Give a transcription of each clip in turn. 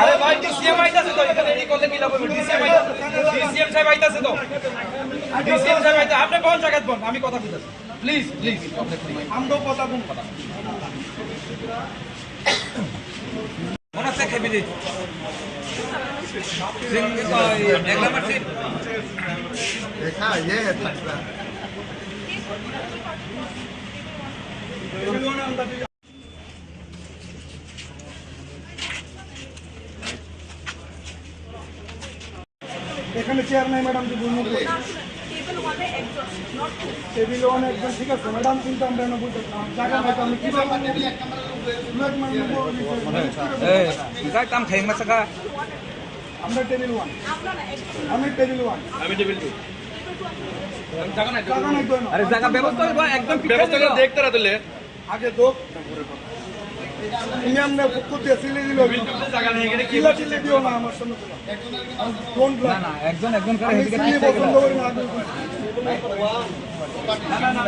আরে ভাই ডিসিএম আইতাছে তো এখানে এই করলে কি লাভ হবে ডিসিএম সাহেব আইতাছে তো ডিসিএম সাহেব আইতা আপনি কোন জায়গায় বল আমি কথা কইতাছি প্লিজ প্লিজ আমগো কথা কোন কথা মনে আছে খেবি দি সিং তো একলা মারছি দেখা ये है दूसरा এখানে চেয়ার নাই ম্যাডাম যে বলবো টেবিল ওয়ান একজন ঠিক আছে ম্যাডাম কিন্তু আমরা এনে বলতে জায়গা নাই আমি কি বলবো এই কাম খাই মাছকা আমরা টেবিল ওয়ান আমি টেবিল ওয়ান আমি টেবিল 2 জায়গা নাই দোনো আরে জায়গা ব্যবস্থা করব একদম ব্যবস্থা করে দেখতে রাতলে আগে দোক ইমাম নে ফুক দিয়ে সিলে দিল জায়গা নেই এখানে কি চিল্লে দিও না আমার সামনে কোন না না একজন করে এদিকে ঠিক আছে বন্ধ করে না না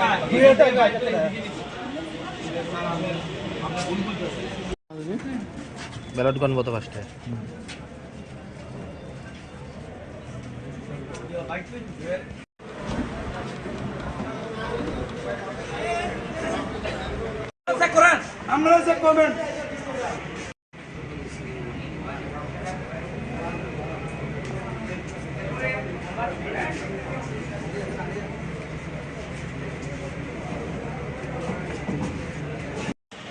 ব্যালট গণব তো ফার্স্টে চেক করেন আমরা চেক করবেন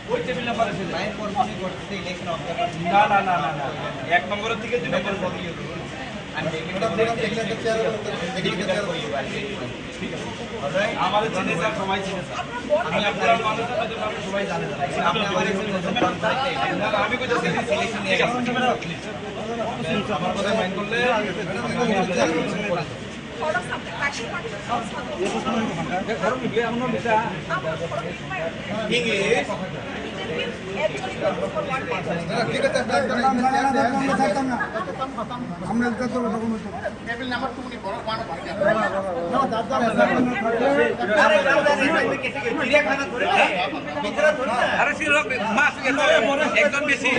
ওই টেবিল নাম্বার আছে লাইন পরপরই করতে ইলেকশন অফ না না না না না এক নম্বরের থেকে দুই নম্বর পদ দিয়ে দেব আমি দেখলে তো চেয়ার ঠিক আছে আমাদের চিনে স্যার সবাই চিনে স্যার আমি আপনারা মানুষ আপনারা সবাই জানেন আপনি আমার আমি কই যাচ্ছি সিলেকশন নিয়ে গেছি আমার কথা মাইন্ড করলে একদম বেশি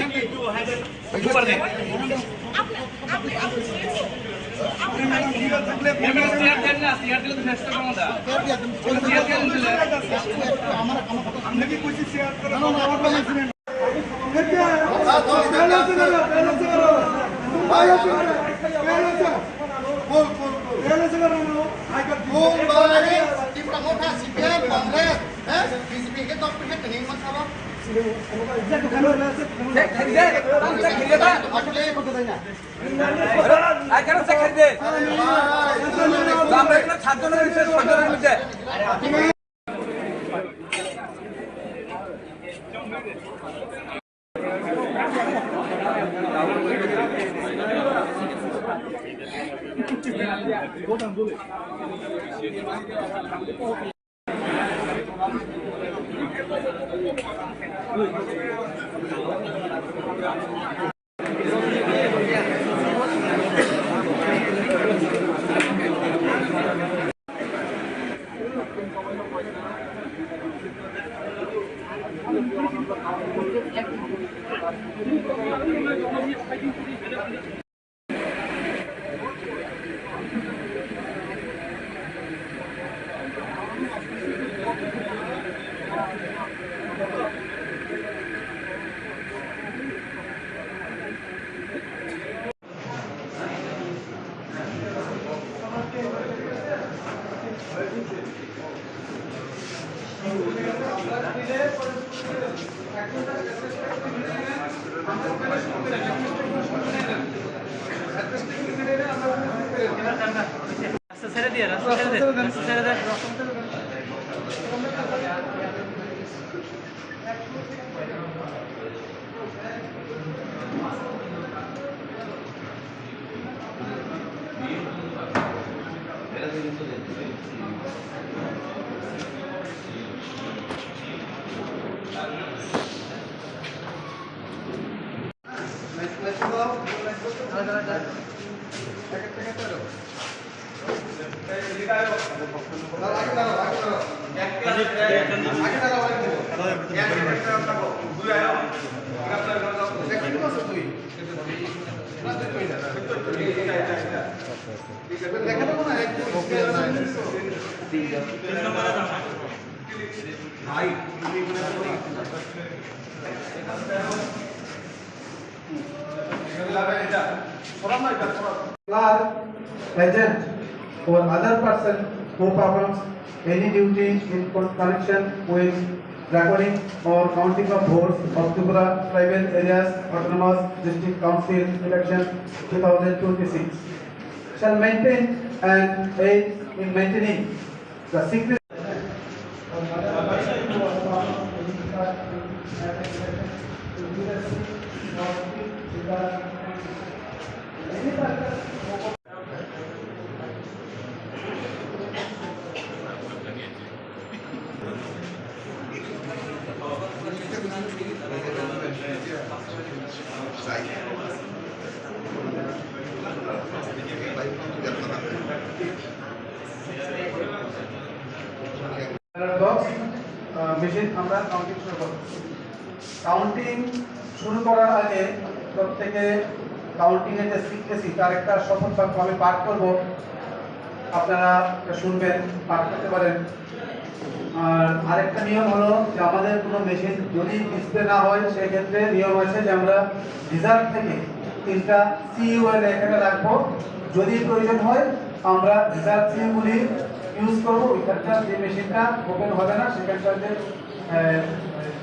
ছেড়ে দিয়ে রাস্তা ছেড়ে দে আগে দেখা দেবো না একটু ভাই agent or other person who performs any duty in connection with recording or counting of votes of Tripura Tribal Areas Autonomous District Council election 2026 shall maintain and aid in maintaining the secret. Machine আমরা counting শুরু করব। Counting শুরু করার আগে প্রত্যেকে counting এর যে secrecy তার একটা শপথ বাক্য আমি পাঠ করব, আপনারা শুনবেন, পাঠ করতে পারেন। আর আরেকটা নিয়ম হলো যে আমাদের কোনো মেশিন যদি ডিসপ্লে না হয় সেক্ষেত্রে নিয়ম আছে যে আমরা রিজার্ভ থেকে 3টা সিইউএল এখানে রাখবো। যদি প্রয়োজন হয় আমরা রিজার্ভ সিইউগুলি ইউজ করবো। ওইখানকার যে মেশিনটা ওপেন হবে না সেখানকার যে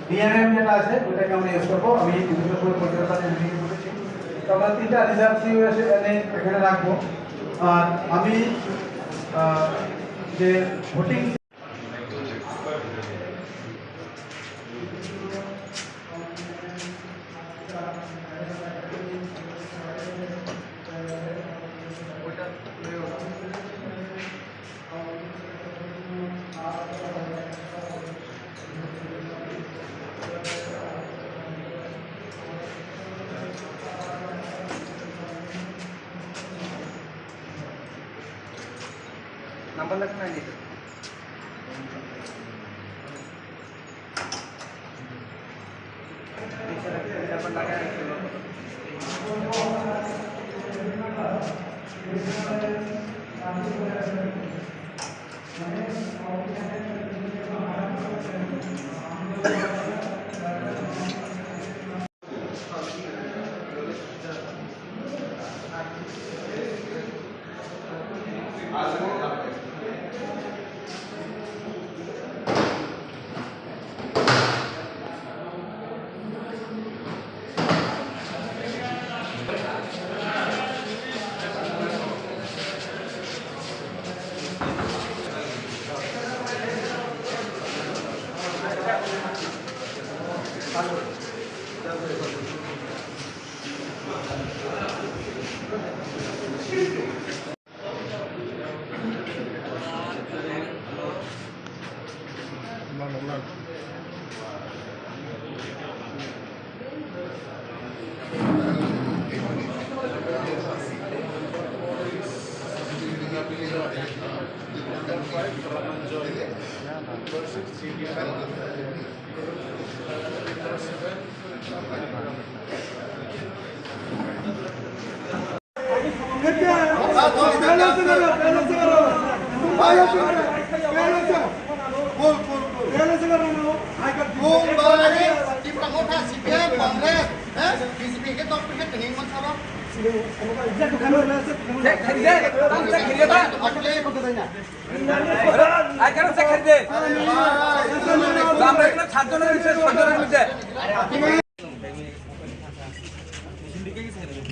ডিএমএম যেটা আছে ওটাকে আমরা ইউজ করবো। আমি বিভিন্ন সময় পরিচালনার সাথে মিটিং করেছি, তো আমরা 3টা রিজার্ভ সিইউএল এখানে রাখবো। আর আমি যে ভোটিং नंबर लगना है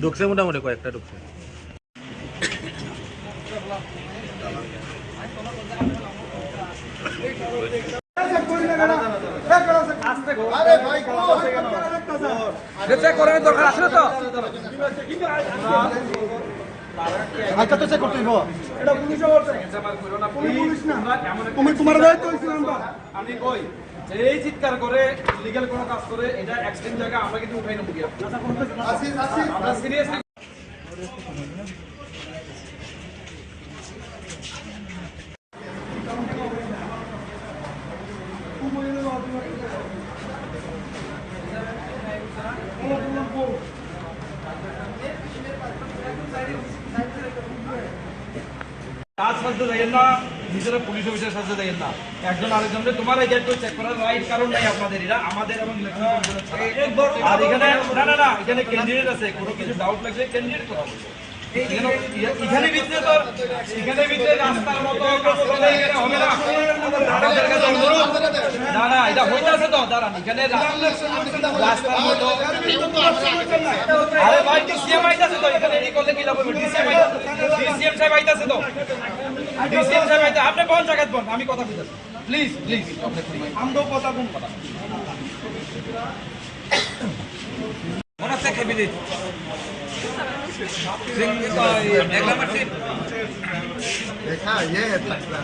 ঢুকছে মোটামুটি কয়েকটা ঢুকছে। দরকার আছে তো আচ্ছা তো চেক করতে দিব। এটা পুলিশ বলছে পুলিশ না, তুমি তোমার দায়িত্ব হইছে নাম্বার। আমি কই এই চিৎকার করে লিগ্যাল কোনো কাজ করে এটা অ্যাক্সিডেন্ট জায়গা আমরা কিন্তু উঠাই নেব গিয়া। আমরা সিরিয়াসলি কাজ সাজতে যাইয়েন না, নিজেরা পুলিশ অফিসার সাজতে যাইয়েন না। একজন আরেকজনকে তোমার এজেন্টকে চেক করার রাইট কারণ নাই আপনাদের, এরা আমাদের এবং ইলেকশন কমিশনের ছাড়া। আর এখানে না এখানে ক্যান্ডিডেট আছে, কোনো কিছু ডাউট লাগলে ক্যান্ডিডেট কথা বলবে। এখানে ভিতরে তো এখানে ভিতরে রাস্তার মতো কাজ করলে হবে না। আমাদের কাছে অনুরোধ, না এটা হইতাছে তো দাঁড়ান, এখানে রাস্তার মতো আরে ভাই ডিসিএম আইতাছে তো, এখানে এই করলে কি লাভ হবে? ডিসিএম সাহেব আইতাছে তো, ডিসিএম সাহেব আইতা, আপনি কোন জায়গায় বল, আমি কথা বলতেছি, প্লিজ আমরাও কথা কোন কথা মনে আছে খেবিলি देखा ये है फैसला।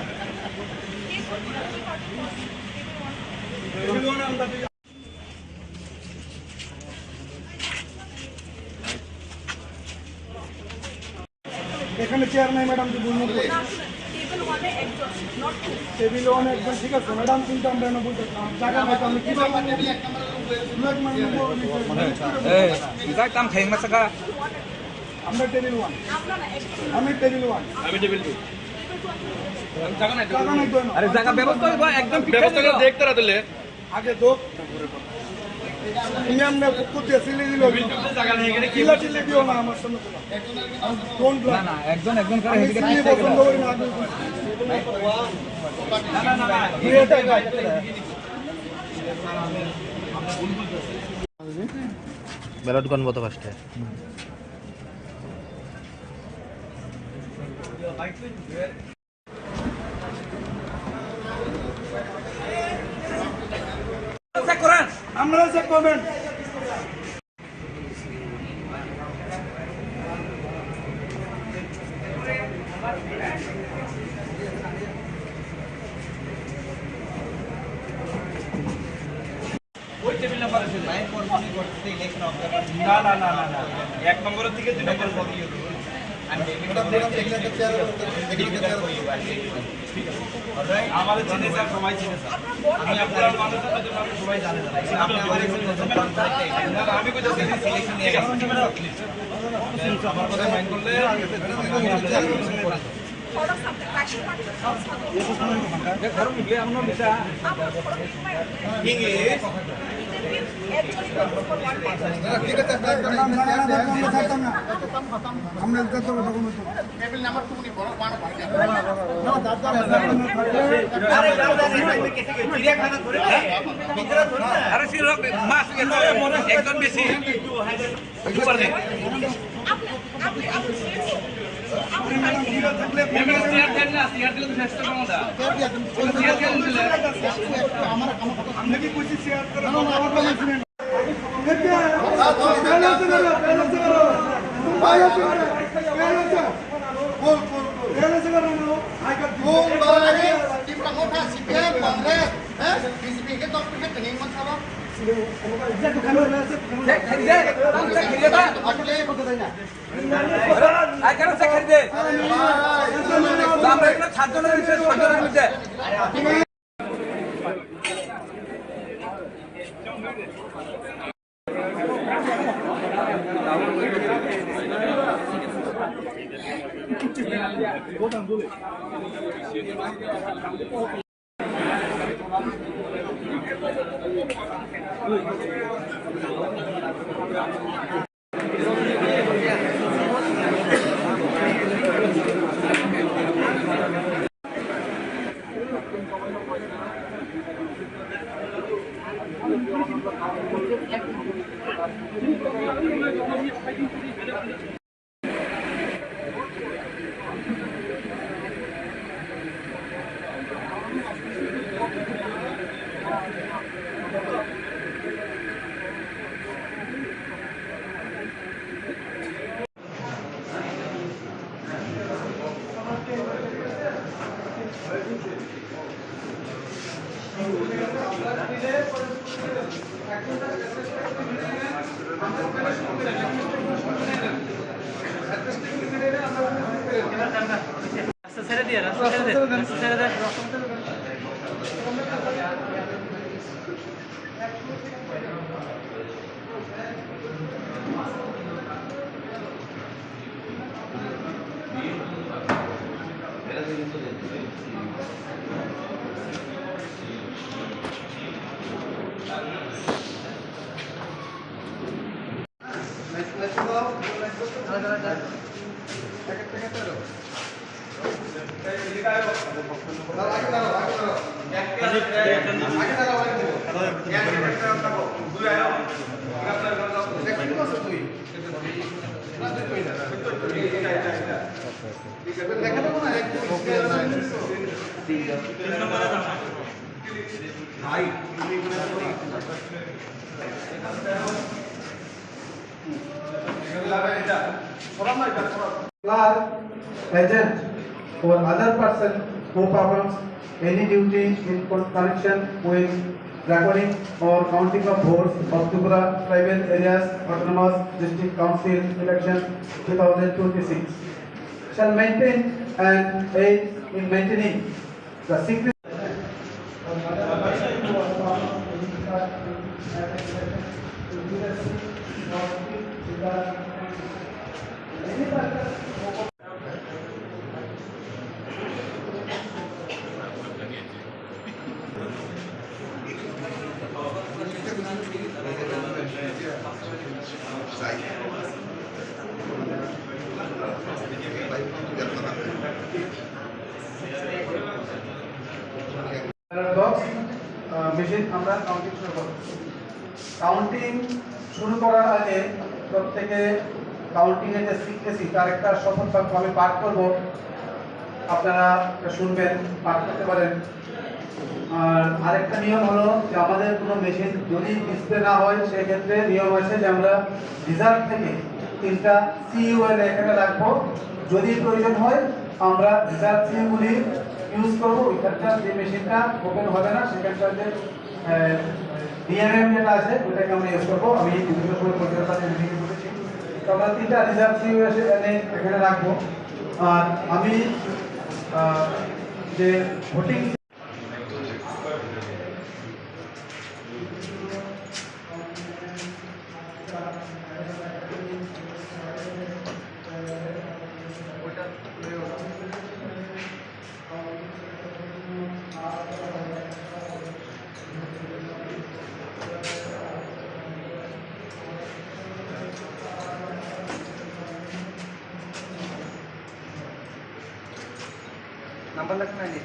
এখানে চেয়ার নাই ম্যাডাম, যে বলবো টেবিল ওয়ানে একজন ঠিক আছে ম্যাডাম, কিন্তু আমরা এনে বলতে জায়গা নাই, আমি কি কাম খাই মাসা আমরা টেবিল ওয়ান, আমি টেবিল ওয়ান, আমি টেবিল 2 জায়গা নাই তো না। আরে জায়গা ব্যবস্থা হইবা, একদম ব্যবস্থা করে দেখতে রাতলে আগে তো তুমি আমরা করতে সিলে দিল জায়গা নেই, এখানে কি চিল্লা দিও না আমার সামনে, কোন না একজন করে আমি সিলে পছন্দ করি না। না ব্যালট গণমত 5টায়। আমরা চেক করবেন। ওই টেবিল নাম্বার আছে ভাই, পরবর্তী করতে ইলেকশন অফ না এক নম্বরের থেকে 2 নম্বর বলিয়ে দেব আমি আমাদের চিনে স্যার, সবাই চিনে স্যার, আমি আপনার মানুষের মধ্যে সবাই জানে স্যার, আপনি আমার একজন নতুন কনট্রাক্টে আমি কই যাচ্ছি সিলেকশন নিয়ে গেছি, আমার কথা মাইন্ড করলে আমি আপনাদের করে আমরা যত टेबल नंबर 2 नहीं बोलो वन भाग আরে সির মাস একজন বেশি উপর নেই সিআর দেন না, সিআর দিলে ফেস্ট করব না, সিআর কেন দিলে আমরা কি কইছি শেয়ার করে আমার শুনেন tim pangota CPM Congress BJP ke top ke tening man sabab রাস্তা ছেড়ে দিয়ে রাস্তা ছেড়ে দে Clerk, agent, or other person who performs any duty in connection with recording or counting of votes of Tripura tribal areas autonomous district council election 2026 shall maintain and aid in maintaining the secret. Machine আমরা counting শুরু করব। Counting শুরু করার আগে প্রত্যেকে counting এর যে secrecy তার একটা শপথ বাক্য আমি পাঠ করব, আপনারা শুনবেন, পাঠ করতে পারেন। আর আরেকটা নিয়ম হলো যে আমাদের কোনো মেশিন যদি ডিসপ্লে না হয় সেক্ষেত্রে নিয়ম আছে যে আমরা রিজার্ভ থেকে 3টা CUL এখানে রাখবো, যদি প্রয়োজন হয় আমরা রিজার্ভ CUগুলি ইউজ করবো। ওইখানটা যে মেশিনটা ওপেন হবে না সেখানটার যে DRM যেটা আছে ওটাকে আমরা ইউজ করবো। আমি বিভিন্ন সময় কলকাতা মিটিংয়ে বলেছি, তো আমরা 3টা রিজার্ভ CU এখানে রাখবো। আর আমি যে ভোটিং नंबर लगना है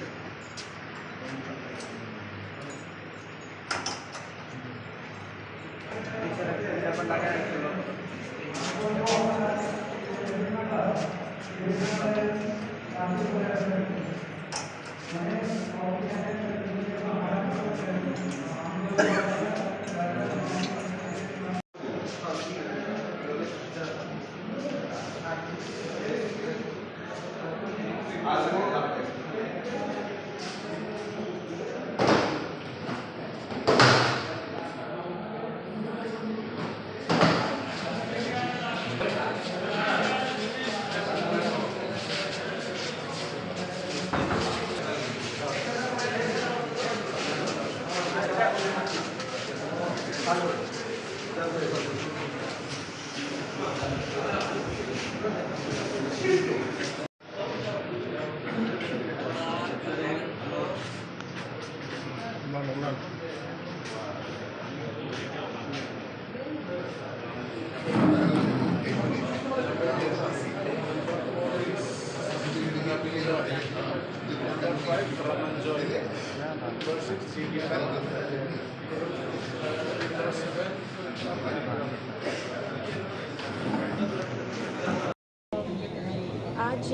आज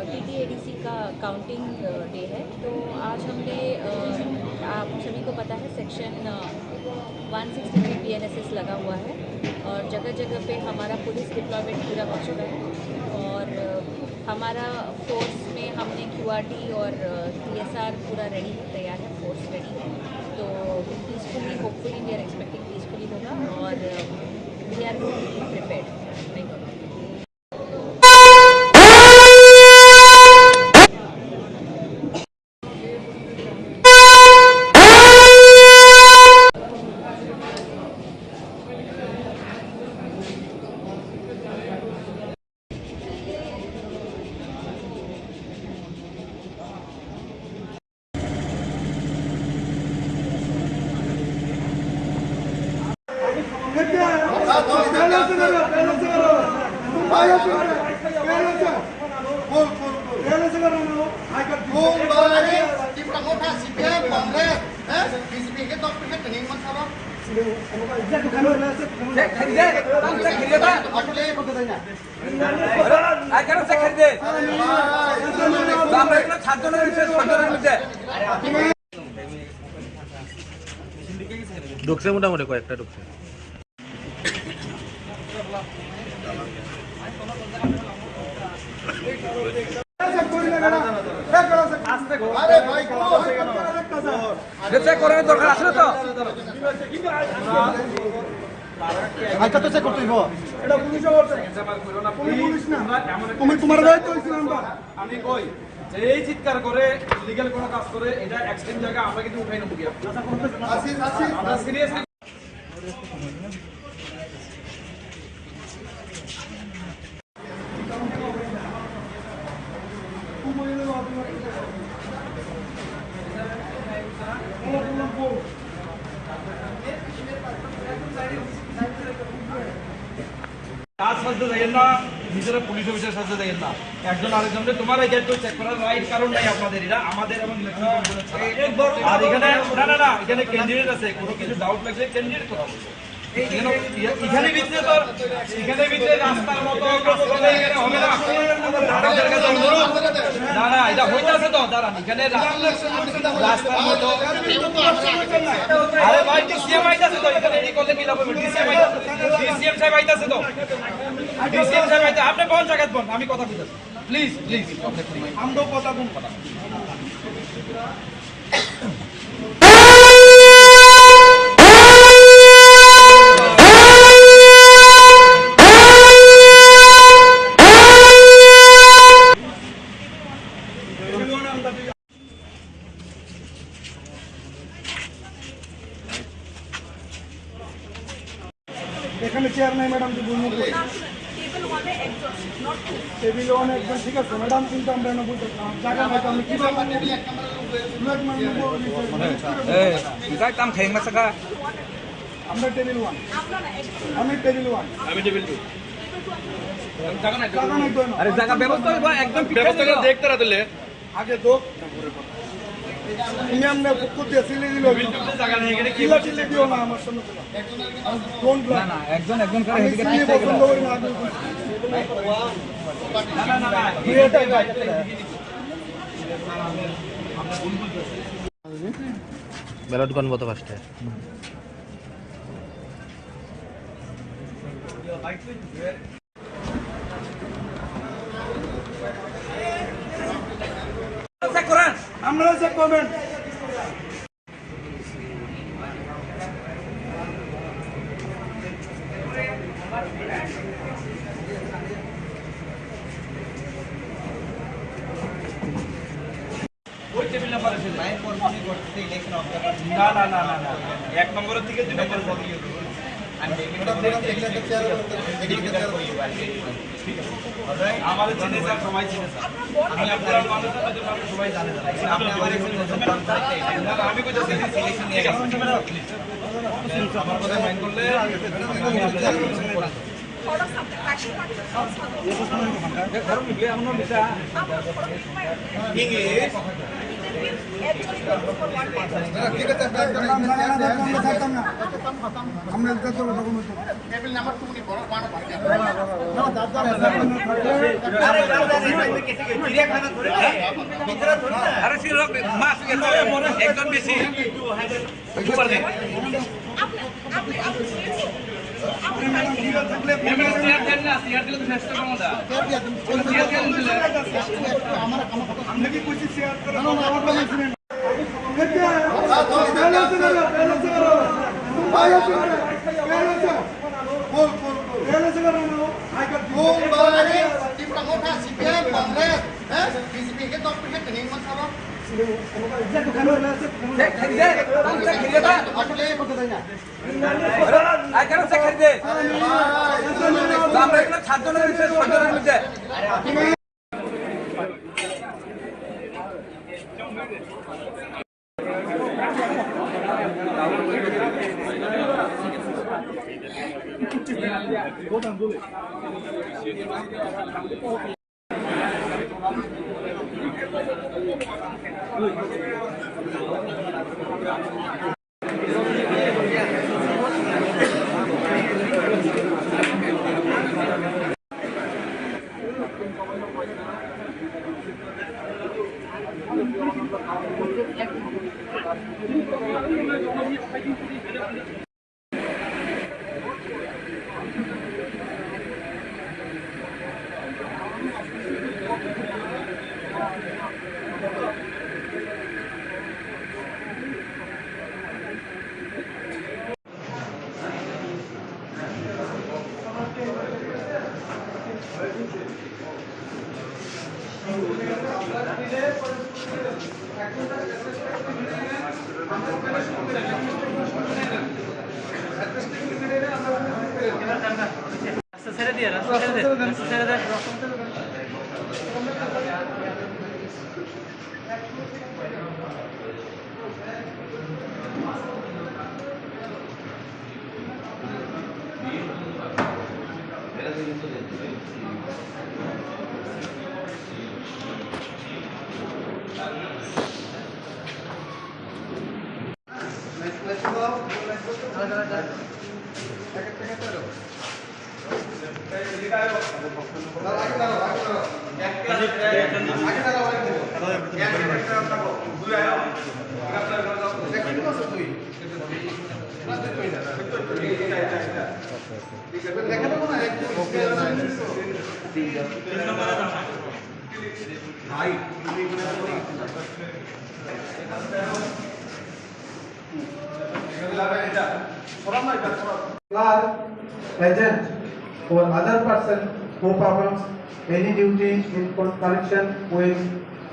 TTADC का काउंटिंग डे है। तो आज हमने आप सभी को पता है सेक्शन 163 PNSS लगा हुआ है और जगह जगह पे हमारा पुलिस डिप्लॉयमेंट पूरा हो चुका है और हमारा फोर्स में हमने QRT और TSR पूरा रेडी तैयार है, फोर्स रेडी है। तो peacefully hopefully we are expecting peacefully होगा और we are prepared. Thank you. Belası karo. ভাই আছে बोल बोल बोल बारे टिपरा मोठा CPM कांग्रेस हैं बीजेपी के तो फिर ट्रेनिंग मत करो ঢুকছে মোটামুটি কয়েকটা ঢুকছে। अरे भाई চেক করার দরকার আছে তো আচ্ছা তো চেক করতে হইব এটা পুলিশে বলছে পুলিশ না তুমি তোমার দায়িত্ব হইছিল আমরা আমি কই যে এই চিৎকার করে লিগ্যাল কোনো কাজ করে এটা এক্সট্রিম জায়গা আমরা কিন্তু উঠাই নেব গিয়া आशीष आशीष আমরা সিরিয়াসলি কাজ সাজতে যাইয়েন না, নিজেরা পুলিশ অফিসার সাজতে যাইয়েন না। একজন আরেকজনকে তোমার এই গেট চেক করার রাইট কারণ নাই আপনাদের, এটা আমাদের এবং ইলেকশন কমিশনের ছাড়া। আর এখানে না এখানে ক্যান্ডিডেট আছে, কোনো কিছু ডাউট লাগলে ক্যান্ডিডেট কথা বলবো। এখানে ভিতরে তো এখানে ভিতরে রাস্তার মতো কাজ করলে এখানে হবে না। আমাদের কাছে অনুরোধ, না এটা হইতাছে তো দাঁড়ান, এখানে রাস্তার মতো আরে ভাই ডিসিএম আইতাছে তো, এখানে এই করলে কি লাভ হবে? ডিসিএম সাহেব আইতাছে তো, ডিসিএম সাহেব আইতাছে। আপনি কোন জায়গায় বল, আমি কথা বলতেছি, প্লিজ প্লিজ আমরাও কথা কোন কথা এখানে চেয়ার নাই ম্যাডাম যে বলবো টেবিল ওয়ান একজন ঠিক আছে ম্যাডাম কিন্তু আমরা এনে বলতে জায়গা নাই তো আমি কি বলবো কাম খেয়ে মাছ আমরা টেবিল ওয়ান আমি টেবিল ওয়ান আমি টেবিল 2 জায়গা নাই তো আরে জায়গা ব্যবস্থা একদম ব্যবস্থা করে দেখতে দিলে আগে দোক তুমি আমরা পুকুর দিয়ে সিলে দিল জায়গা নেই এখানে কি চিল্লে দিও না আমার সামনে কোন না না একজন করে এদিকে সিলে পছন্দ করি না না ব্যালট গণমত ফার্স্টে চেক করেন, আমরা চেক করবেন ওই টেবিল নাম্বার আছে না না না না না এক নম্বরের থেকে 2 নম্বর বদলিয়ে দেব। আমাদের চিনে স্যার, সবাই চিনে স্যার, আমি আপনার মানুষ সবাই জানে না, আমি কোথাও সিলেকশন নিয়ে গেছি আমার কথা মাইন্ড করলে আমরা যত टेबल नंबर 2 नहीं बोलो 1 भाई আরে সিল মাস একজন বেশি উপর নেই আমরা কি কইছি শেয়ার করো আমার কথা শুনেন ভাই আছে बोल बोल बोल बारे टिपरा मोठा CPM कांग्रेस हैं बीजेपी के तो फिर ट्रेनिंग मत करो ছাত্র রাস্তা ছেড়ে দিয়ে রাস্তা ছেড়ে দে রাস্তা ছেড়ে দে Agent or other person who performs any duty in connection with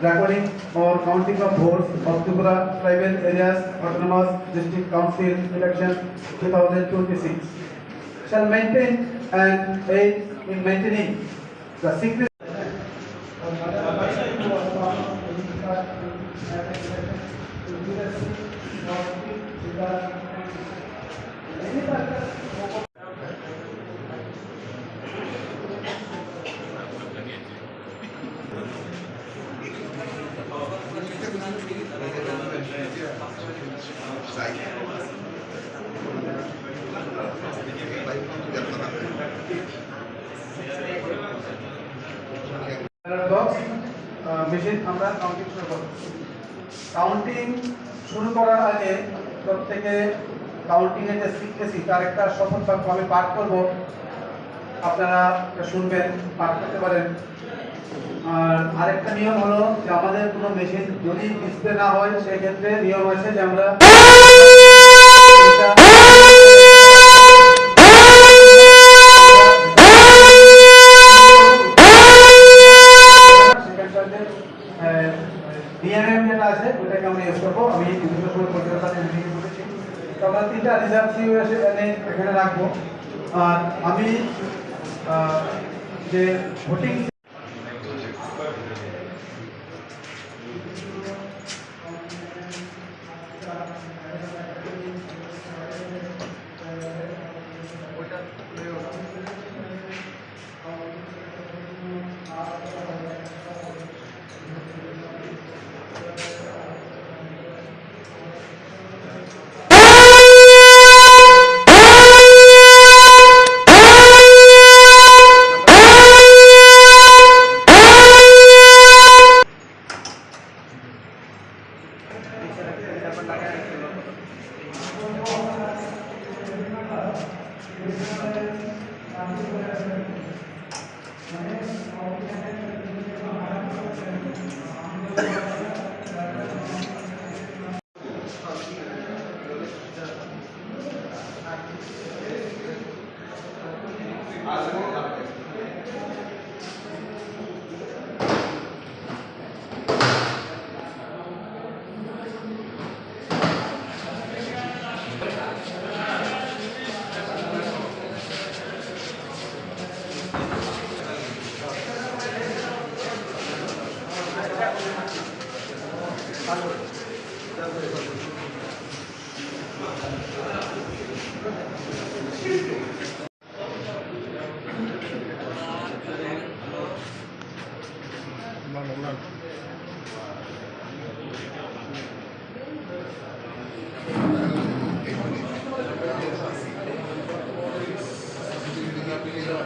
recording or counting of votes of Tripura Tribal Areas Autonomous District Council Election 2026 shall maintain and aid in maintaining the secret. Machine আমরা counting শুরু করব। Counting শুরু করার আগে প্রত্যেকে counting এর যে secrecy তার একটা শপথ বাক্য আমি পাঠ করব, আপনারা শুনবেন, পাঠ করতে পারেন। আর আরেকটা নিয়ম হলো যে আমাদের কোনো মেশিন যদি ডিসপ্লে না হয় সেক্ষেত্রে নিয়ম আছে যে আমরা ডিএনএম যেটা আছে ওটাকে আমরা ইউজ করবো। আমি বিভিন্ন সময় কলকাতার সাথে মিটিং করেছি, তো আমরা 3টা রিজার্ভ সিও এখানে রাখবো। আর আমি যে ভোটিং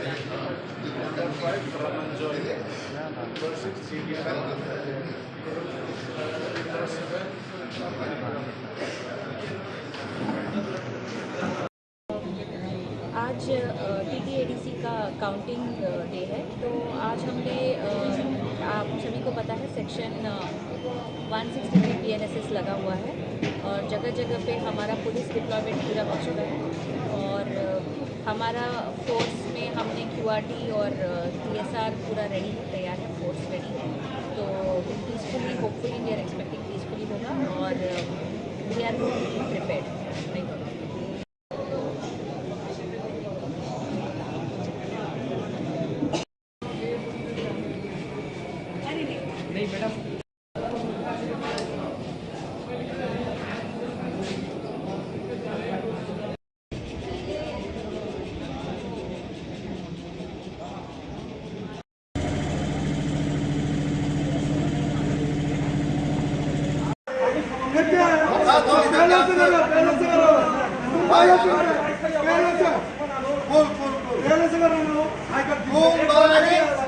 आज TTADC का काउंटिंग डे है, तो आज हमने आप सभी को पता है सेक्शन 163 PNSS लगा हुआ है और जगह जगह पे हमारा पुलिस डिप्लॉयमेंट पूरा हो चुका है और हमारा फोर्स में हमने QRT और TSR पूरा रेडी तैयार है, फोर्स रेडी है, तो peacefully hopefully we are expecting peacefully होगा और we are prepared.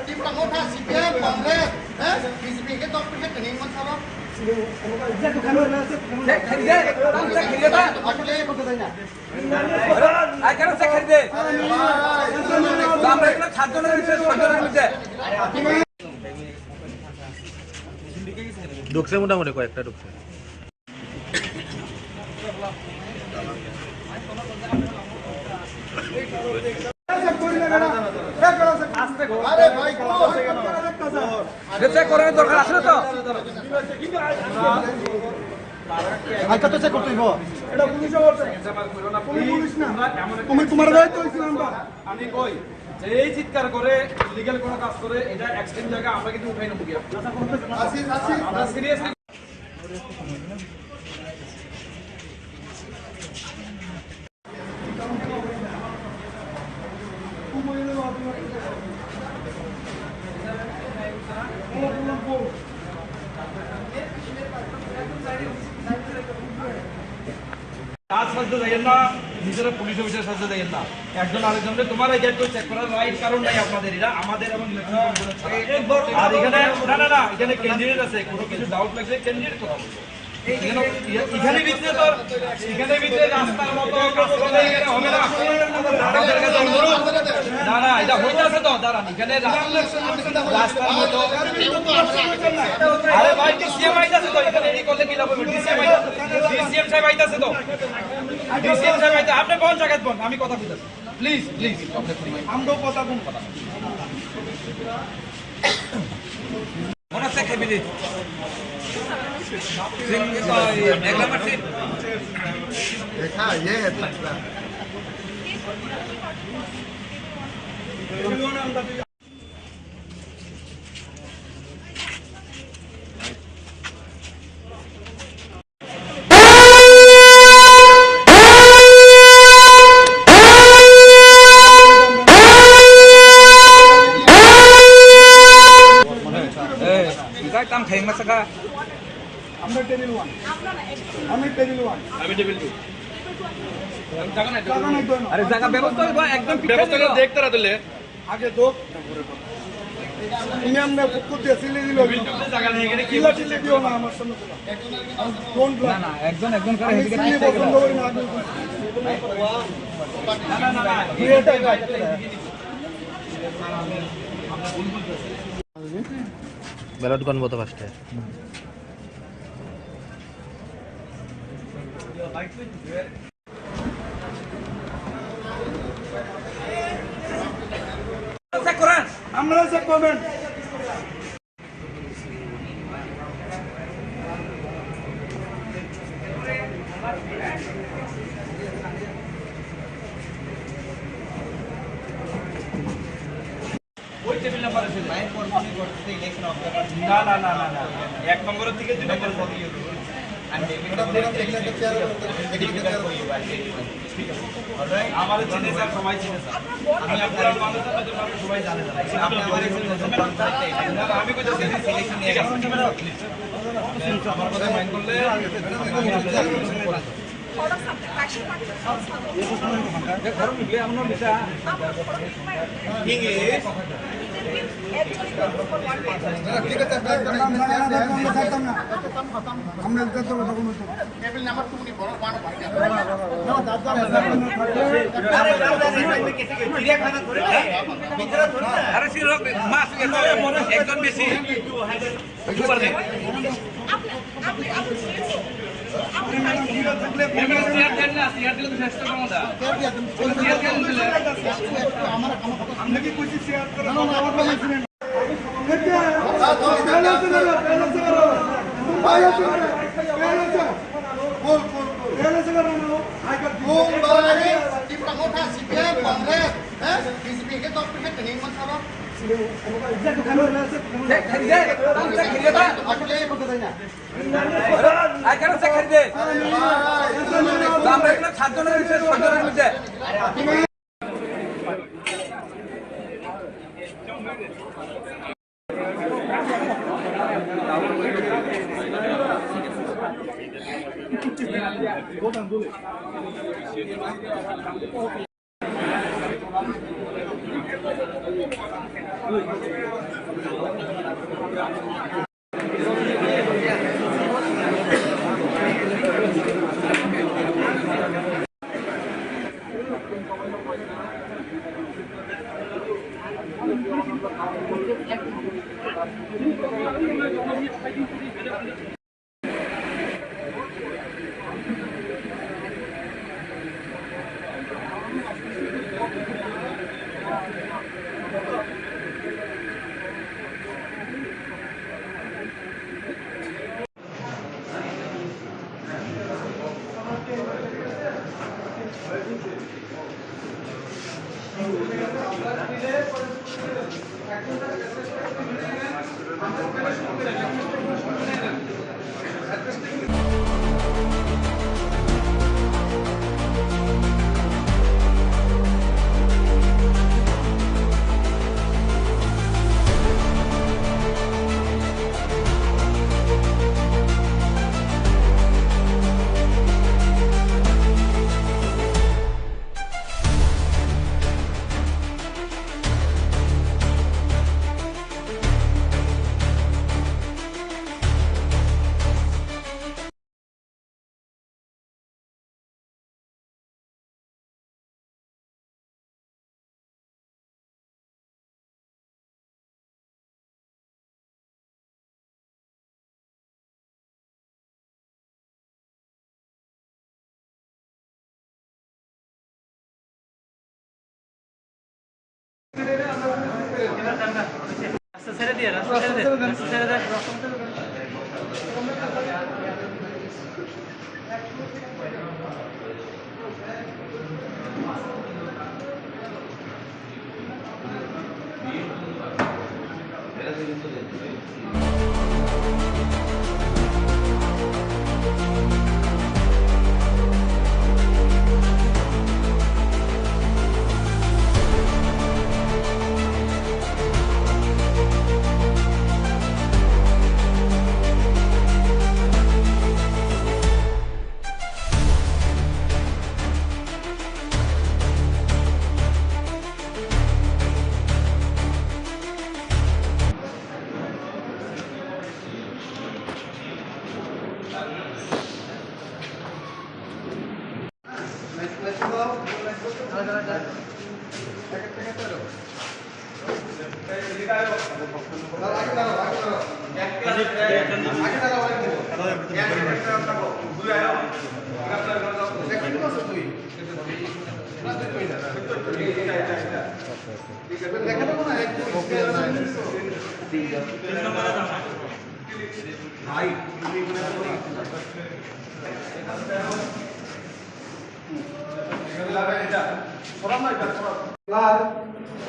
Tim Pangota, CPM, Congress, PCP के तौर पे ट्रेनिंग मत करो। ঢুকছে মোটামুটি কয়েকটা ঢুকছে। अरे भाई করার দরকার আছে তো হালকা তো চেক করতে হইব এটা পুলিশে বলছে তুমি পুলিশ না তুমি তোমার দায়িত্ব হইছিল আমরা আমি কই যে এই চিৎকার করে লিগ্যাল কোনো কাজ করে এটা এক্সট্রিম জায়গা আমরা কিন্তু উঠাই নেব গিয়া आशीष आशीष আমরা সিরিয়াসলি কাজ সাজতে যাইয়েন না, নিজেরা পুলিশ অফিসার সাজতে যাইয়েন না, একজন আরেকজনকে তোমার এই গেট চেক করার রাইট কারণ নাই আপনাদের, এটা আমাদের এবং ইলেকশন কমিশনের ছাড়া। আর এখানে না এখানে ক্যান্ডিডেট আছে, কোনো কিছু ডাউট লাগলে ক্যান্ডিডেট কথা বলবে। এখানে ভিতরে রাস্তার মতো কাজ করলে এখানে হবে না। আমাদের কাছে অনুরোধ, না এটা হইতে আছে তো দাঁড়ান, এখানে রাস্তার মতো আরে ভাই ডিসিএম আইতাছে তো, এখানে এই করলে কি লাভ হবে? ডিসিএম সাহেব আইতাছে তো, ডিসিএম সাহেব আইতা, আপনি কোন জায়গায় বল, আমি কথা বলতেছি, প্লিজ আমরাও কথা কোন কথা মনে আছে খেবিলি देखा ये है तकरा কাম খাই মাসা আমরা টেবিল 1 আমি টেবিল 1 আমি টেবিল 2 জায়গা নাই তো আরে জায়গা ব্যবস্থা হইবা একদম ব্যবস্থা করে দেখতে রাতলে আগে তো তুমি আমরা পুকুর দিয়ে সিলে দিল জায়গা নেই এখানে কি চিল্লা দিও না আমার সামনে কোন না না একজন করে আমি সিলে পছন্দ করি না না এটা বেলা দোকান মতো পাঁচটায়। আমরা চেক করবেন ওই টেবিল নাম্বার আছে লাইন পরপরই করতে ইলেকশন অফ না এক নম্বরের থেকে দুই নম্বর হবে আর টেবিলটা পুরো দেখলে তো চেয়ার আমাদের চিনে স্যার সবাই চিনে স্যার আমি আপনার মানুষ সবাই জানে আপনি আমার একজন নতুন কনসাল্টেন্ট আমি কই যদি সিলেকশন নিয়ে গেছি আমার কথা মাইন্ড করলে টেবিল নাম্বার 2 নি বড় 1 আরে সিরক মাস একজন বেশি একটু পারে di promosi CPI Kongres BJP ke top ke training man sabo রাস্তা ছেড়ে দিয়ে রাস্তা ছেড়ে দে রাস্তা ছেড়ে দে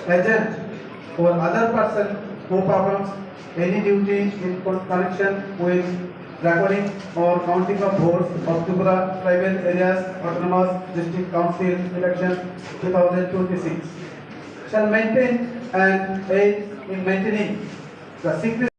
agent or other person who performs any duty in connection with recording or counting of votes of Tripura tribal areas autonomous district council election 2026 shall maintain and aid in maintaining the secret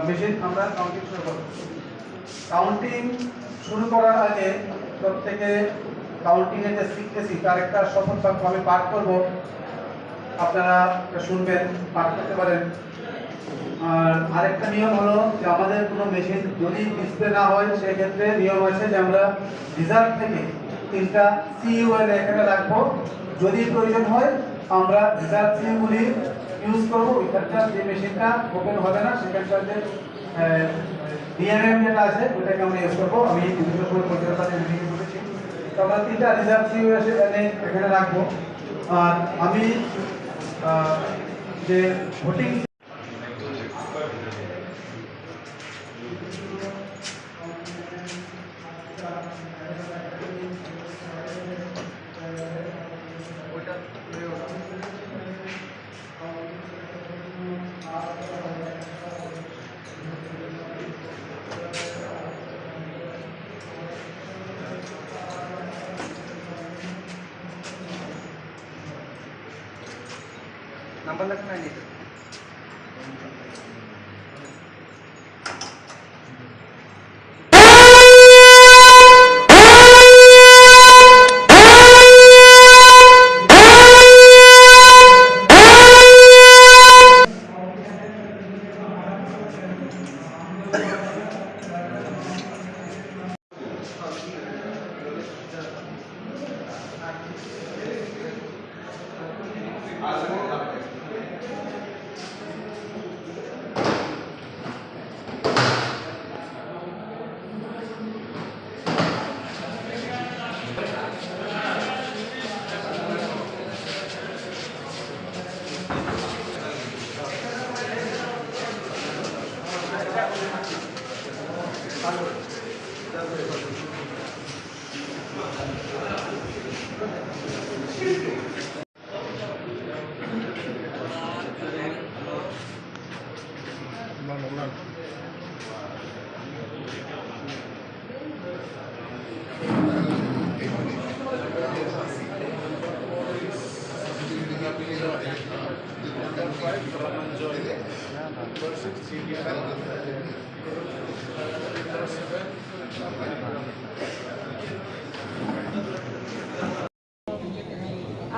machine আমরা counting শুরু করব। Counting শুরু করার আগে প্রত্যেকে counting এর যে secrecy তার একটা শপথ বাক্য আমি পাঠ করব, আপনারা শুনবেন, পাঠ করতে পারেন। আর আরেকটা নিয়ম হলো যে আমাদের কোনো মেশিন যদি ডিসপ্লে না হয় সেক্ষেত্রে নিয়ম আছে যে আমরা রিজার্ভ থেকে 3টা CUL এখানে রাখবো। যদি প্রয়োজন হয় আমরা রিজার্ভ CUগুলি ইউজ করবো। ওইখানকার যে মেশিনটা ওপেন হবে না সেখানকার যে DRM যেটা আছে ওটাকে আমরা ইউজ করবো। আমি বিভিন্ন সময় কলকাতার সাথে মিটিংয়ে বলেছি, তো আমরা 3টা রিজার্ভ CU এখানে রাখবো। আর আমি যে ভোটিং नंबर लगना नहीं।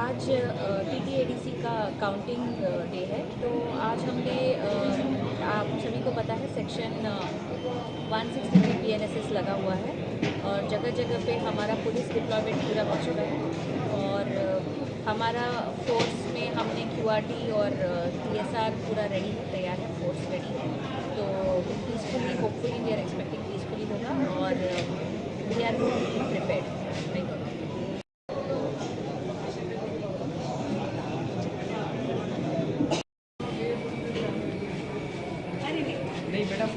आज TTADC का काउंटिंग डे है, तो आज हमने आप सभी को पता है सेक्शन 163 PNSS लगा हुआ है और जगह जगह पे हमारा पुलिस डिप्लॉयमेंट पूरा हो चुका है और हमारा फोर्स में हमने QRT और TSR पूरा रेडी है, तैयार है, फोर्स रेडी है। तो peacefully hopefully we are expecting peacefully होगा और we are prepared. Thank you. नहीं मैडम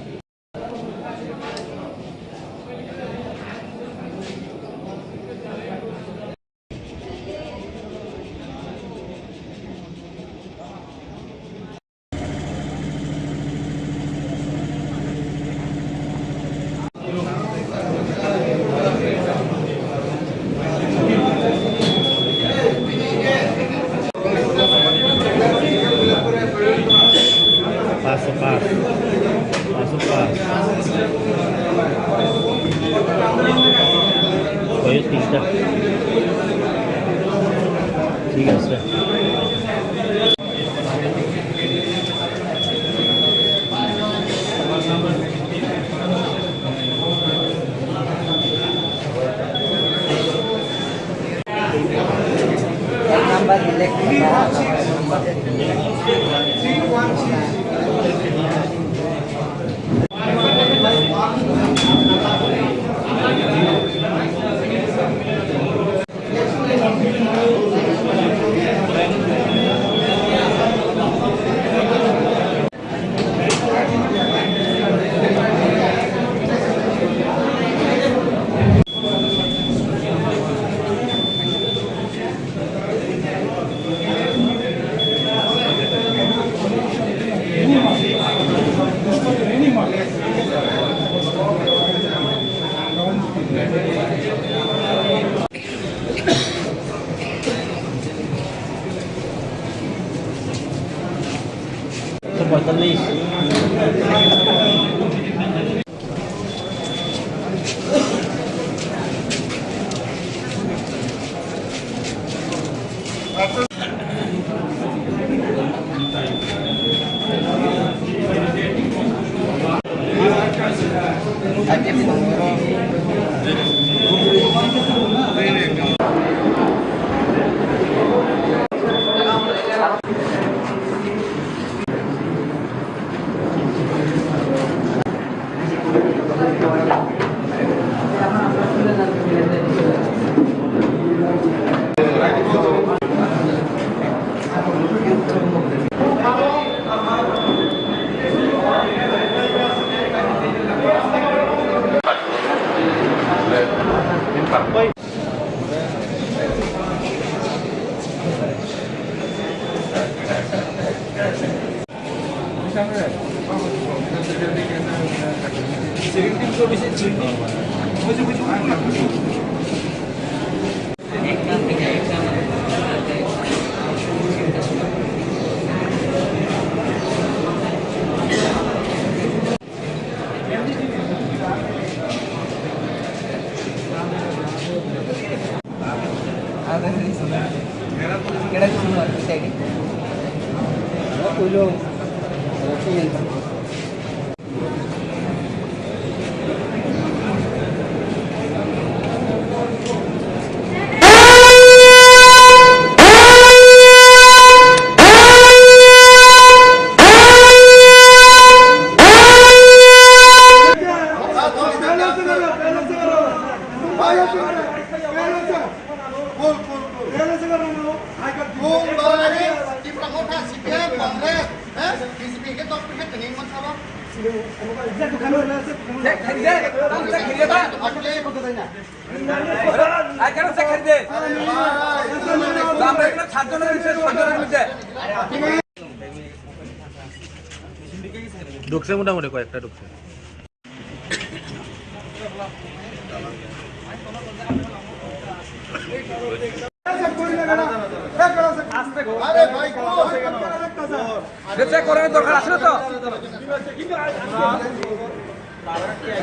ঢুকছে মোটামুটি কয়েকটা ঢুকছে।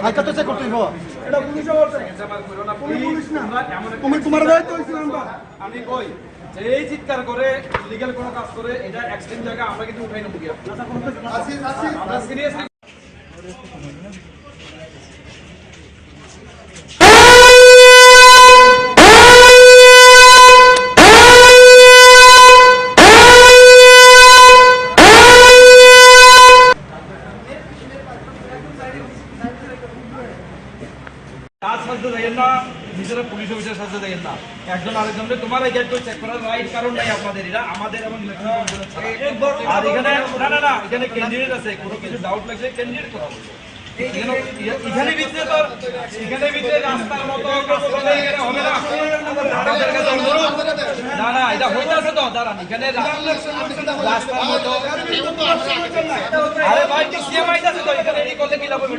আচ্ছা তো চেক করতে হইব এটা পুলিশে বলছে পুলিশ না তুমি তোমার দায়িত্ব হইছিল আমরা আমি কই এই চিৎকার করে লিগ্যাল কোনো কাজ করে এটা এক্সট্রিম জায়গা আমরা কিন্তু উঠাই নেব গিয়া আসিস আসিস আমরা সিরিয়াসলি কাজ সাজতে দেখেন না, নিজেরা পুলিশ অফিসার সাজতে দেখেন না, একজন আরেকজনকে তোমার এই গেট চেক করার রাইট কারণ নাই আপনাদের, এটা আমাদের এবং ইলেকশন কমিশনের ছাড়া। আর এখানে না এখানে ক্যান্ডিডেট আছে, কোনো কিছু ডাউট লাগলে ক্যান্ডিডেট কথা বলবো। এখানে ভিতরে রাস্তার মতো কাজ করলে এখানে হবে না। আমাদের কাছে অনুরোধ, না এটা হইতাছে তো দাঁড়ান, এখানে রাস্তার মতো আরে ভাই ডিসিএম আইতাছে তো, এখানে এই করলে কি লাভ হবে?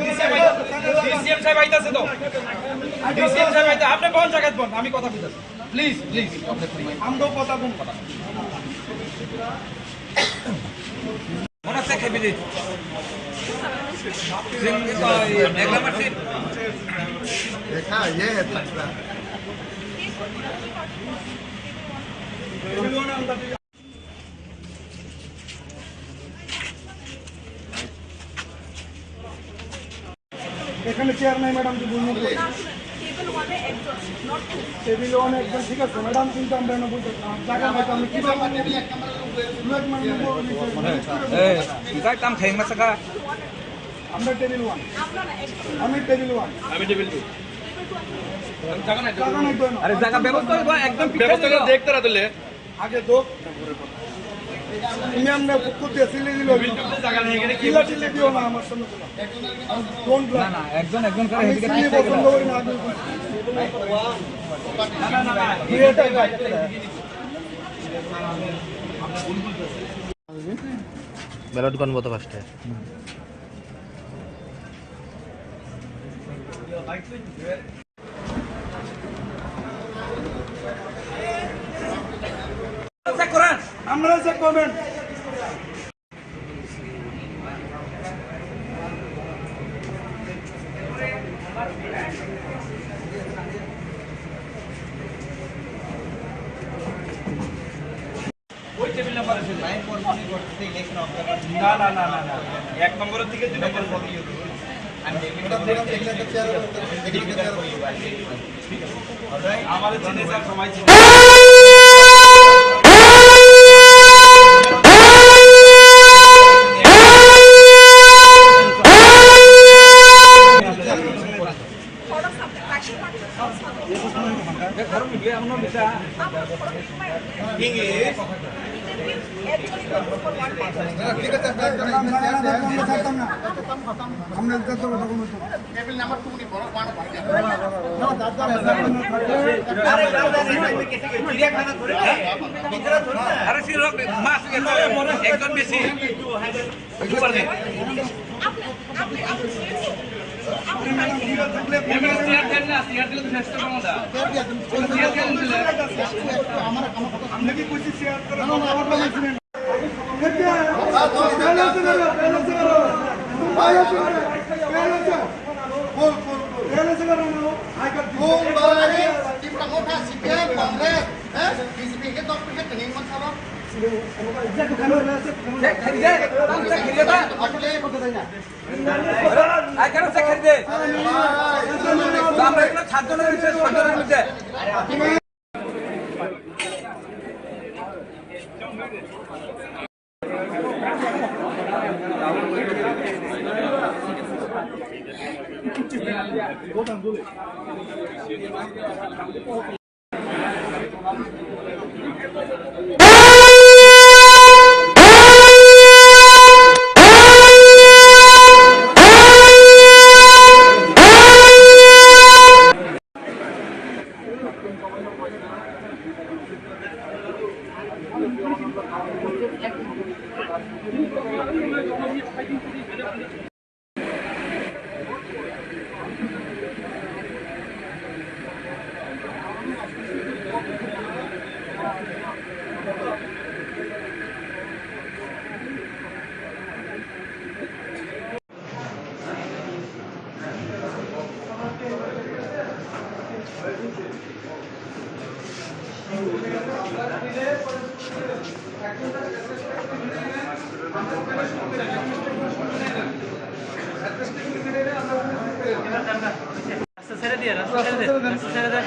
ডিসিএম সাহেব আইতাছে তো, ডিসিএম সাহেব আইতা, আপনি কোন জায়গায় বল, আমি কথা বলতেছি, প্লিজ আমরাও কথা কোন কথা মনে আছে খেবি দিন देखा ये है फैसला এখানে চেয়ার নাই ম্যাডাম কি বলবো টেবিল ওয়ান একজন ঠিক আছে ম্যাডাম কিন্তু আমরা না বলতে জায়গা হয়তো আমি কি কাম খাই মাসা আমরা টেবিল ওয়ান আমি টেবিল ওয়ান আমি টেবিল 2 জায়গা নাই তো আরে জায়গা ব্যবস্থা হইব, একদম ব্যবস্থা করে দেখতে রাতলে আগে দো তুমি আমরা করতে সিলে দিল জায়গা নেই, এখানে কি সিলে দিও না আমার সামনে কোন না একজন করে এদিকে সিলে পছন্দ করি না আগে না ব্যালট গণভোট 5টায়। আমরা চেক করবেন না না না না না 1 নম্বরের থেকে 2 নম্বর আমাদের চিনে স্যার সবাই চিনে টেবিল নাম্বার 2 নি বড় 1 আরে সি রক মাস একজন বেশি একটু পারবে मोठा सीपीएम काँग्रेस बीजेपी हे तो हे ट्रेनिंग मत करो রাস্তা ছেড়ে দিয়ে রাস্তা ছেড়ে দে রাস্তা ছেড়ে দে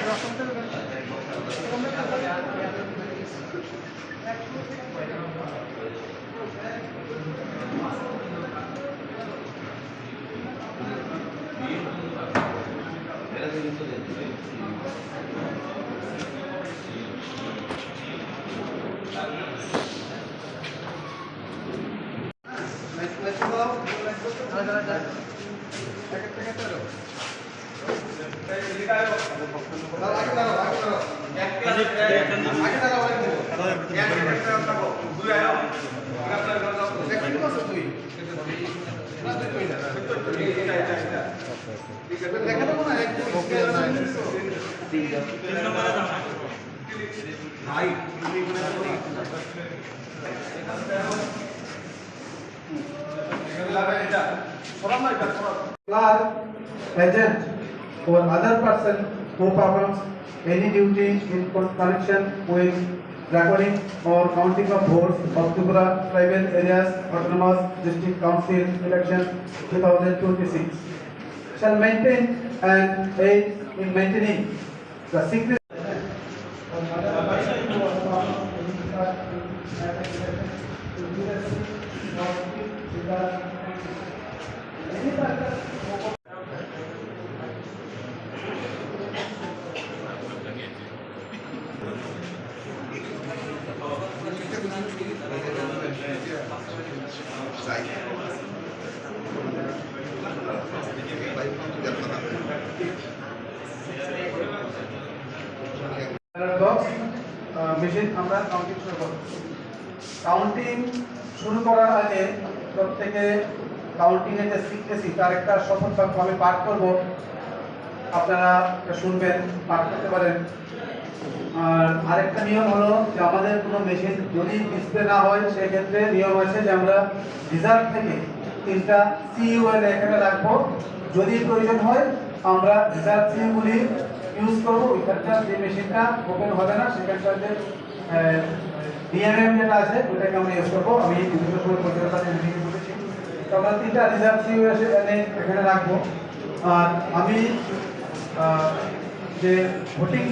agent or other person who performs any duty in connection with recording or counting of votes of Tripura tribal areas autonomous district council election 2026 shall maintain and aid in maintaining the secret machine আমরা counting শুরু করব। Counting শুরু করার আগে প্রত্যেকে counting এর যে secrecy তার একটা শপথ বাক্য আমি পাঠ করব, আপনারা শুনবেন, পাঠ করতে পারেন। আর আরেকটা নিয়ম হলো যে আমাদের কোনো মেশিন যদি ডিসপ্লে না হয় সেক্ষেত্রে নিয়ম আছে যে আমরা রিজার্ভ থেকে 3টা সিইউএল এখানে রাখবো, যদি প্রয়োজন হয় আমরা রিজার্ভ সিইউগুলি ইউজ করবো। ওইখানটা যে মেশিনটা ওপেন হবে না সেখানটাতে ডিএনএম যেটা আছে ওটাকে আমরা ইউজ করবো। আমি বিভিন্ন সময় পরিচালনার সাথে মিটিংয়ে বলেছি, তো আমরা 3টা রিজার্ভ সিও এখানে রাখবো। আর আমি যে ভোটিং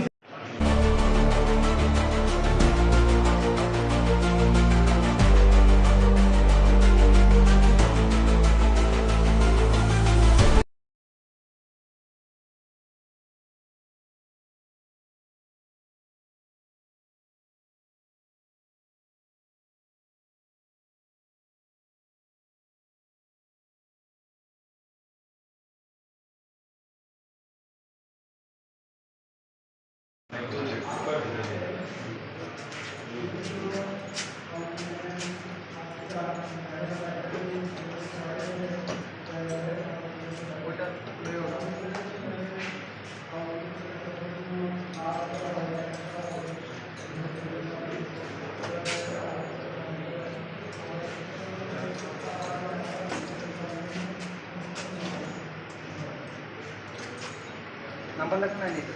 নাম্বার লাগবে না নিতে।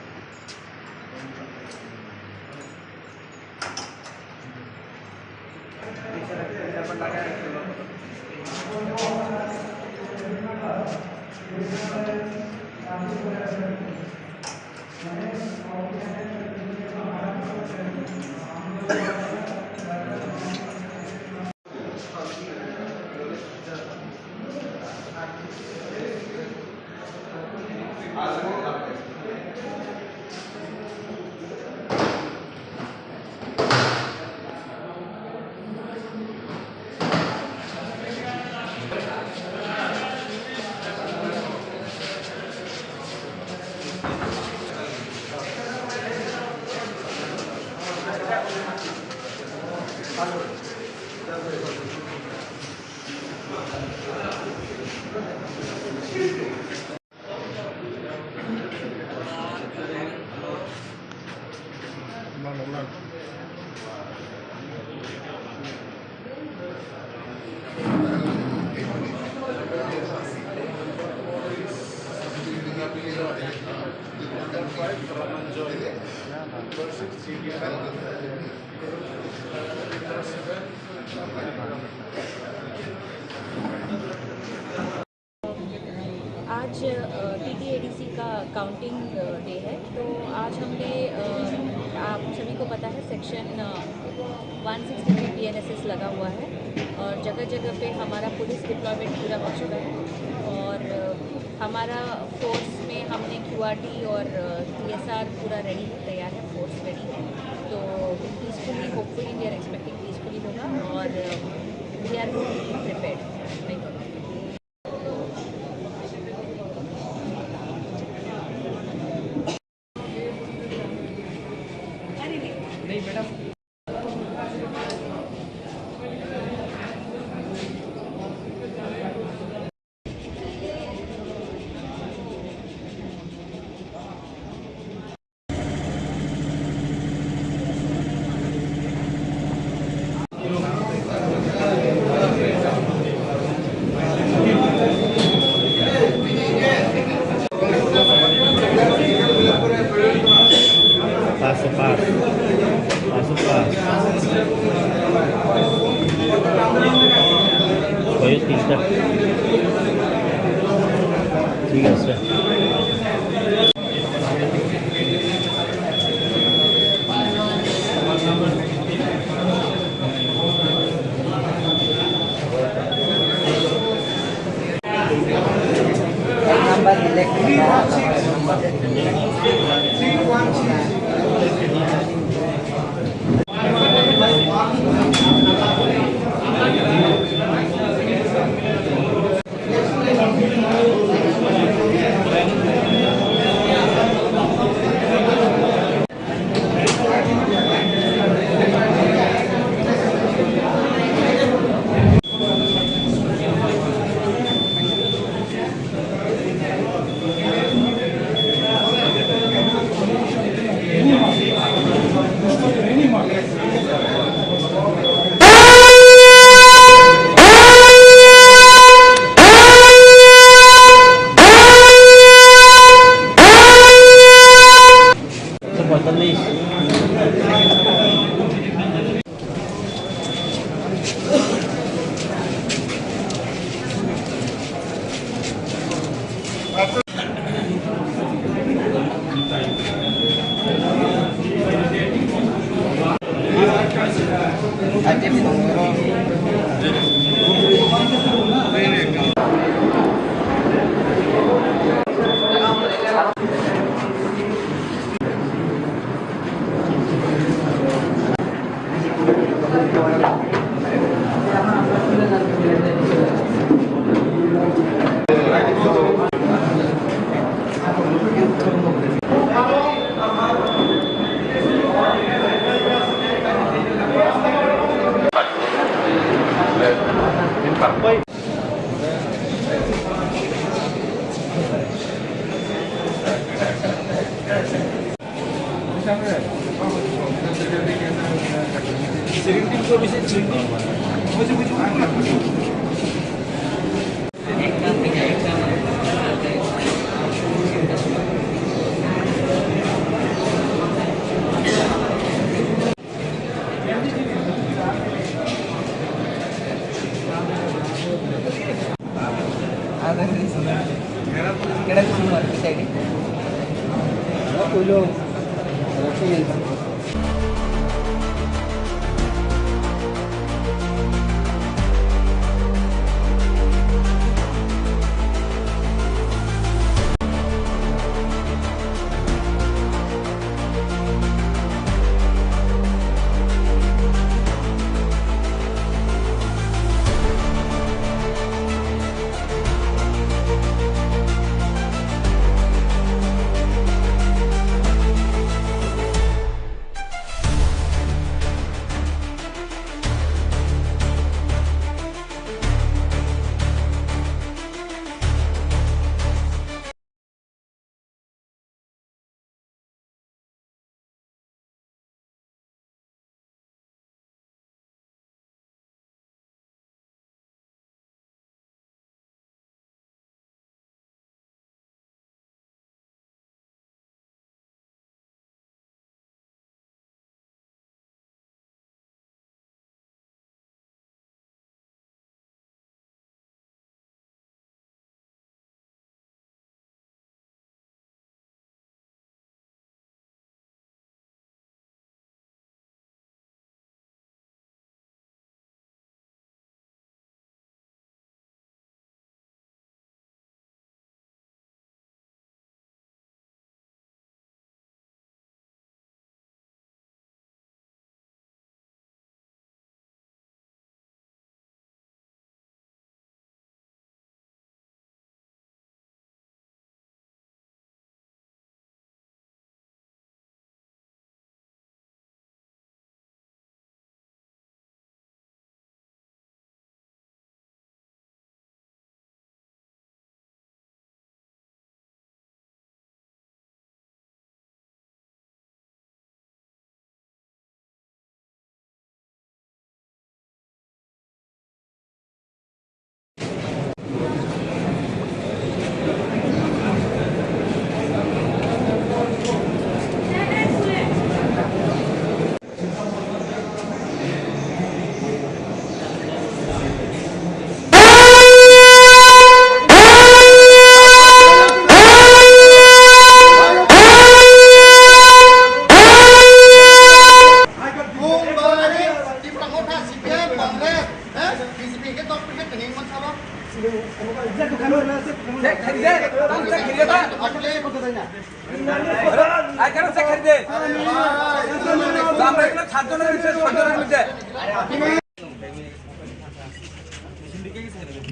आज टीटीएडीसी का काउंटिंग डे है, तो आज हमने आप सभी को पता है सेक्शन 163 PNSS लगा हुआ है और जगह जगह पे हमारा पुलिस डिप्लॉयमेंट पूरा हो चुका है और हमारा फोर्स में हमने QRT और TSR पूरा रेडी तैयार है, फोर्स रेडी है। तो peacefully hopefully we are expecting peacefully होगा और we are prepared. Thank you. Paso a paso. Paso a paso. Voy a pintar. ঠিক আছে।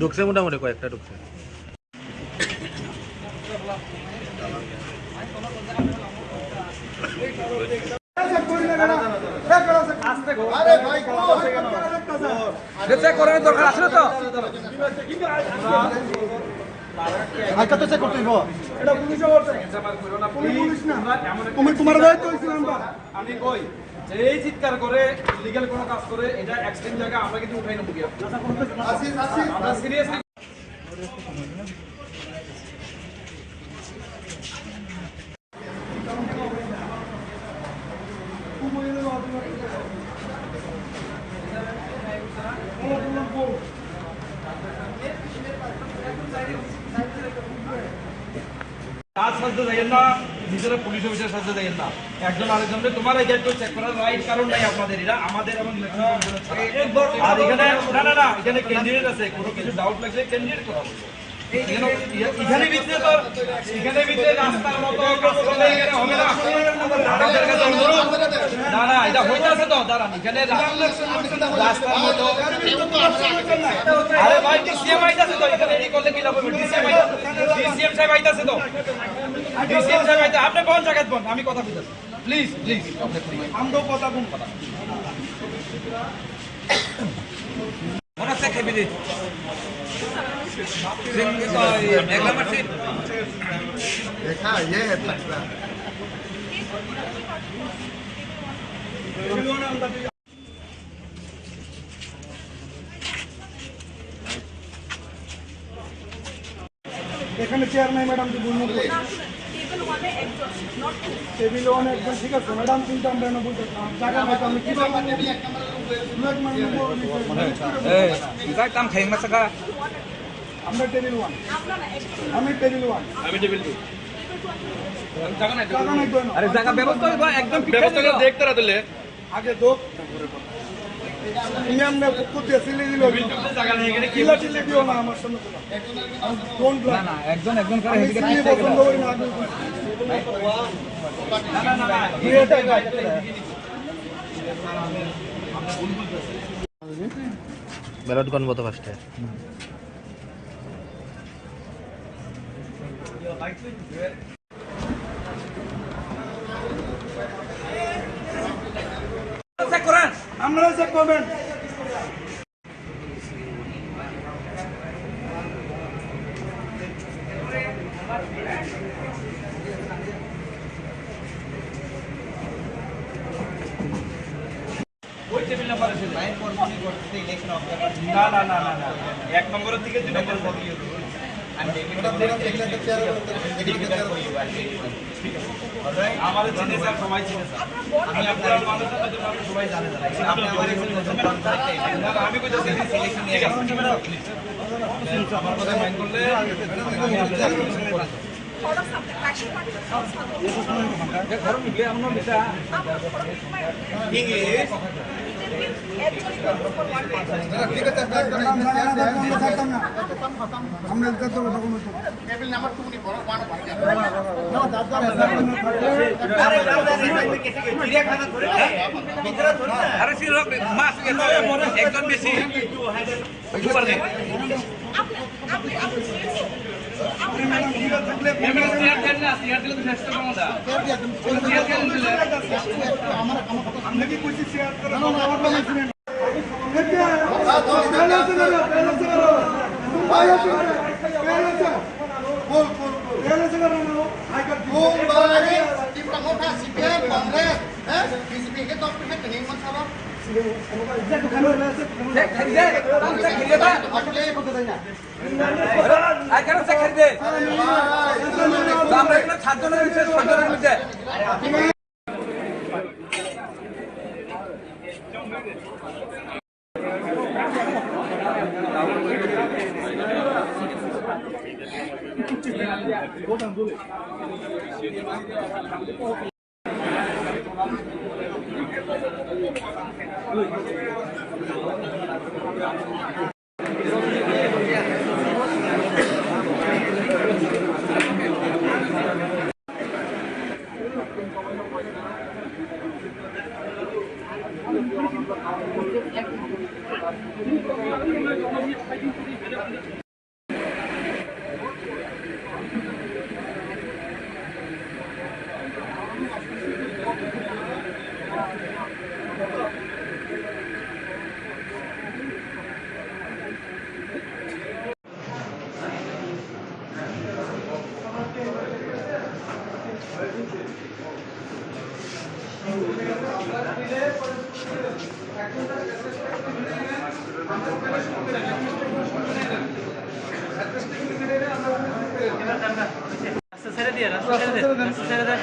ঢুকছে মোটামুটি কয়েকটা ঢুকছে। আচ্ছা তো চেক করতে হইব এটা পুলিশে করছে পুলিশ না তুমি তোমার দায়িত্ব হইছিল আমরা আমি কই যে এই চিৎকার করে লিগ্যাল কোনো কাজ করে এটা এক্সট্রিম জায়গা আমরা কিন্তু উঠাই নেব গিয়া আসিস আসিস আমরা সিরিয়াসলি কাজ সাজতে যাইয়েন না, নিজেরা পুলিশ অফিসার সাজতে যাইয়েন না। একজন আরেকজনকে তোমার এজেন্ট চেক করার রাইট কারণ নাই আপনাদের, এটা আমাদের এবং ইলেকশন কমিশনের ছাড়া। আর এখানে না এখানে ক্যান্ডিডেট আছে, কোনো কিছু ডাউট লাগলে ক্যান্ডিডেট করা হবে। এখানে ভিতরে রাস্তার মতো কাজ করলে এখানে হবে না। আমাদের কাছে অনুরোধ, না এটা হইতাছে তো দাঁড়ান, এখানে রাস্তার মতো। আরে ভাই ডিসিএম আইতাছে তো, এখানে এই করলে কি লাভ হবে? ডিসিএম সাহেব আইতাছে তো, ডিসিএম সাহেব আইতা। আপনি কোন জায়গায় বল, আমি কথা বলতেছি, প্লিজ আমরাও কথা কোন কথা মনে আছে খেবি দে देखा ये है फैसला এখানে চেয়ার নাই ম্যাডাম যে বলবো টেবিলে অনেক একজন ঠিক আছে ম্যাডাম কিন্তু আমরা এনে বলতে জায়গা নাই তো আমি কি Kita mati dia kamar কাম খাই মাসা আমরা টেবিল ওয়ান আমি টেবিল ওয়ান জায়গা নাই তো না। আরে জায়গা ব্যবস্থা হইব একদম ব্যবস্থা দেখতে রাতলে আগে দোক তুমি আমরা করতে সিলে দিল জায়গা নেই এখানে কিলা চিলে দিও না আমার সামনে কোন না না একজন একজন করে আমি হেদিকে সিলে পছন্দ করি না আগে না না না দুই টাকা ব্যালট গণমত ফার্স্টে চেক করেন আপনারা চেক করবেন ওই টেবিল নাম্বার আছে লাইন পরপরই করতে ইলেকশন অফ না না না না না এক নম্বরের থেকে দুই নম্বর বলিয়ে আমি টেবিলটা পুরো দেখলে একটা চেয়ার আমাদের চিনে স্যার সবাই চিনে স্যার আমি আপনার মানুষ আপনাদের সবাই জানে স্যার আপনি আমার একজন নতুন কন্ট্রাক্ট আমি কইতে সিলেকশন নিয়ে গেছি আমার কথা মাইন্ড করলে আমি আপনাদের ঘর নিলে আমরা বেটা ইংলিশ আমরা যত কথা কোনো table number 2 ni borak one one. আরে সিল মাস একজন বেশি সুপার দে আমরা কি কইছি শেয়ার করে না আমার নামে শুনেন Kita mau kasih biar kongres, BCP ke dokter ke tening mas apa? রাস্তা ছেড়ে দিয়ে রাস্তা ছেড়ে দে রাস্তা ছেড়ে দে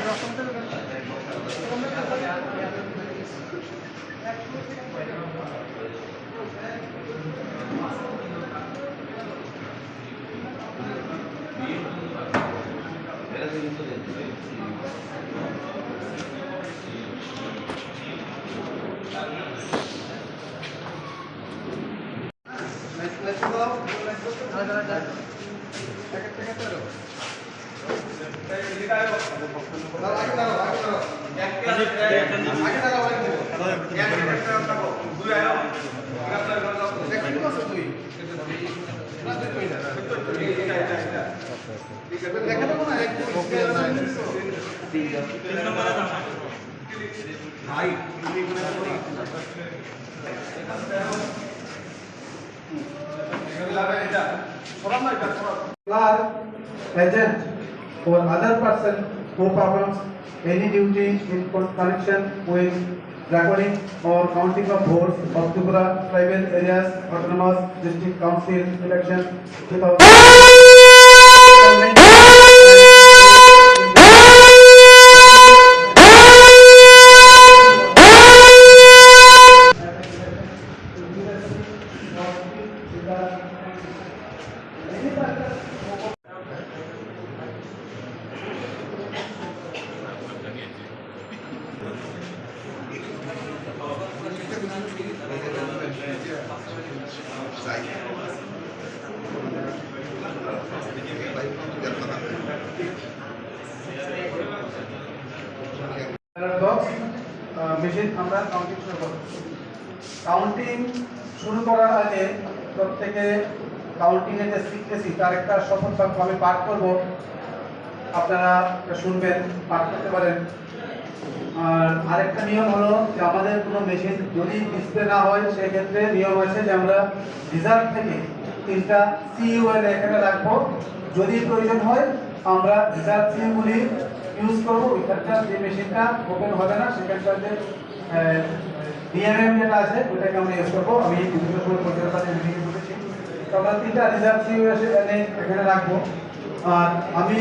Agent or other person who performs any duty in connection with recording or counting of votes of Tripura tribal areas autonomous district council election 2000 machine আমরা counting শুরু করব। কাউন্টিং শুরু করার আগে প্রত্যেকে কাউন্টিং এর যে সিক্রেসি তার একটা শপথ বাক্য আমি পাঠ করব, আপনারা শুনবেন, পাঠ করতে পারেন। আর আরেকটা নিয়ম হলো যে আমাদের কোনো মেশিন যদি ডিসপ্লে না হয় সেক্ষেত্রে নিয়ম আছে যে আমরা রিজার্ভ থেকে 3টা CUL এখানে রাখবো। যদি প্রয়োজন হয় আমরা রিজার্ভ CUগুলি ইউজ করবো। ওইখানকার যে মেশিনটা ওপেন হবে না সেখানকার যে DMM যেটা আছে ওটাকে আমরা ইউজ করবো। আমি বিভিন্ন সময় পরিচালনার সাথে মিটিং করেছি, তো আমরা 3টা রিজার্ভ CU এখানে রাখবো। আর আমি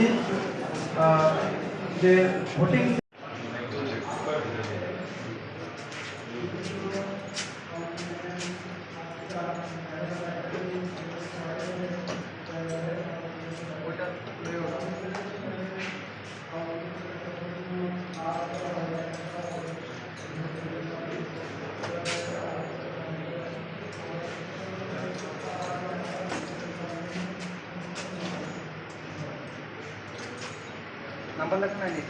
যে ভোটিং नंबर लगना नहीं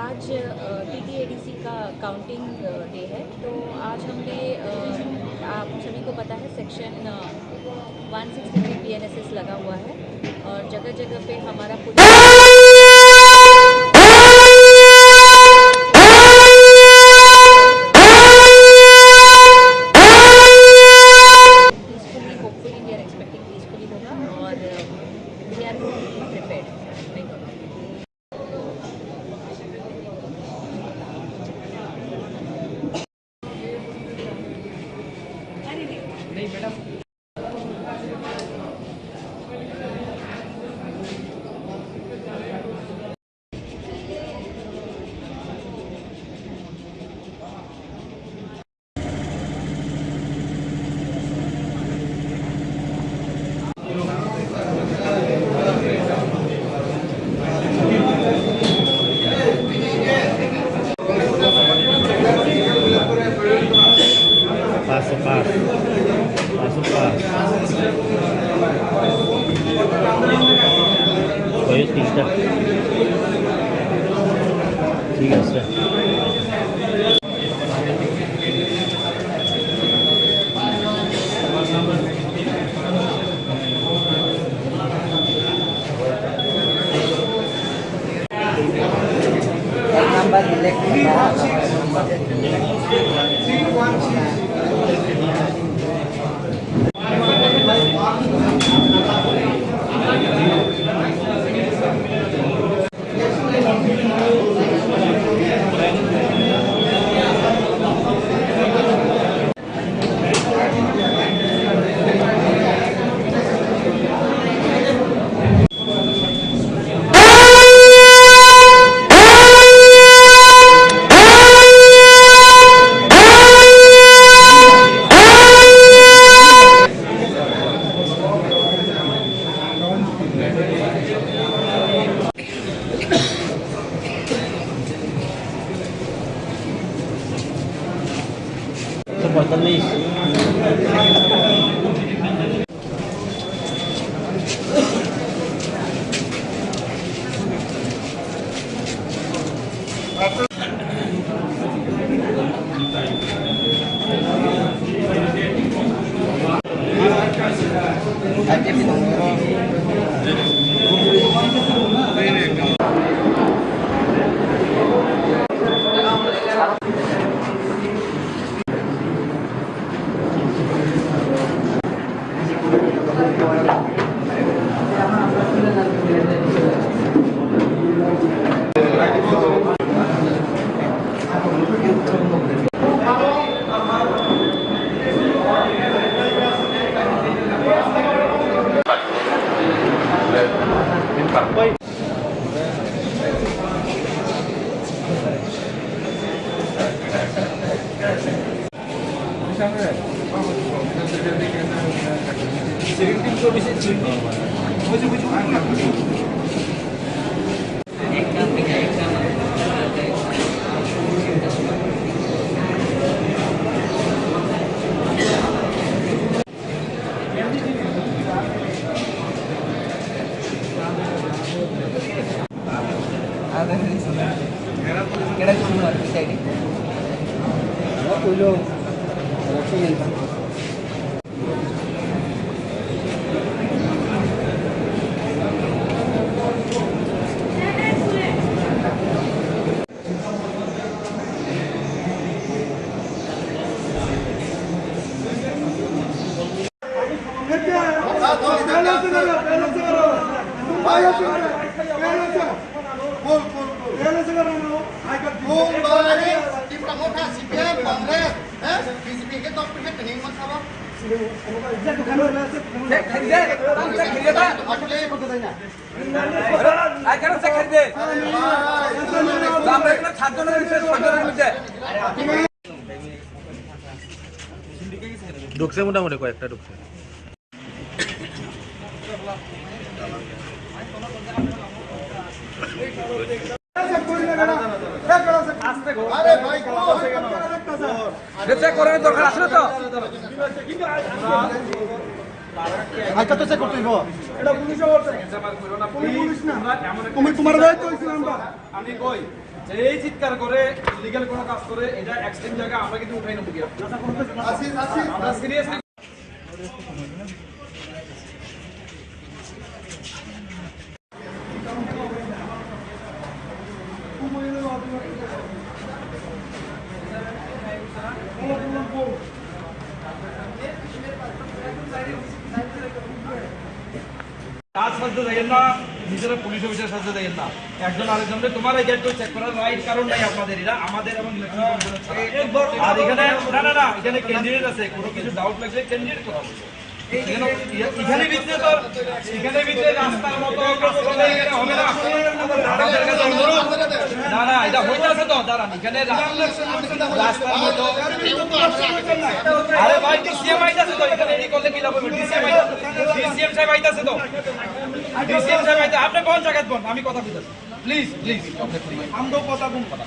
आज TTADC का काउंटिंग डे है। तो आज हमने आप सभी को पता है सेक्शन 163 PNSS लगा हुआ है और जगह जगह पे हमारा peacefully hopefully we are expecting peacefully होगा और we are prepared. Paso, paso. Paso, paso. Oye, ঠিকঠাক ঠিক আছে। 45. ঢুকছে মোটামুটি কয়েকটা ঢুকছে। দরকার আছে তো আচ্ছা তো চেক করতে হইব এটা পুলিশে বলছে পুলিশ না তুমি তোমার দায়িত্ব হইছিল আমরা আমি কই যে এই চিৎকার করে ইলিগাল কোনো কাজ করে এটা এক্সট্রিম জায়গা আমরা কিন্তু উঠাই নেব গিয়া আমরা সিরিয়াসলি কাজ সাহায্য দেবেন না, নিজেরা পুলিশ অফিসার সাহায্য দেবেন না, একজন আরেকজনকে তোমার এই গেট চেক করার রাইট কারণ নাই আপনাদের, এরা আমাদের এবং ইলেকশন কমিশনের ছাড়া। আর এখানে না এখানে ক্যান্ডিডেট আছে, কোনো কিছু ডাউট লাগলে ক্যান্ডিডেট কথা বলবে। এখানে ভিতরে তো এখানে ভিতরে রাস্তার মতো কাজ করলে এখানে হবে না। আমাদের কাছে অনুরোধ, না এটা হইতাছে তো দাঁড়ান, এখানে রাস্তার মতো আরে ভাই ডিসিএম আইতাছে তো, এখানে এই করলে কি লাভ হবে? ডিসিএম সাহেব আইতাছে তো, ডিসিএম সাহেব আইতাছে, আপনি কোন জায়গায় বল, আমি কথা বলতেছি, প্লিজ আমরাও কথা কোন কথা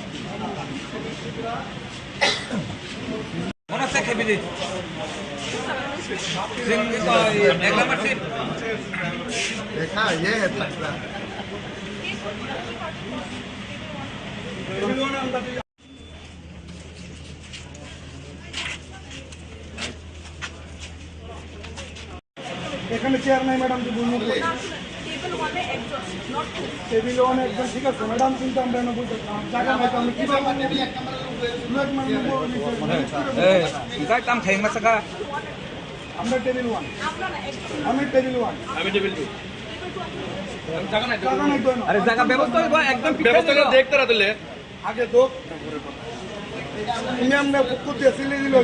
মনে আছে খেবিলি देखा ये है तकरा এখানে চেয়ার নাই ম্যাডাম তো বলবো টেবিল ওয়ান একজন ঠিক আছে ম্যাডাম কিন্তু আমরা না বলতে জায়গা নাই তো আমি কি বলবো কাম খাই মাসকা আমরা টেবিল ওয়ান আমি টেবিল ওয়ান আমি টেবিল 2 জায়গা নাই জায়গা নাই তো না। আরে জায়গা ব্যবস্থা হইব, একদম ব্যবস্থা করে দেখতে রাতলে আগে তো তুমি আমরা করতে সিলে দিল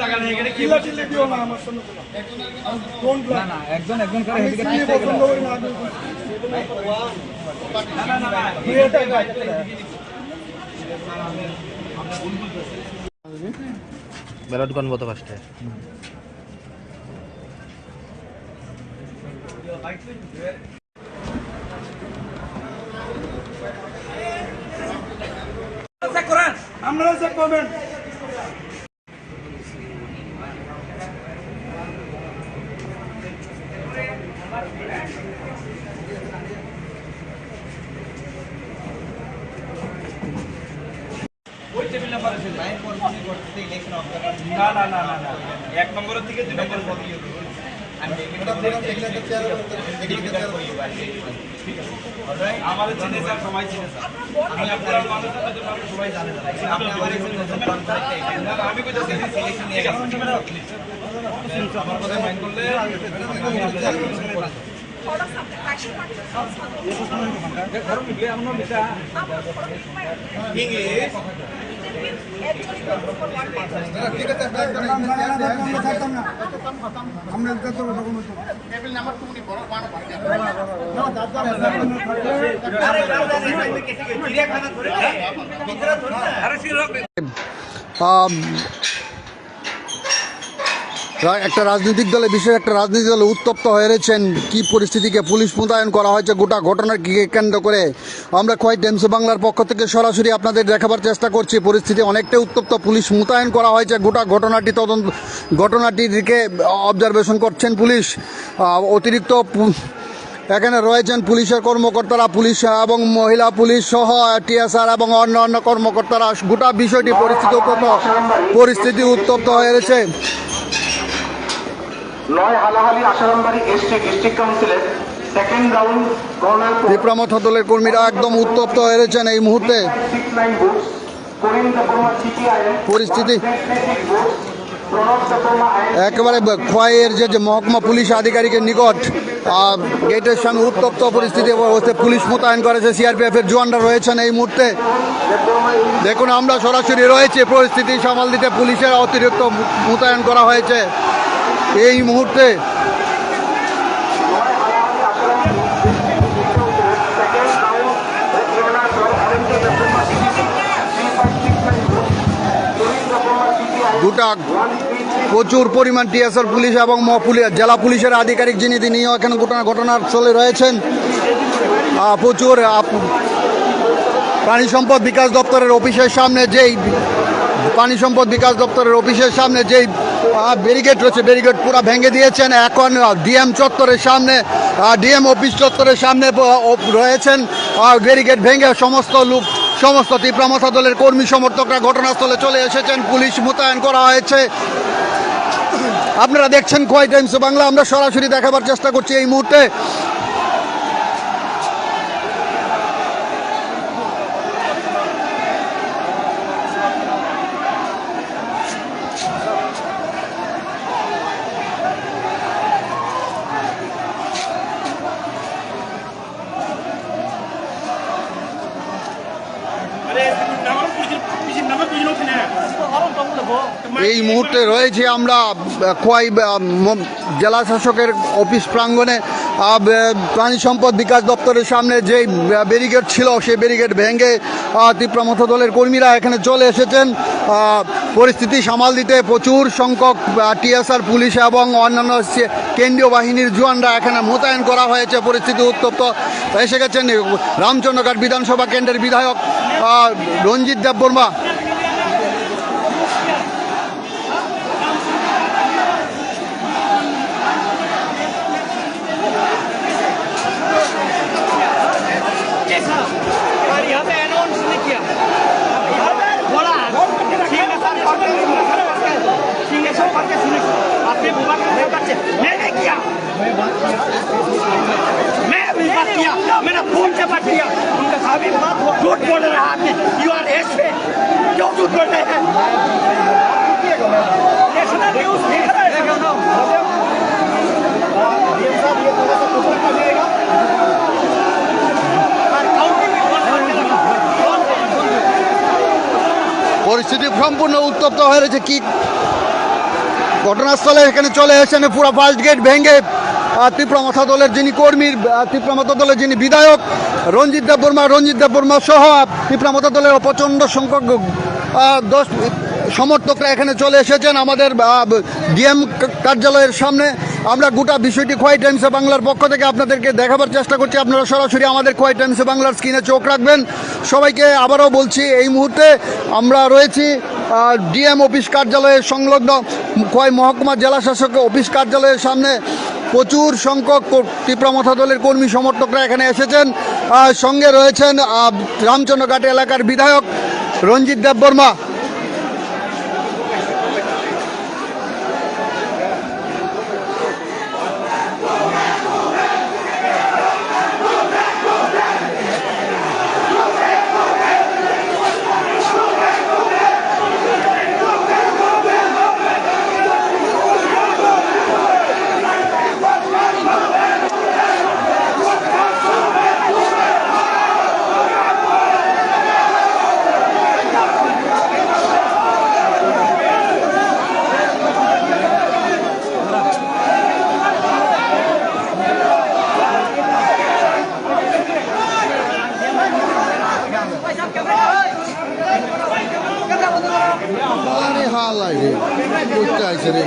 জায়গা নেই এখানে কি কিলা চিল্লে দিও না আমার সামনে ডোন্ট না না একজন করে আমি এদিকে চিল্লে পছন্দ করি না আগে না তুই এটা ব্যালট গণ মতো ফার্স্টে চেক করেন, আপনারা চেক করবেন বিল নাম্বার আছে না না না না না 1 নম্বরের থেকে 2 নম্বর আমাদের চিনে স্যার সবাই চিনে স্যার আমি আপনার মানুষ সবাই জানে আপনি আমার আমি কই যাচ্ছি সিলেকশন নিয়ে গেছি আমার কথা মাইন্ড করলে আমি আপনাদের করে টেবিল নাম্বার 2 নি বড় বানো একটা রাজনৈতিক দলে বিশেষ একটা রাজনৈতিক দলে উত্তপ্ত হয়ে রয়েছেন কি পরিস্থিতিকে পুলিশ মোতায়েন করা হয়েছে গোটা ঘটনাকে কেন্দ্র করে আমরা খোয়াই টাইমস বাংলার পক্ষ থেকে সরাসরি আপনাদের দেখাবার চেষ্টা করছি। পরিস্থিতি অনেকটাই উত্তপ্ত, পুলিশ মোতায়েন করা হয়েছে, গোটা ঘটনাটির দিকে অবজারভেশন করছেন পুলিশ। অতিরিক্ত এখানে রয়েছেন পুলিশের কর্মকর্তারা, পুলিশ এবং মহিলা পুলিশ সহ টিএসআর এবং অন্যান্য কর্মকর্তারা। গোটা বিষয়টি পরিস্থিতি উত্তপ্ত হয়ে রয়েছে। নয় হালাহালি আশারামবাড়ি ডিস্ট্রিক্ট কাউন্সিলের সেকেন্ড রাউন্ড কর্নার ত্রিপ্রামথ দলের কর্মীরা একদম উত্তপ্ত হয়ে রয়েছেন এই মুহূর্তে। পরিস্থিতি একেবারে খোয়াইয়ের যে মহকুমা পুলিশ আধিকারিকের নিকট গেটের সামনে উত্তপ্ত পরিস্থিতি অবস্থায় পুলিশ মোতায়েন করেছে। সিআরপিএফের জওয়ানরা রয়েছেন এই মুহূর্তে। দেখুন আমরা সরাসরি রয়েছে, পরিস্থিতি সামাল দিতে পুলিশের অতিরিক্ত মোতায়েন করা হয়েছে এই মুহূর্তে। গোটা প্রচুর পরিমাণ টিএসআর পুলিশ এবং জেলা পুলিশের আধিকারিক যিনি তিনিও এখানে ঘটনার স্থলে রয়েছেন। প্রচুর প্রাণী সম্পদ বিকাশ দপ্তরের অফিসের সামনে যেই ব্যারিকেড রয়েছে, ব্যারিকেড পুরো ভেঙে দিয়েছেন। এখন ডিএম চত্বরের সামনে, ডিএম অফিস চত্বরের সামনে রয়েছেন ব্যারিকেড ভেঙে। সমস্ত ত্রিপ্রামথ দলের কর্মী সমর্থকরা ঘটনাস্থলে চলে এসেছেন, পুলিশ মোতায়েন করা হয়েছে। আপনারা দেখছেন খোয়াই টাইমস বাংলা, আমরা সরাসরি দেখাবার চেষ্টা করছি এই মুহূর্তে। এই মুহূর্তে রয়েছে আমরা খোয়াই জেলা শাসকের অফিস প্রাঙ্গণে। প্রাণী সম্পদ বিকাশ দপ্তরের সামনে যে ব্যারিকেড ছিল সেই ব্যারিকেড ভেঙে ত্রিপ্রামথ দলের কর্মীরা এখানে চলে এসেছেন পরিস্থিতি সামাল দিতে। প্রচুর সংখ্যক টিএসআর পুলিশ এবং অন্যান্য কেন্দ্রীয় বাহিনীর জওয়ানরা এখানে মোতায়েন করা হয়েছে। পরিস্থিতি উত্তপ্ত এসে গেছেন রামচন্দ্রঘাট বিধানসভা কেন্দ্রের বিধায়ক রঞ্জিত দেববর্মা। मेरा फोन से बात किया, उनका साबित झूठ बोल रहा है आपने। यू आर एस पे क्यों झूठ बोल रहे हैं? नेशनल न्यूज देख रहे हैं। পরিস্থিতি সম্পূর্ণ উত্তপ্ত হয়ে রয়েছে। কি ঘটনাস্থলে এখানে চলে এসেছেন পুরো ফার্স্ট গেট ভেঙে ত্রিপ্রামথ দলের যিনি কর্মী, ত্রিপ্রামথ দলের যিনি বিধায়ক রঞ্জিত দেববর্মা সহ ত্রিপ্রামথ দলের প্রচণ্ড সংখ্যক সমর্থকরা এখানে চলে এসেছেন আমাদের ডিএম কার্যালয়ের সামনে। আমরা গোটা বিষয়টি খোয়াই টাইমস বাংলার পক্ষ থেকে আপনাদেরকে দেখাবার চেষ্টা করছি। আপনারা সরাসরি আমাদের খোয়াই টাইমস বাংলার স্ক্রিনে চোখ রাখবেন। সবাইকে আবারও বলছি, এই মুহূর্তে আমরা রয়েছি ডিএম অফিস কার্যালয়ের সংলগ্ন খোয়াই মহকুমা জেলা শাসক অফিস কার্যালয়ের সামনে। প্রচুর সংখ্যক ত্রিপ্রামথ দলের কর্মী সমর্থকরা এখানে এসেছেন। সঙ্গে রয়েছেন রামচন্দ্রঘাট এলাকার বিধায়ক রঞ্জিত দেববর্মা। আল্লাহ রে করতে আইছে রে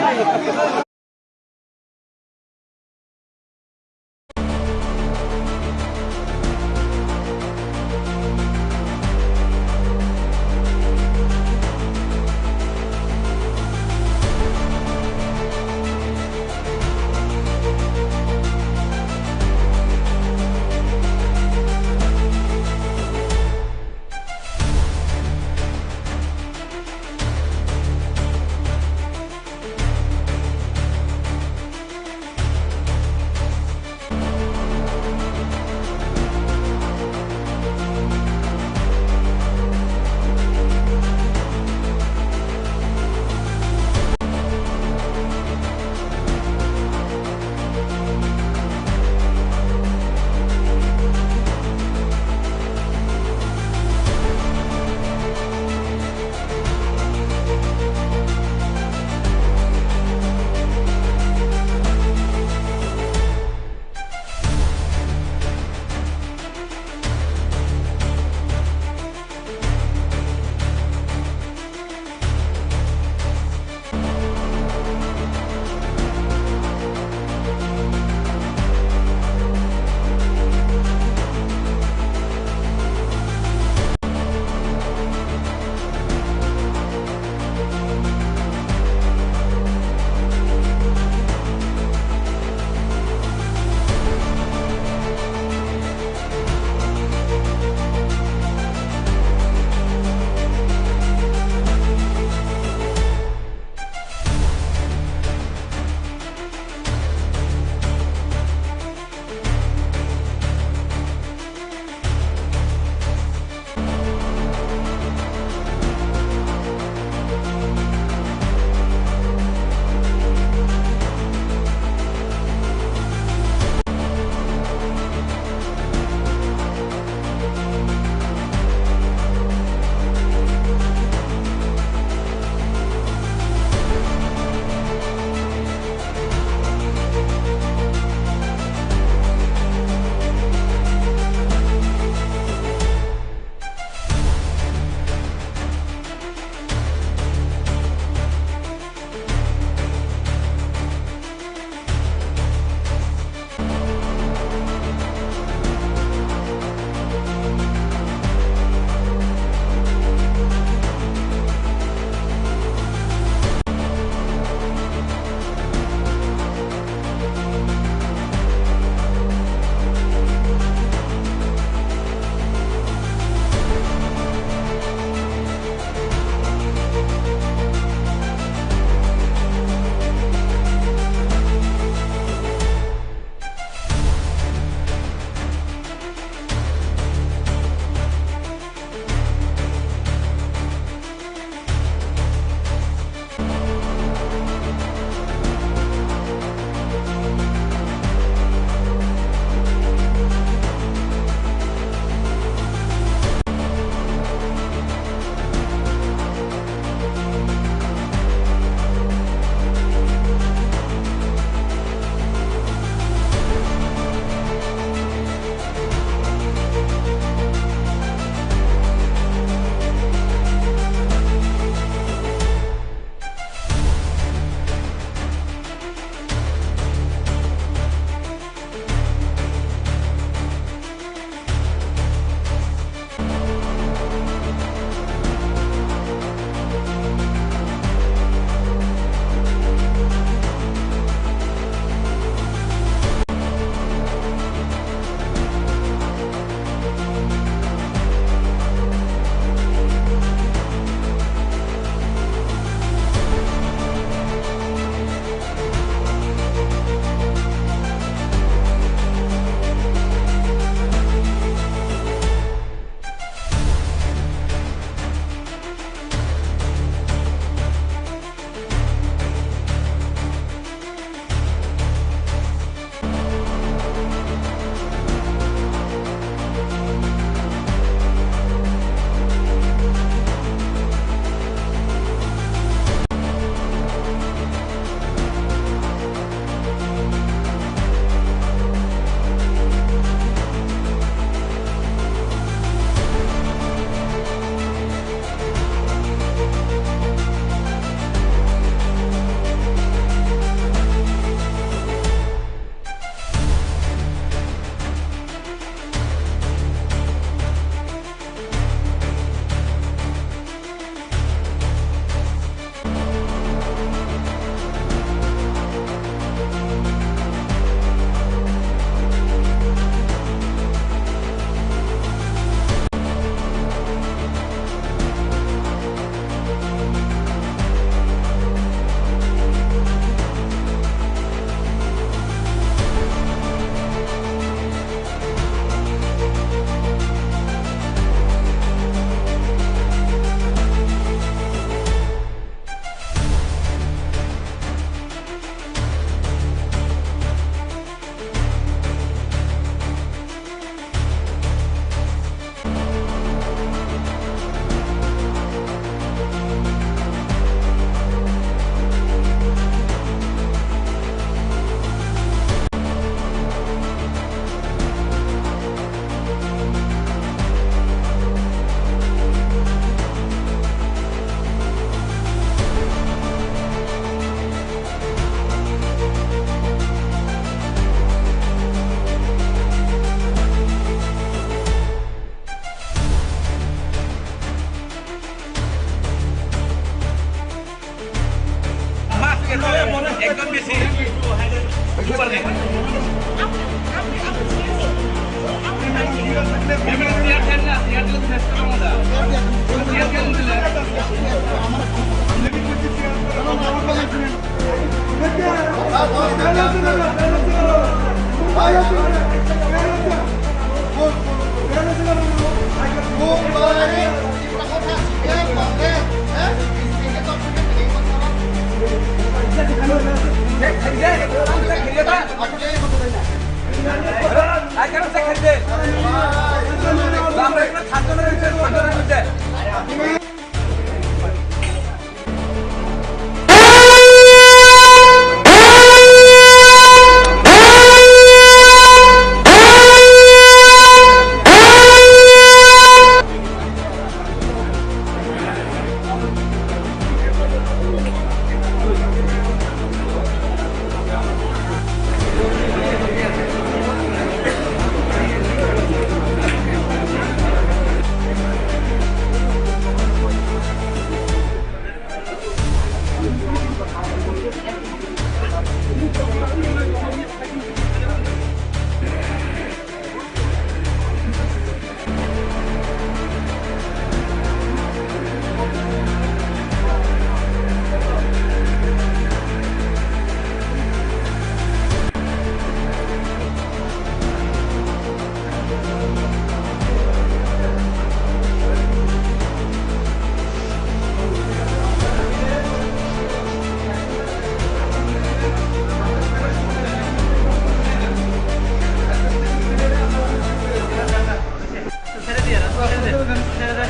ছেড়ে দিয়ে রাস্তা ছেড়ে দে ছেড়ে দে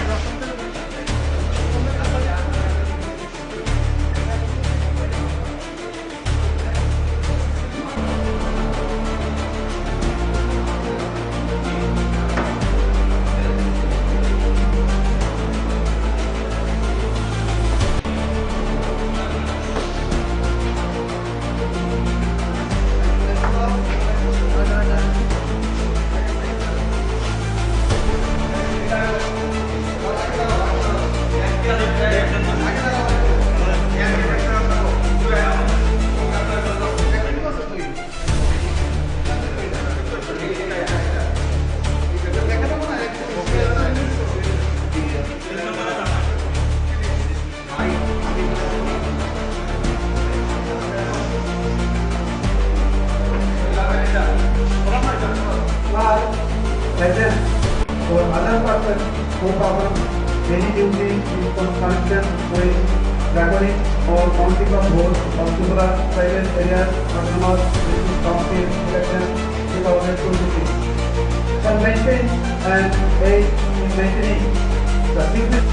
Present or other person who perform any duty in connection with recording or counting of votes of similar private areas autonomous council election 2026 shall maintain and aid in maintaining the secret.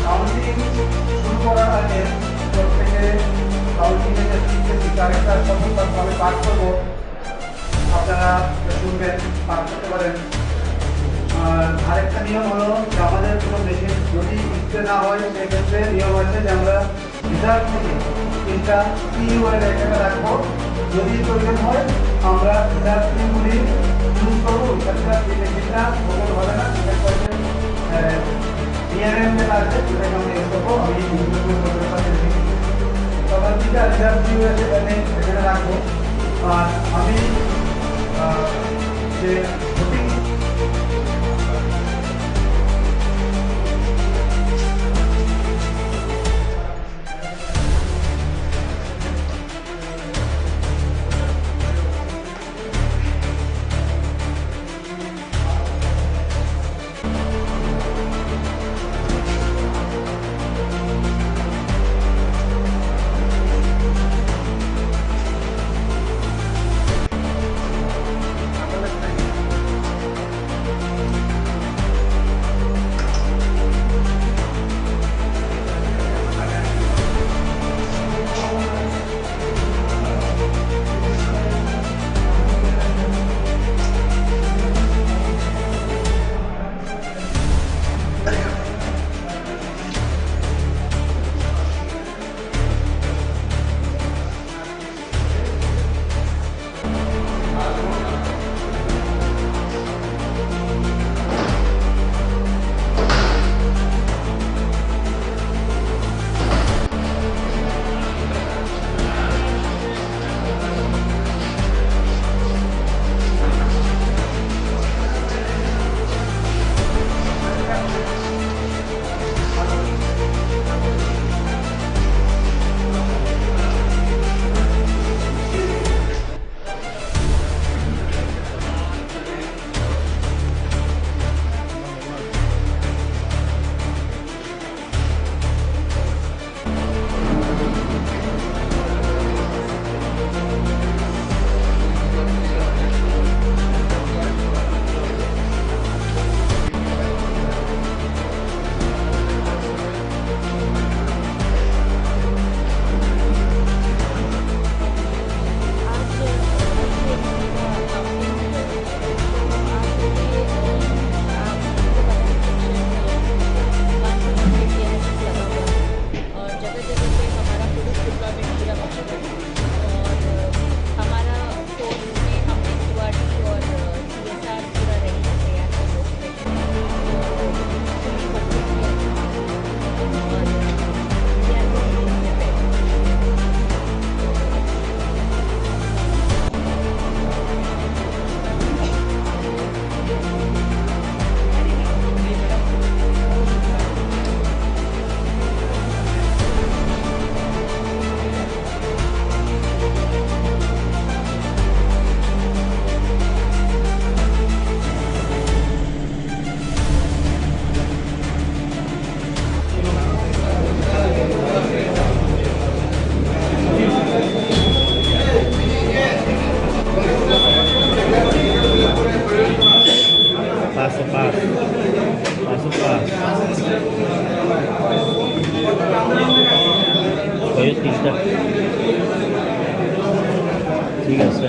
Counting শুরু করার আগে প্রত্যেকে কাউন্টিংয়ের যে শিখেছি তার একটা সফলভাবে পাঠ করবো, আপনারা শুনবেন, পাঠ করতে পারেন। আর আরেকটা নিয়ম হলো যে আমাদের কোনো মেশিন যদি ইচ্ছে না হয় সেক্ষেত্রে নিয়ম আছে যে আমরা রিজার্ভ থেকে তিনটা PUI এখানে রাখবো, যদি প্রয়োজন হয় আমরা রিজার্ভ পিনগুলি ইউজ করবো। সেটা মেশিনটা ওপেন হবে না, সেক্ষেত্রে DRM আছে সেটাকে আমরা ইউজ করবো। আমি তখন তিনটা রিজার্ভ PUI এখানে রাখবো। আর আমি যে voting Paso, paso. Paso, paso. Oye, ঠিকঠাক ঠিক আছে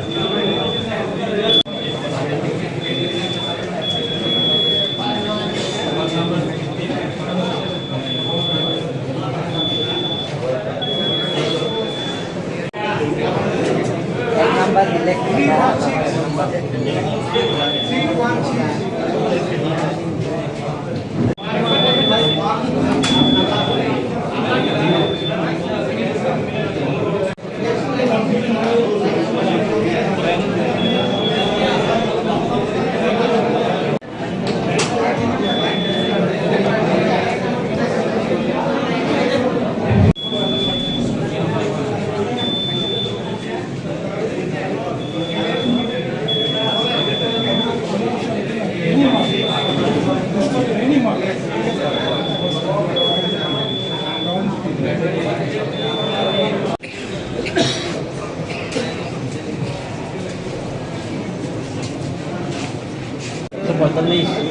তো 45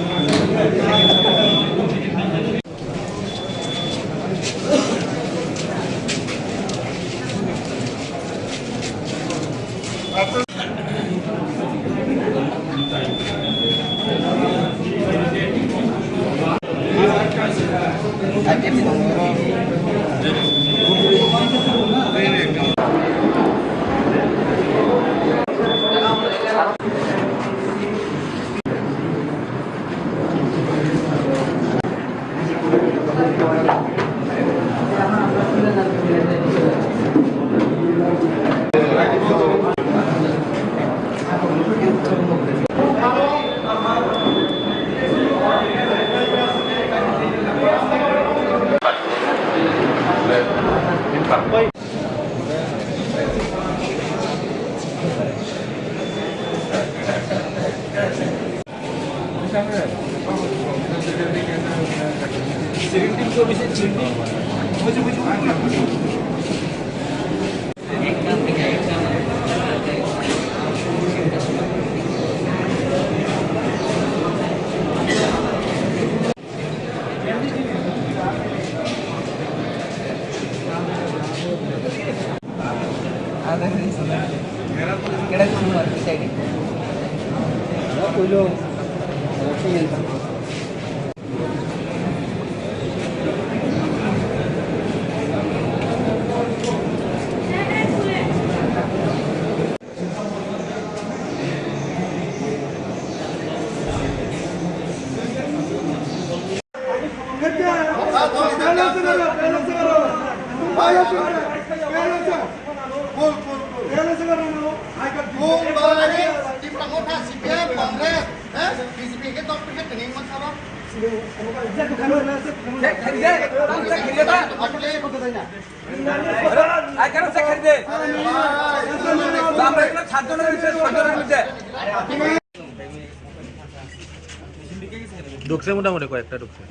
ঢুকছে মোটামুটি কয়েকটা ঢুকছে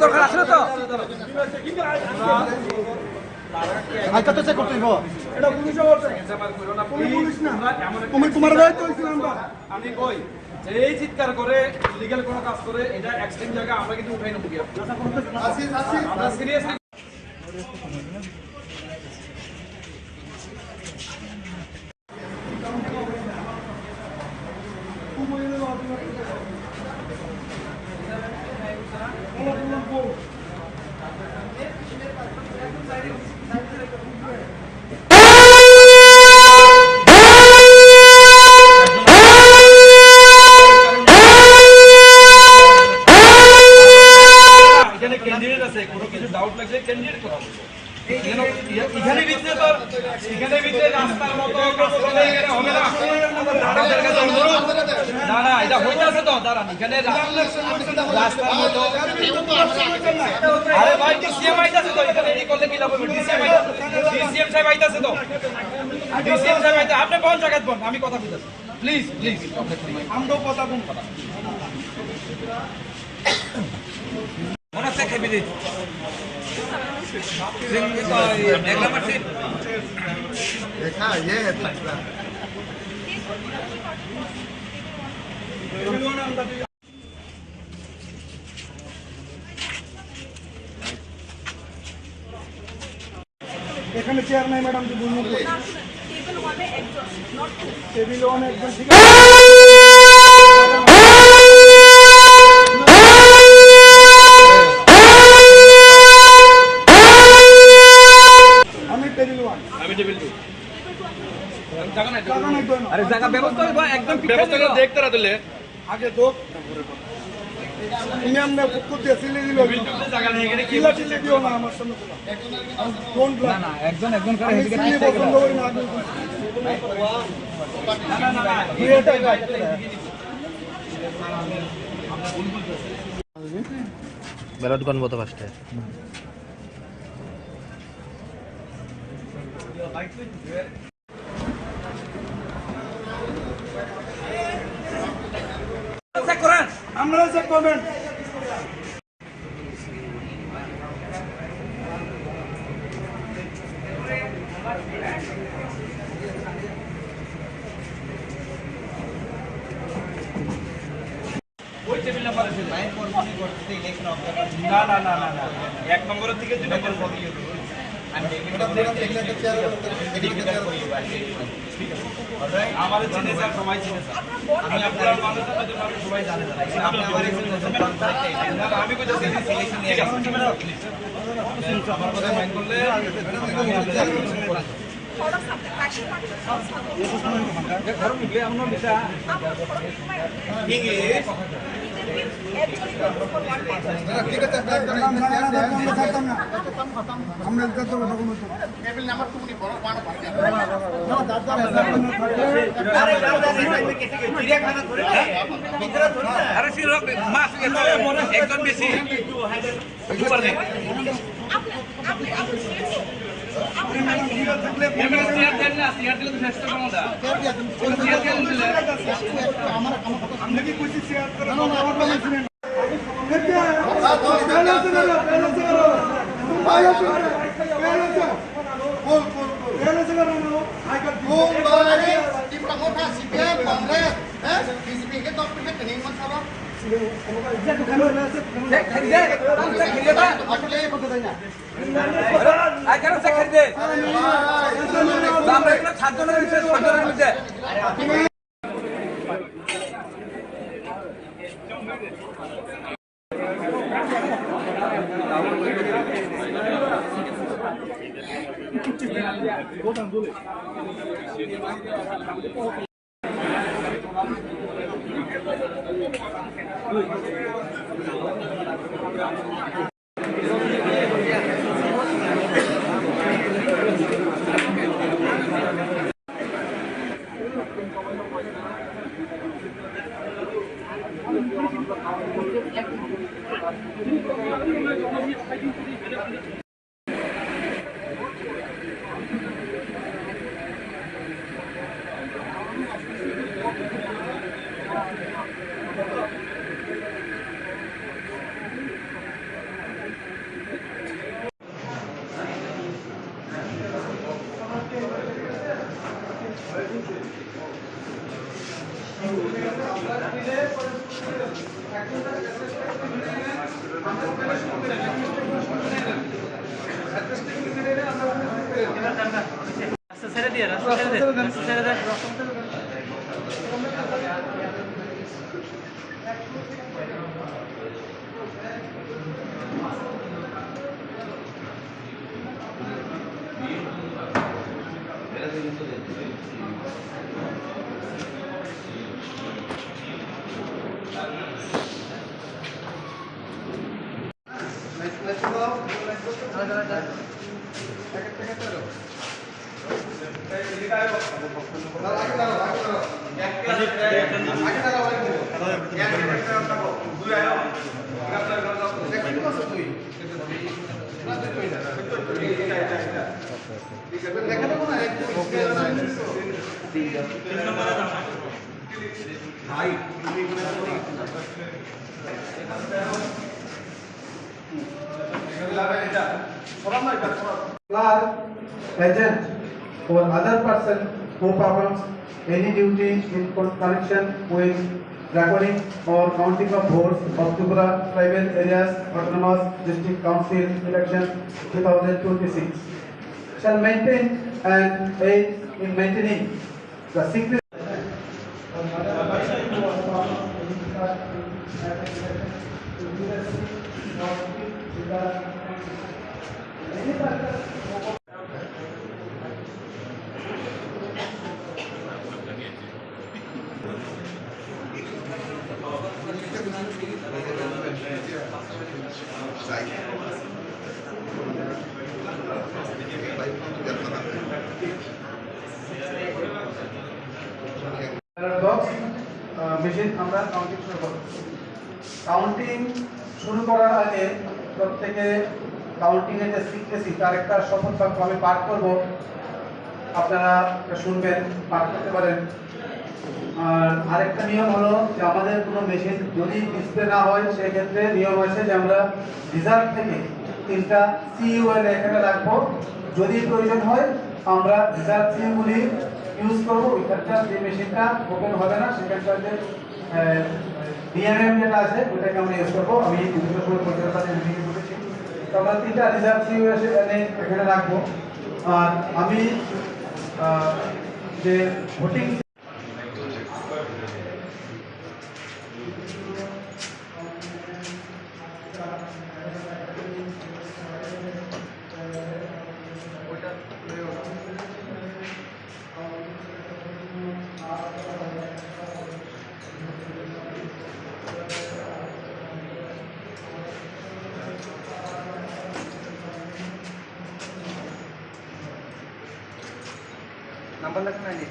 দরকার আসলে তো আমি কই এই চিৎকার করে লিগ্যাল কোনো কাজ করে এটা এক্সট্রিম জায়গা আমরা কিন্তু উঠাই নেবো আমরা সিরিয়াসলি ক্যান্ডিডেট আছে কোনো কিছু ডাউট লাগলে ক্যান্ডিডেট করা এখানে ভিতরে তো এখানে ভিতরে রাস্তার মতো কাজ করলে এখানে হবে না আমাদের কাছে অনুরোধ না না এটা হইতাছে তো দাঁড়ান এখানে রাস্তার মতো আরে ভাই ডিসিএম আইতাছে তো এখানে এই করলে কি লাভ হবে ডিসিএম সাহেব আইতাছে তো ডিসিএম সাহেব আইতা আপনি কোন জায়গায় বল আমি কথা বলতেছি প্লিজ প্লিজ আমরাও কথা কোন কথা মনে আছে देखा ये है फैसला এখানে চেয়ার নাই ম্যাডাম, টেবিল ওয়ান একজন ঠিক আমি টেবিল ওয়ান, আমি টেবিল 2 জায়গা নাই তো না। আরে জায়গা ব্যবস্থা হইবো একদম ব্যবস্থা করে দেখ তারা দিলে আগে দোক তুমি আমরা করতে সিলে দিল টেবিল 2 তে জায়গা নেই এখানে কি কিলা চিল্লে দিও না আমার সামনে কোন না না একজন করে আমি এদিকে সিলে পছন্দ করি না আগে না দুই এটা বেলা দোকান মতো ফার্স্টে চেক করেন আমরা চেক করবেন। ওই টেবিল নাম্বার আছে লাইন পরপরই করতে ইলেকশন অফ না না না না না এক নম্বরের থেকে দুই নম্বর হবে আমি আমাদের চিনে স্যার সবাই চিনে স্যার আমি আপনার মানুষের মধ্যে সবাই জানে স্যার আপনি আমার একজন নতুন আমি কইতে সিলেকশন নিয়ে গেছি আমার কথা মাইন্ড করলে আমি আপনাদের ठीक है टेबल नंबर 2 नहीं बोलो 1 আরে সির মাস একজন বেশি আমরা কি কইছি শেয়ার করে আমার কথা শুনেন রাস্তা ছেড়ে দিয়ে রাস্তা ছেড়ে দে ভাই agent or other person who performs any duty in connection with recording or counting of votes of Tripura Tribal Areas Autonomous District Council election 2026 shall maintain and aid in maintaining the secret. Machine আমরা counting শুরু করব। Counting শুরু করার আগে প্রত্যেকে counting এর যে secrecy তার একটা শপথ বাক্য আমি পাঠ করব, আপনারা শুনবেন, পাঠ করতে পারেন। আর আরেকটা নিয়ম হলো যে আমাদের কোনো মেশিন যদি ডিসপ্লে না হয় সেক্ষেত্রে নিয়ম আছে যে আমরা রিজার্ভ থেকে 3টা CUL এখানে রাখবো। যদি প্রয়োজন হয় আমরা রিজার্ভ CUগুলি ইউজ করবো। ওইখানকার যে মেশিনটা ওপেন হবে না সেখানকার যে DMM যেটা আছে ওটাকে আমরা ইউজ করবো। আমি বিভিন্ন সময় পরিচালনার সাথে মিটিং করেছি, তো আমরা 3টা রিজার্ভ CU এখানে রাখবো। আর আমি যে ভোটিং नंबर लगना है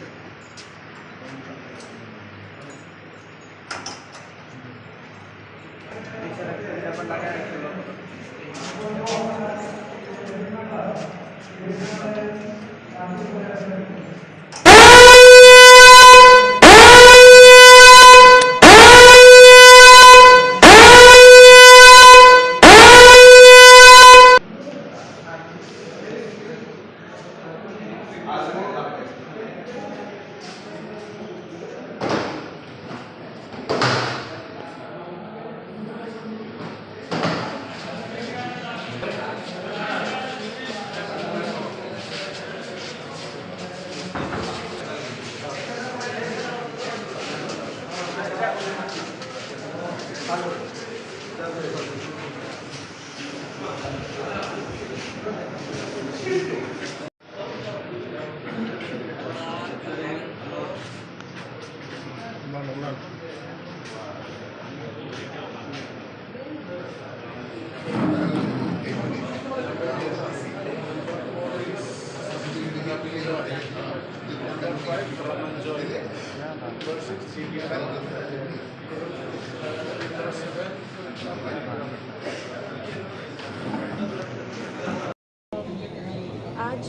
आज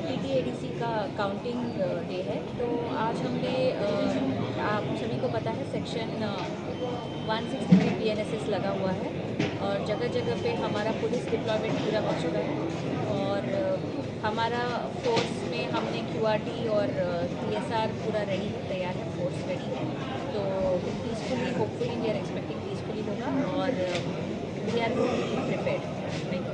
TTADC का काउंटिंग डे है। तो आज हमने आप सभी को पता है सेक्शन 163 PNSS लगा हुआ है और जगह जगह पे हमारा पुलिस डिप्लॉयमेंट पूरा हो चुका है। और हमारा फोर्स में हमने QRT और TSR पूरा रेडी तैयार है, फोर्स रेडी है। तो peacefully hopefully we are expecting peacefully होगा और we are prepared. Thank you.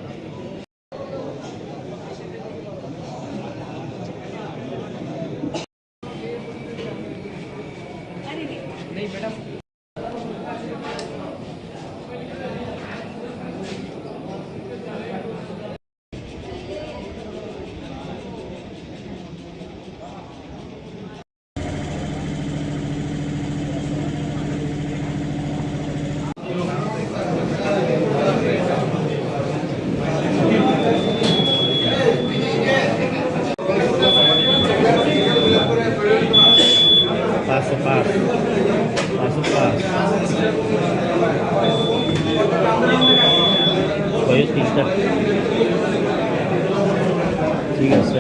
Paso, paso. Paso, paso. Voy a ঠিক আছে।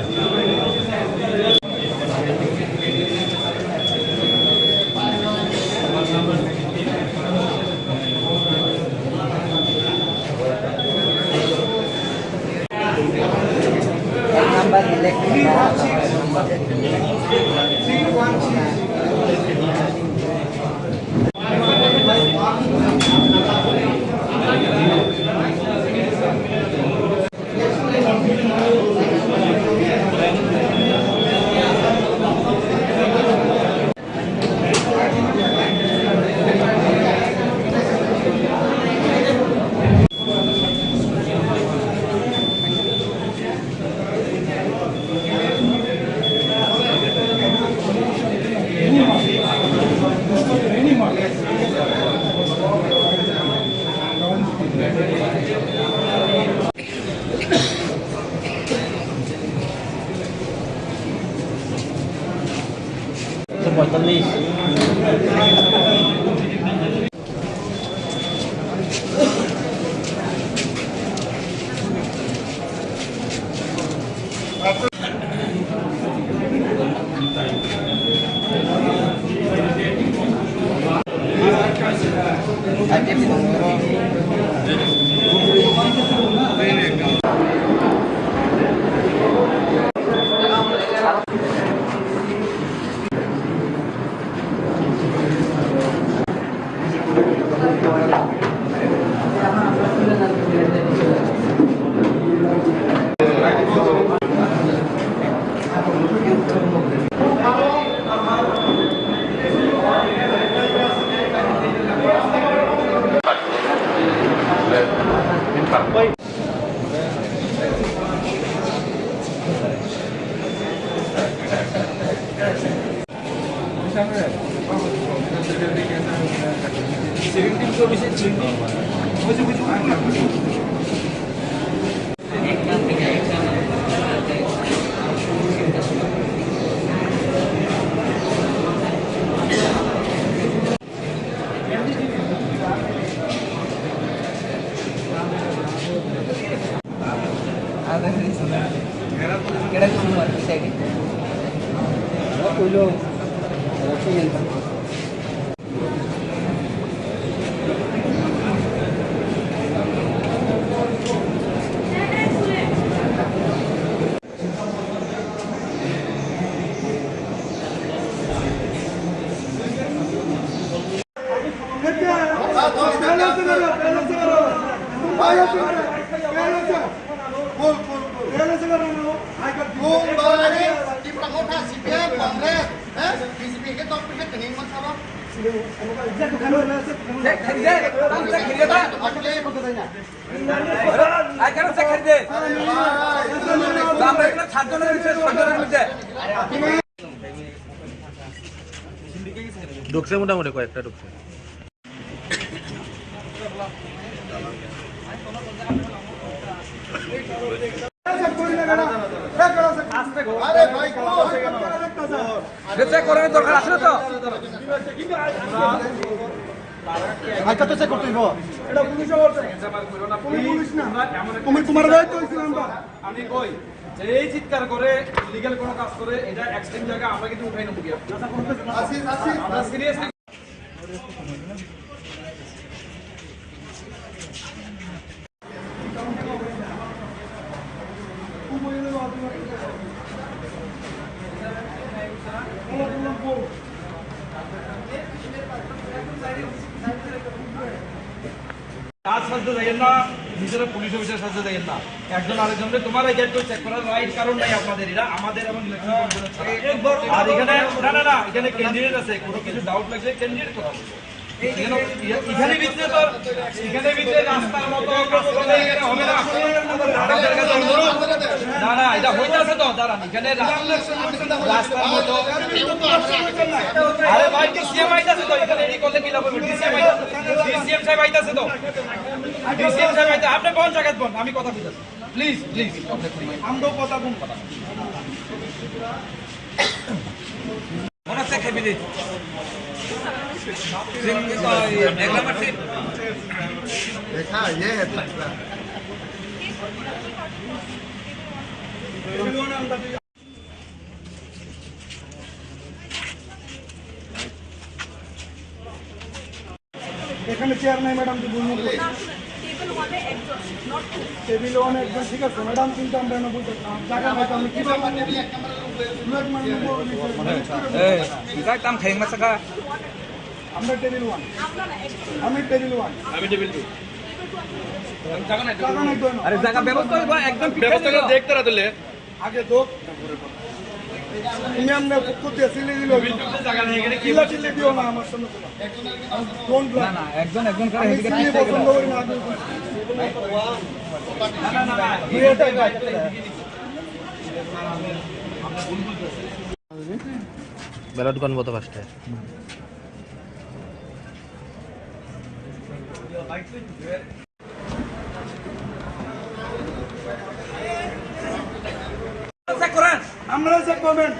di promosi CPM Kongres, BCP ke top ke tening mas apa? ঢুকছে মোটামুটি কয়েকটা ঢুকছে। আরে ভাই চেক করার দরকার আছে না তো? আচ্ছা তো চেক করতে হইব এটা পুলিশে বলছে পুলিশ না তুমি তোমার দায়িত্ব হইছিল আমরা আমি কই যে এই চিৎকার করে লিগ্যাল কোনো কাজ করে এটা এক্সট্রিম জায়গা আমরা কিন্তু উঠাই নেব গিয়া আমরা সিরিয়াসলি কাজ সাজতে যাইয়েন না, নিজেরা পুলিশ অফিসার সাজতে যাইয়েন না। একজন আরেকজনকে তোমার এই গেট চেক করার রাইট কারণ নাই আপনাদের, এরা আমাদের এবং ইলেকশন কমিশনের ছাড়া। আর এখানে না এখানে ক্যান্ডিডেট আছে, কোনো কিছু ডাউট লাগলে ক্যান্ডিডেট কথা বলবো। এখানে ভিতরে তো এখানে ভিতরে রাস্তার মতো কাজ করে এখানে হবে না। আপনাদের কাছে অনুরোধ, না এটা হইতাছে তো দাঁড়ান, এখানে রাস্তার মতো আরে ভাই ডিসিএম আইতাছে তো, এখানে এই করলে কি লাভ হবে? ডিসিএম সাহেব আইতাছে তো, ডিসিএম সাহেব আইতা, আপনি কোন জায়গায় বল, আমি কথা বলতেছি, প্লিজ প্লিজ আমরাও কথা কোন কথা মনে হচ্ছে খেবি দিই देखा ये है फैसला এখানে চেয়ার নাই ম্যাডাম কি বলবো टेबल वाले एग्जॉस्ट টেবিল ওয়ান একদম ঠিক আছে ম্যাডাম, কিন্তু আমরা এনে বলতে জায়গা নাই, আমি কি বলবো টেবিল এক Cái tam thèn mà sao আমরা টেবিল ওয়ান, আমি টেবিল ওয়ান, আমি টেবিল 2 জায়গা নাই তো না। আরে জায়গা ব্যবস্থা হইবা একদম ব্যবস্থা করে দেখতে রাতলে আগে দোক তুমি আমরা করতে সিলে দিল জায়গা নেই এখানে কি চিল্লা দিও না আমার সামনে কোন না না একজন করে আমি এদিকে সিলে পছন্দ করি না আগে না দুইটাই ভাই ব্যালট গণমত 5টায়। চেক করেন আমরা চেক করবেন।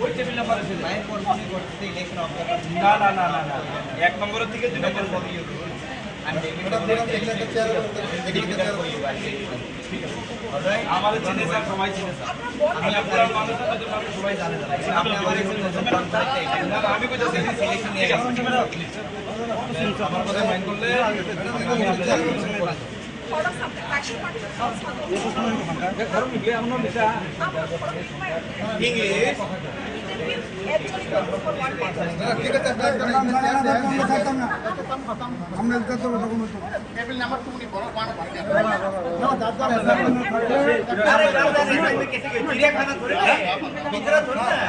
ওই টেবিল নাম্বার আছে লাইন কোর্ডিনেট করতে ইলেকশন অফ না এক নম্বরের থেকে 2 নম্বর ফর ইউ আমি টেবিলটা দেখলে তো চেয়ার ঠিক আছে আমাদের চিনে স্যার সবাই চিনে স্যার আমি আপনার মানুষ আপনাদের ব্যাপারে সবাই জানে স্যার আপনি আমার একজন নতুন কন্ট্রাক্টে আমি কই যাচ্ছি সিলেকশন নিয়ে গেছি আমার কথা মাইন্ড করলে আমি আপনাদের টেবিল নাম্বার 2 নি বড় ওয়ান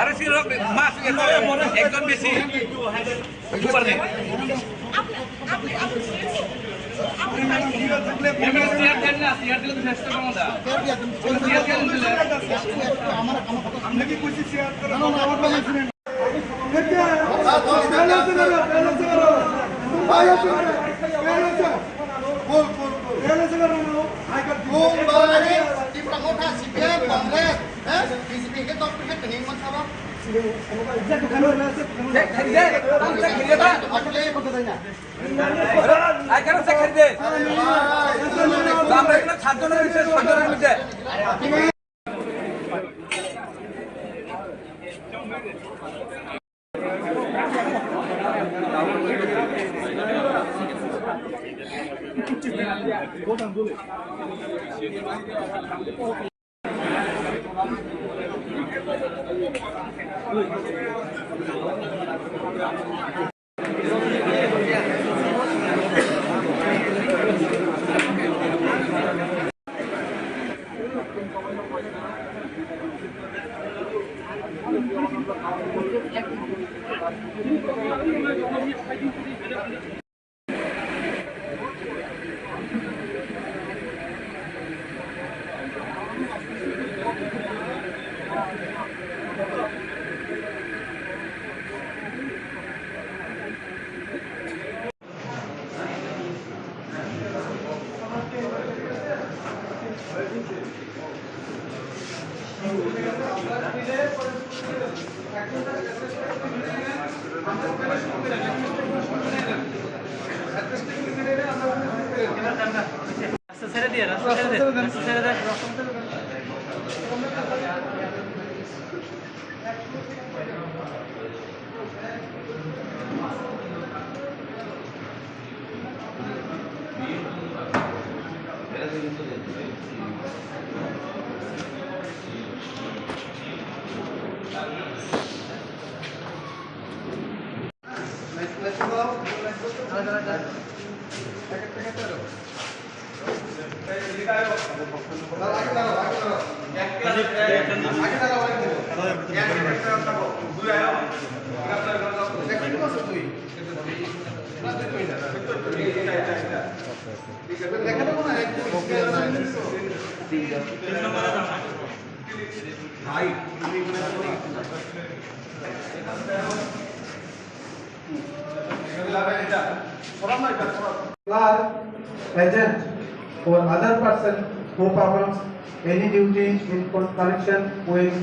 আরে সির মাস একজন বেশি উপর নেই সিআর দেন না সিআর দিলে তো চেষ্টা করো না সিআর দিলে আমরা কি কইছি শেয়ার করো আমার কথা শুনেন मोठा सीपीएम कांग्रेस बीजेपी के तो फिर ट्रेनिंग मत करो রাস্তা ছেড়ে দিয়ে রাস্তা ছেড়ে দে agent or other person who performs any duty in connection with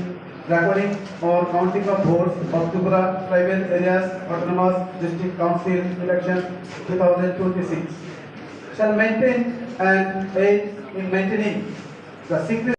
recording or counting of votes of Tripura tribal areas autonomous district council election 2026 shall maintain and aid in maintaining The secret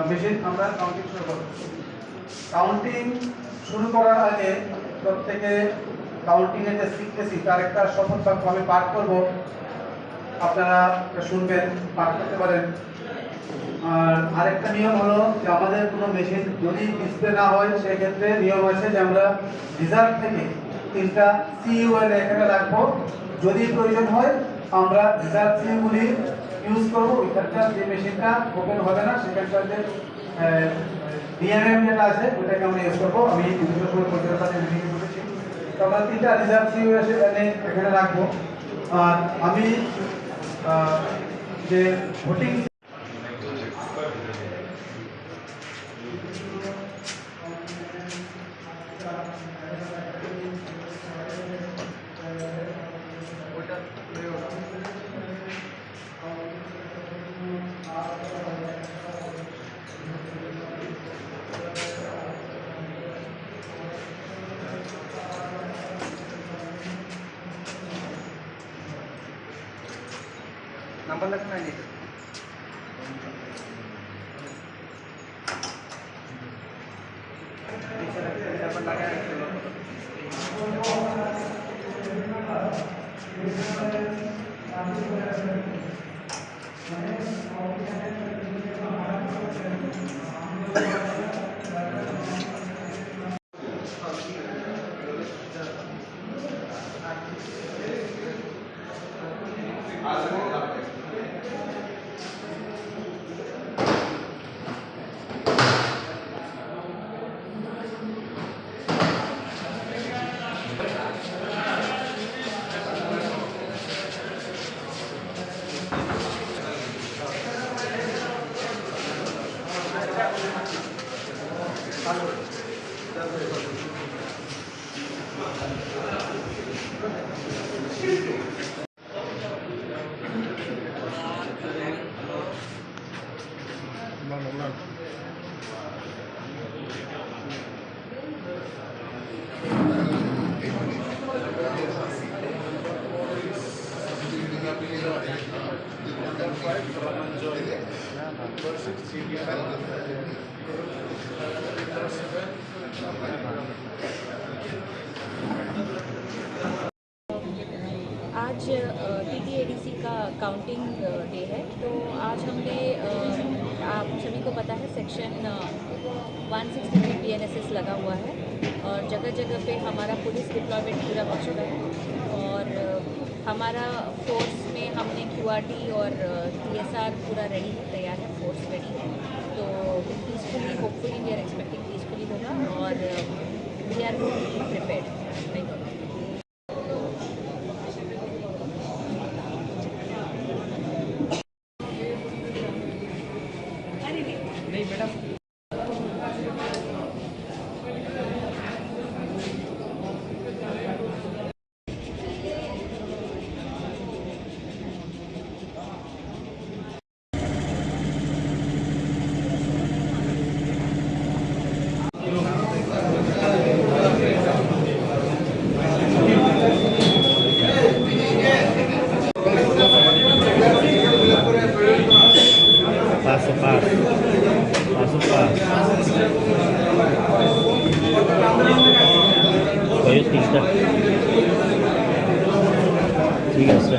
machine আমরা counting শুরু করব। Counting শুরু করার আগে প্রত্যেকে counting এর যে secrecy তার একটা শপথ বাক্য আমি পাঠ করব, আপনারা শুনবেন, পাঠ করতে পারেন। আর আরেকটা নিয়ম হলো যে আমাদের কোনো মেশিন যদি ডিসপ্লে না হয় সেক্ষেত্রে নিয়ম আছে যে আমরা রিজার্ভ থেকে 3টা CUL এখানে রাখবো। যদি প্রয়োজন হয় আমরা রিজার্ভ CUগুলি ইউজ করবো। ওইখানকার যে মেশিনটা ওপেন হবে না সেখানকার যে DRM যেটা আছে ওটাকে আমরা ইউজ করবো। আমি বিভিন্ন সময় পরিচালকের সাথে মিটিং করেছি, তো আমরা 3টা রিজার্ভ CU এখানে রাখবো। আর আমি যে ভোটিং नंबर लगना नहीं आज TTADC का काउंटिंग डे है। तो आज हमने आप सभी को पता है सेक्शन 163 PNSS लगा हुआ है और जगह जगह पे हमारा पुलिस डिप्लॉयमेंट पूरा हो चुका है और हमारा फोर्स में हमने QRT और TSR पूरा रेडी है, तैयार है, फोर्स रेडी है। तो peacefully hopefully we are expecting peacefully होगा और we are prepared. Thank you. Paso a paso. Paso a paso. Oye, ঠিক আছে।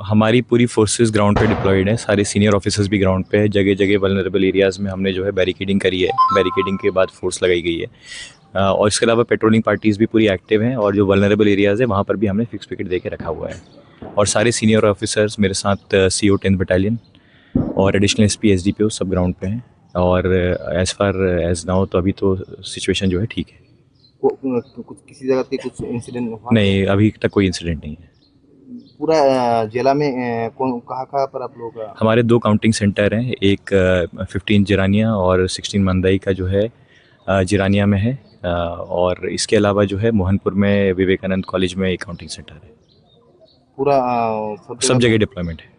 हमारी पूरी फोर्सेस ग्राउंड पे डिप्लॉयड हैं, सारे सीनियर ऑफिसर्स भी ग्राउंड पे है। जगह जगह वल्नरेबल एरियाज़ में हमने जो है बैरिकेडिंग करी है, बैरिकेडिंग के बाद फोर्स लगाई गई है। और इसके अलावा पेट्रोलिंग पार्टीज़ भी पूरी एक्टिव हैं और जो वल्नरेबल एरियाज़ है वहाँ पर भी हमने फिक्स पिकेट दे के रखा हुआ है। और सारे सीनियर ऑफिसर्स मेरे साथ CO 10th बटालियन और एडिशनल SP SDPO सब ग्राउंड पे हैं। और एज़ फार एज नाउ तो अभी तो सिचुएशन जो है ठीक है। कुछ किसी जगह पे कुछ इंसिडेंट हुआ नहीं, अभी तक कोई इंसिडेंट नहीं है। पूरा जिला में कौन कहाँ पर आप लोग हमारे 2 काउंटिंग सेंटर हैं, एक 15 जिरानिया और 16 मंदाई का जो है जिरानिया में है। और इसके अलावा जो है मोहनपुर में विवेकानंद कॉलेज में एक काउंटिंग सेंटर है। पूरा सब जगह डिप्लॉयमेंट है।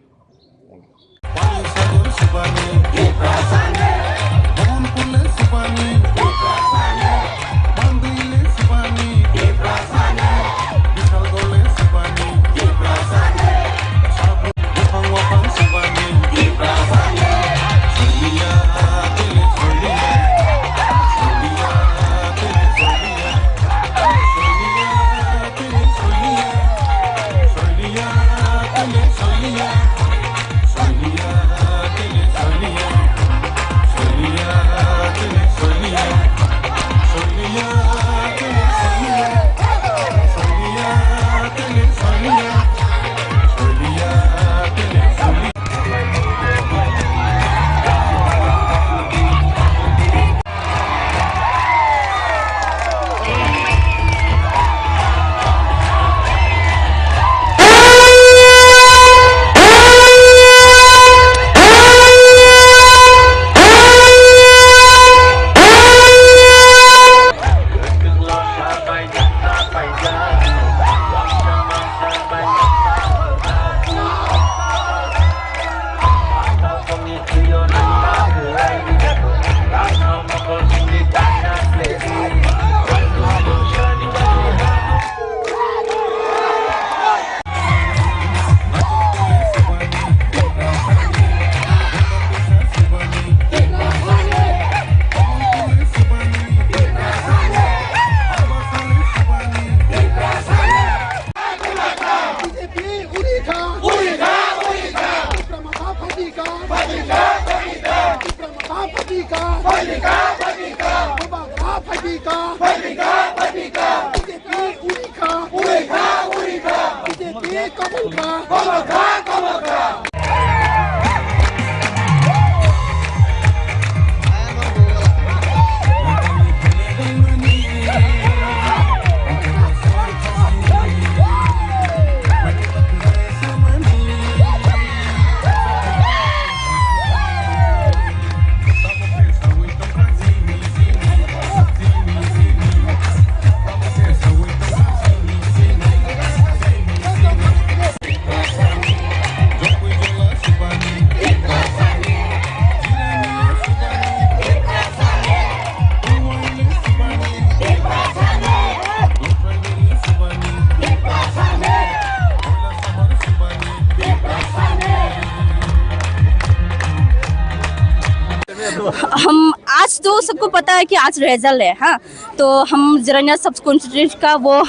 हम आज तो सबको पता है कि आज रिजल्ट है, हाँ, तो हम जरानिया सब कॉन्स्टिट्यूट का वो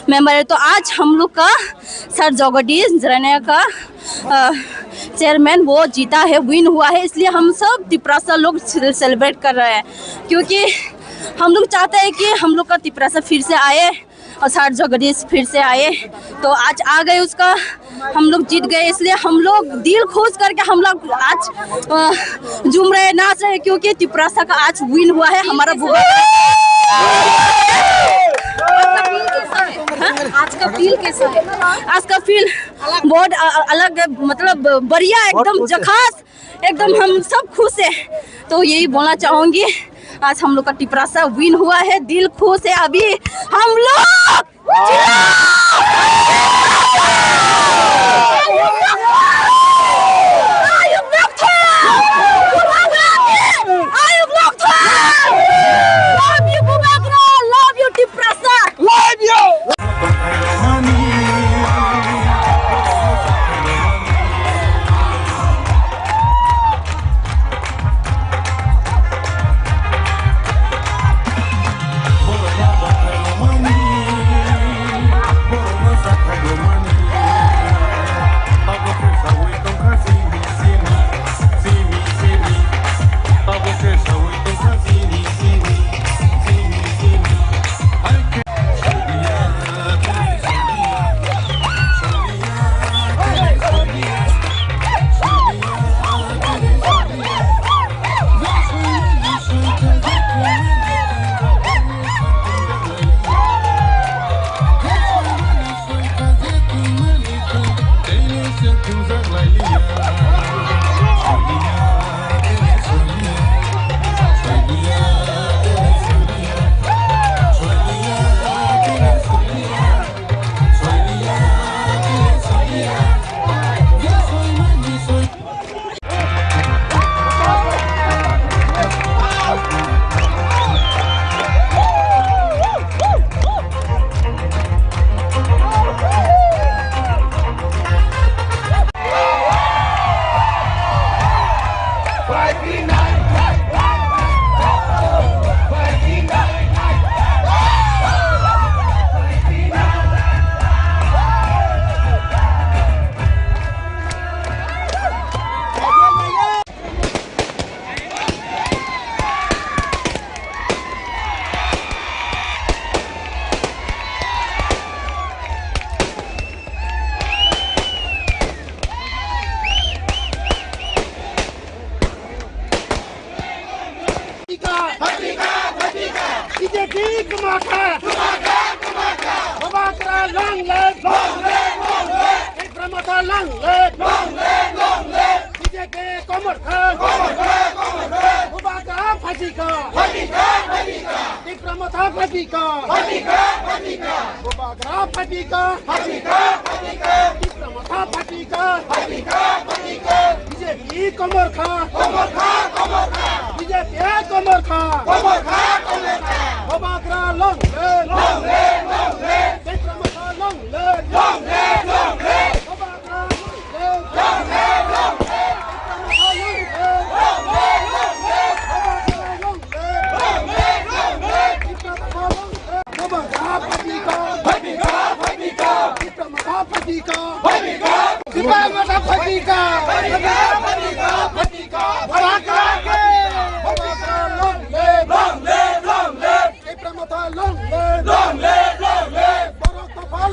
मेंबर है, तो आज हम लोग का सर जगदीश जरानिया का चेयरमैन वो जीता है, विन हुआ है, इसलिए हम सब तिपरासा लोग सेलिब्रेट कर रहे हैं, क्योंकि हम लोग चाहते हैं कि हम लोग का तिपरासा फिर से आए और सर जगदीश फिर से आए, तो आज आ गए उसका, हम लोग जीत गए, इसलिए हम लोग दिल खुश करके हम लोग आज झूम रहे, नाच रहे, क्योंकि तिपरासा का आज विन हुआ है हमारा बुआ। आज का फील कैसा है? आज का फील बहुत अलग है, मतलब बढ़िया, एकदम जखास, एकदम हम सब खुश है, तो यही बोलना चाहूंगी, आज हम लोग का तिपरासा विन हुआ है, दिल खुश है, अभी हम लोग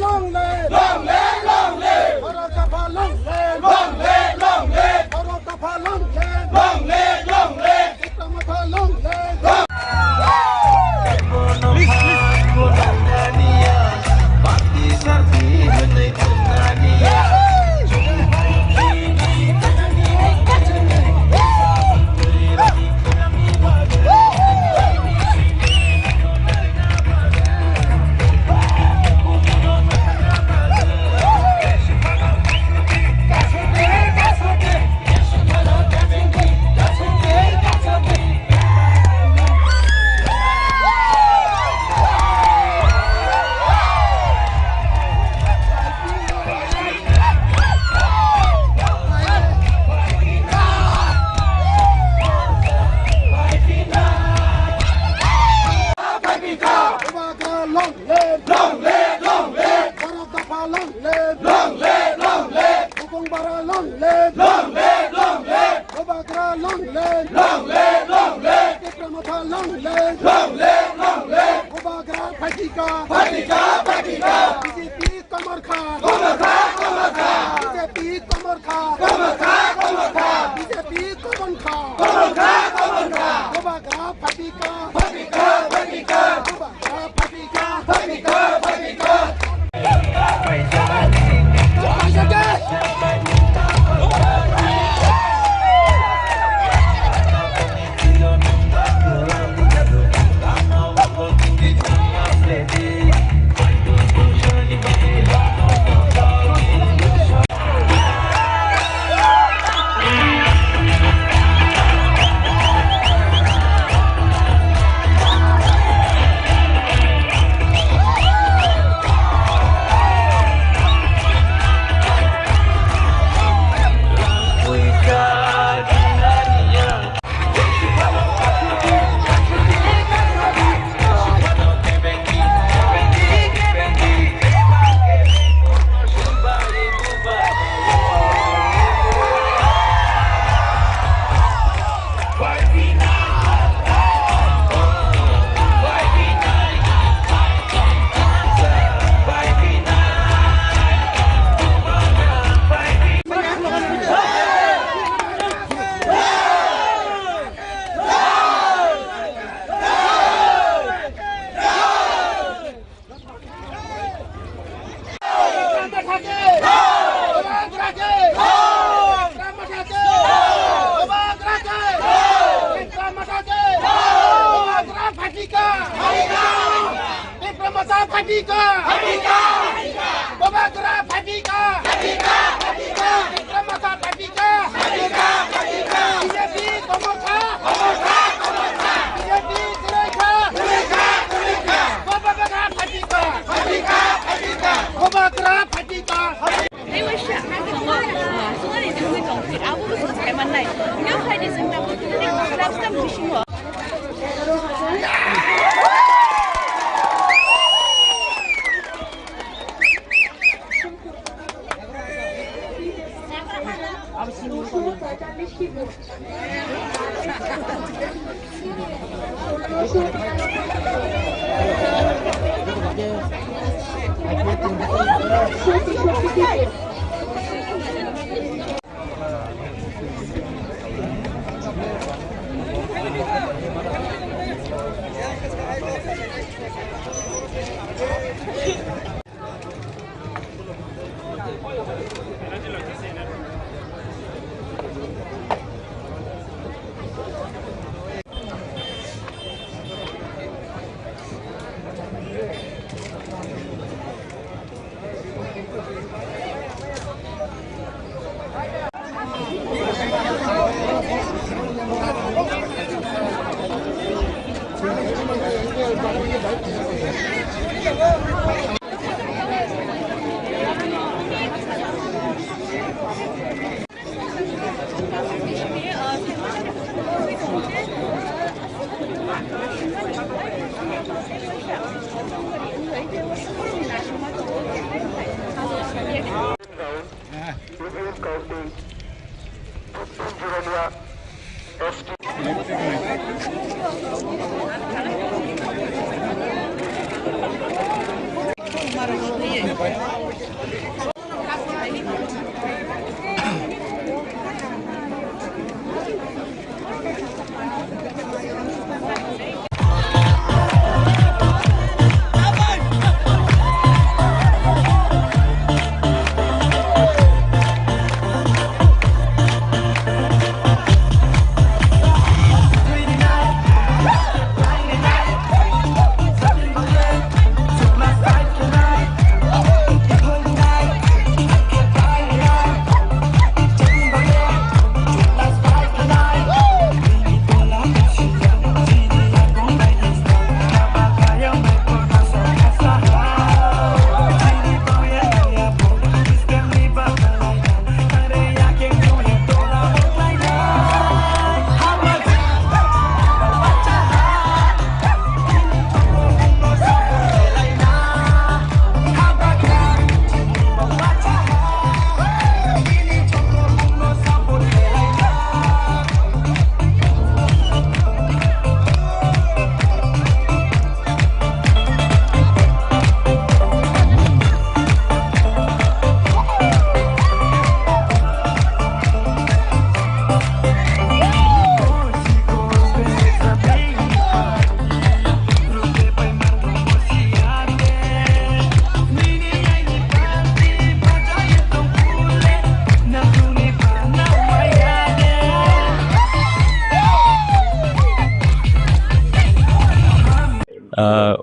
long live! Obagra long lane, Tikramata long lane, Obagra Fatika, BJP Kamar Khan, BJP Kamar Khan, BJP Kamar Khan, Obagra Fatika, Obagra Fatika. Tonight,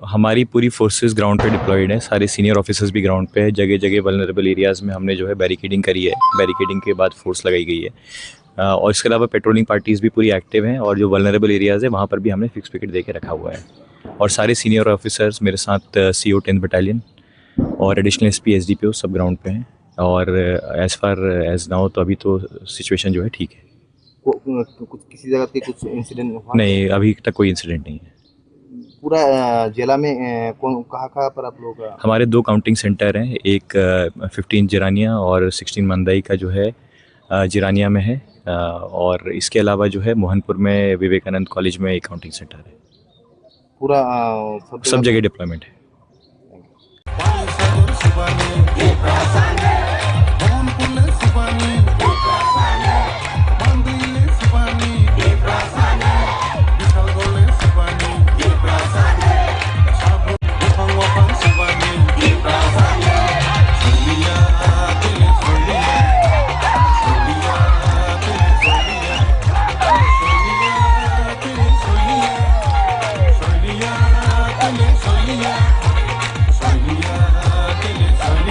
हमारी पूरी फोर्सेस ग्राउंड पे डिप्लॉयड है, सारे सीनियर ऑफिसर्स भी ग्राउंड पे है। जगह जगह वल्नरेबल एरियाज़ में हमने जो है बैरिकेडिंग करी है, बैरिकेडिंग के बाद फोर्स लगाई गई है। और इसके अलावा पेट्रोलिंग पार्टीज़ भी पूरी एक्टिव हैं और जो वल्नरेबल एरियाज़ है वहाँ पर भी हमने फिक्स पिकेट दे के रखा हुआ है। और सारे सीनियर ऑफिसर्स मेरे साथ CO 10th बटालियन और एडिशनल SP SDPO सब ग्राउंड पे हैं। और एज़ फार एज नाउ तो अभी तो सिचुएशन जो है ठीक है। कुछ किसी जगह पे कुछ इंसिडेंट हुआ? नहीं, अभी तक कोई इंसिडेंट नहीं है। पूरा जिला में कहाँ पर आप लोग? हमारे 2 काउंटिंग सेंटर हैं, एक 15 जिरानिया और 16 मंदाई का जो है जिरानिया में है। और इसके अलावा जो है मोहनपुर में विवेकानंद कॉलेज में एक काउंटिंग सेंटर है। पूरा सब जगह डिप्लॉयमेंट है। Sonia,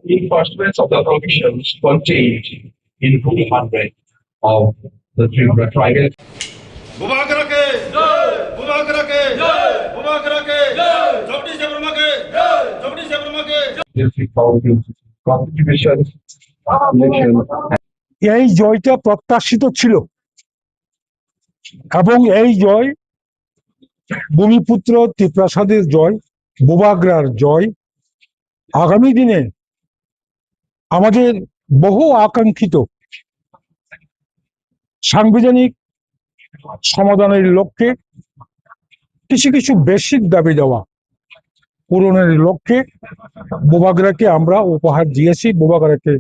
enforcement of the provisions contained in Rule 100 of the Tripura Tribal District Council Constitution election. এই জয়টা প্রত্যাশিত ছিল এবং এই জয় ভূমিপুত্র ত্রিপ্রাসাদের জয়, বোবাগ্রার জয় আগামী দিনে আমাদের বহু আকাঙ্ক্ষিত সাংবিধানিক সমাধানের লক্ষ্যে কিছু কিছু বেসিক দাবি দেওয়া পূরণের লক্ষ্যে বোবাগ্রাকে আমরা উপহার দিয়েছি, বোবাগ্রাকে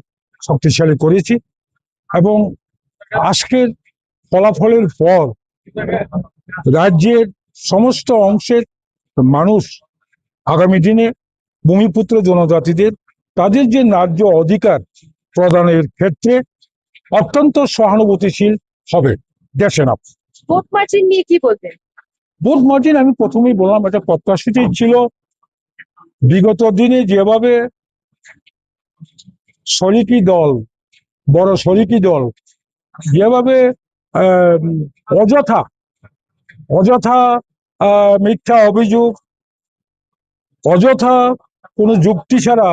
শক্তিশালী করেছি এবং আজকের ফলাফলের পর রাজ্যের সমস্ত অংশের মানুষ আগামী দিনে ভূমিপুত্র জনজাতিদের তাদের যে ন্যায্য অধিকার প্রদানের ক্ষেত্রে অত্যন্ত সহানুভূতিশীল হবে। দেশের ভোট মার্জিন নিয়ে কি বলবেন? ভোট মার্জিন আমি প্রথমেই বললাম এটা প্রত্যাশিতই ছিল। বিগত দিনে যেভাবে শরিকি দল, বড় শরিকি দল যেভাবে অযথা মিথ্যা অভিযোগ, অযথা কোনো যুক্তি ছাড়া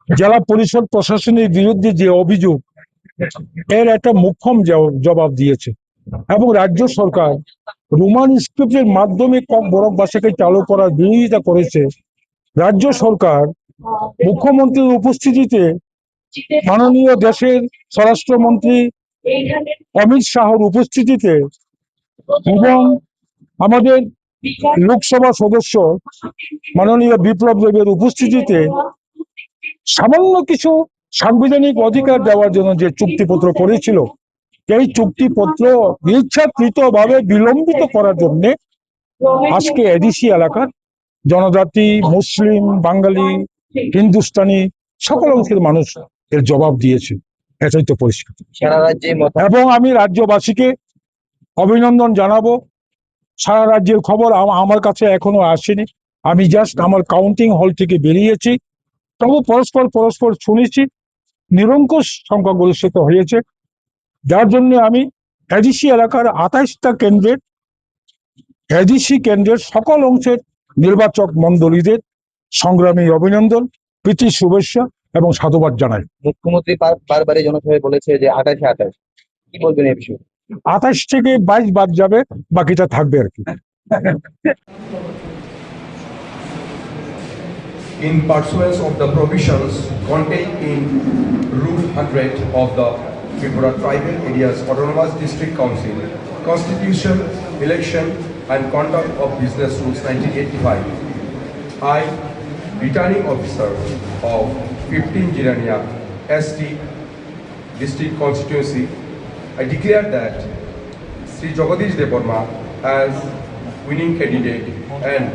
জেলা পরিষদ প্রশাসনের বিরুদ্ধে যে অভিযোগ, এর একটা মুখ্যম জবাব দিয়েছে এবং রাজ্য সরকার রোমান স্ক্রিপ্টের মাধ্যমে বরফ ভাষাকে চালু করার বিরোধিতা করেছে। রাজ্য সরকার মুখ্যমন্ত্রীর উপস্থিতিতে মাননীয় দেশের স্বরাষ্ট্রমন্ত্রী অমিত শাহর উপস্থিতিতে এবং আমাদের লোকসভা সদস্য মাননীয় বিপ্লব দেবের উপস্থিতিতে সামান্য কিছু সাংবিধানিক অধিকার দেওয়ার জন্য যে চুক্তিপত্র করেছিল, এই চুক্তিপত্র ইচ্ছাকৃতভাবে বিলম্বিত করার জন্য আজকে এডিসি এলাকার জনজাতি, মুসলিম, বাঙালি, হিন্দুস্তানি সকল অংশের মানুষ এর জবাব দিয়েছে। এটাই তো পরিষ্কার। এবং আমি রাজ্যবাসীকে অভিনন্দন জানাবো। সারা রাজ্যের খবর আমার কাছে এখনো আসেনি, আমি জাস্ট আমার কাউন্টিং হল থেকে বেরিয়েছি। তবু পরস্পর শুনেছি নিরঙ্কুশ সংখ্যাগরিষ্ঠিত হয়েছে, যার জন্য আমি এডিসি এলাকার 28টা কেন্দ্রের এডিসি কেন্দ্রের সকল অংশের নির্বাচক মণ্ডলীদের সংগ্রামী অভিনন্দন, প্রীতি শুভেচ্ছা এবং সাধুবাদ জানাই। মুখ্যমন্ত্রী বারবারই জনসভায় বলেছে যে 28 কি বলবেন এই বিষয়ে? 28 থেকে 22 বাদ যাবে, বাকিটা থাকবে আর কি। In pursuance of the provisions contained in Rule 100 of the Tripura Tribal Areas Autonomous District Council, Constitution, Election and Conduct of Business Rules 1985, I, Returning Officer of 15 Jirania ST District Constituency, I declare that Sri Jagadish Devarma as winning candidate and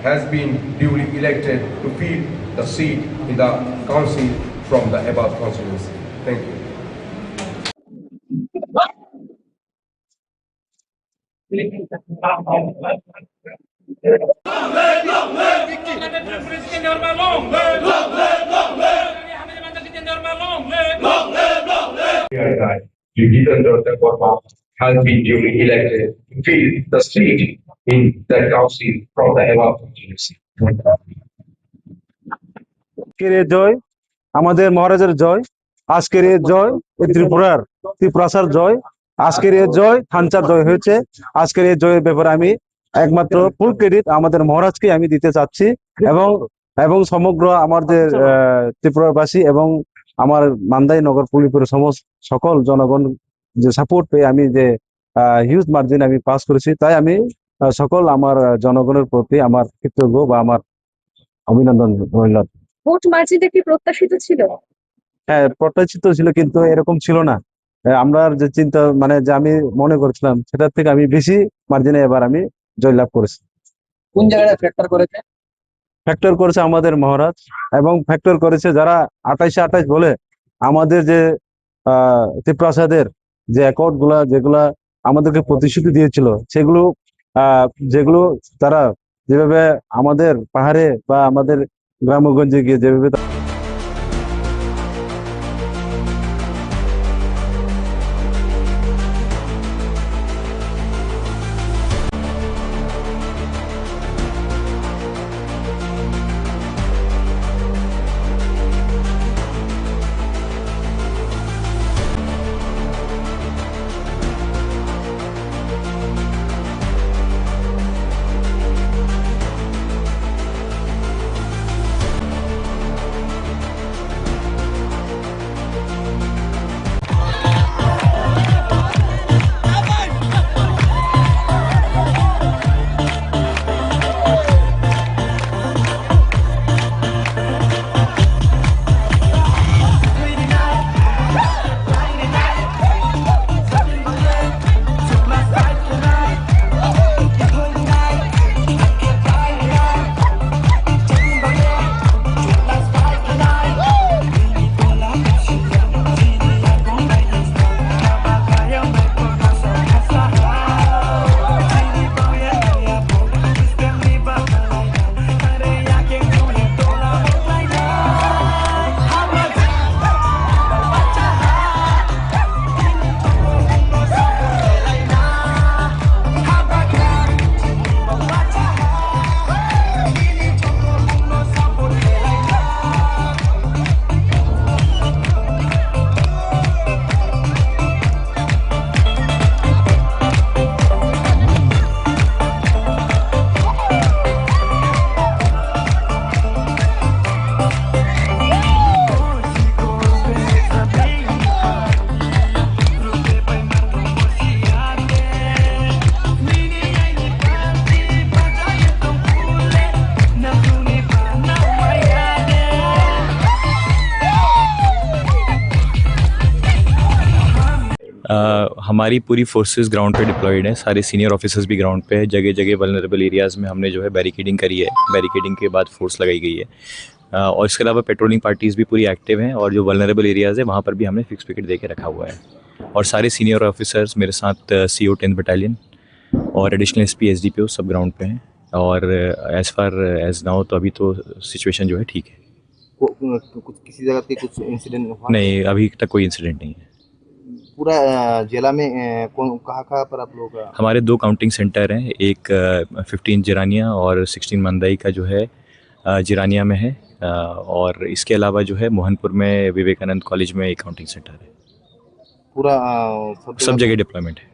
has been duly elected to fill the seat in the council from the above constituency. Thank you. Jitendra Devarma has been duly elected to fill the seat in the council from the above constituency. আজকের এই জয় আমাদের মহারাজের জয়, আজকের এই জয় ত্রিপুরাসার জয়, আজকের এই জয় থানচার জয় হয়েছে। আজকের এই জয়ের ব্যাপারে আমি একমাত্র ফুল ক্রেডিট আমাদের মহারাজকে আমি দিতে চাচ্ছি এবং সমগ্র আমাদের ত্রিপুরাবাসী এবং আমার মান্দাই নগর পুলিপুরের সকল জনগণ যে সাপোর্ট পেয়ে আমি যে হিউজ মার্জিন আমি পাস করেছি, তাই আমি সকল আমার জনগণের প্রতি আমার কৃতজ্ঞ বা আমার অভিনন্দন রইল। ভোট মার্জিন কি প্রত্যাশিত ছিল? হ্যাঁ, প্রত্যাশিত ছিল, কিন্তু এরকম ছিল না। আমরা যে চিন্তা যে আমি মনে করছিলাম সেটার থেকে আমি বেশি মার্জিনে এবার আমি জয়লাভ করেছি। কোন জায়গায় ফ্যাক্টর করেছে? ফ্যাক্টর করেছে আমাদের মহারাজ এবং ফ্যাক্টর করেছে যারা 28 বলে আমাদের যে ত্রিপ্রাসাদের যে অ্যাকর্ড গুলা যেগুলা আমাদেরকে প্রতিশ্রুতি দিয়েছিল, যেগুলো তারা যেভাবে আমাদের পাহাড়ে বা আমাদের গ্রামগঞ্জে গিয়ে যেভাবে हमारी पूरी फोर्सेस ग्राउंड पे डिप्लॉयड हैं, सारे सीनियर ऑफिसर्स भी ग्राउंड पे है। जगह जगह वल्नरेबल एरियाज़ में हमने जो है बैरिकेडिंग करी है, बैरिकेडिंग के बाद फोर्स लगाई गई है। और इसके अलावा पेट्रोलिंग पार्टीज़ भी पूरी एक्टिव हैं और जो वल्नरेबल एरियाज़ है वहाँ पर भी हमने फिक्स पिकेट दे के रखा हुआ है। और सारे सीनियर ऑफिसर्स मेरे साथ CO 10th बटालियन और एडिशनल SP SDPO सब ग्राउंड पे हैं। और एज़ फार एज नाउ तो अभी तो सिचुएशन जो है ठीक है। कुछ किसी जगह पे कुछ इंसिडेंट हुआ? नहीं, अभी तक कोई इंसिडेंट नहीं है। पूरा जिला में कौन कहाँ पर आप लोग? हमारे 2 काउंटिंग सेंटर हैं, एक 15 जिरानिया और 16 मंदाई का जो है जिरानिया में है। और इसके अलावा जो है मोहनपुर में विवेकानंद कॉलेज में एक काउंटिंग सेंटर है। पूरा सब जगह डिप्लॉयमेंट है।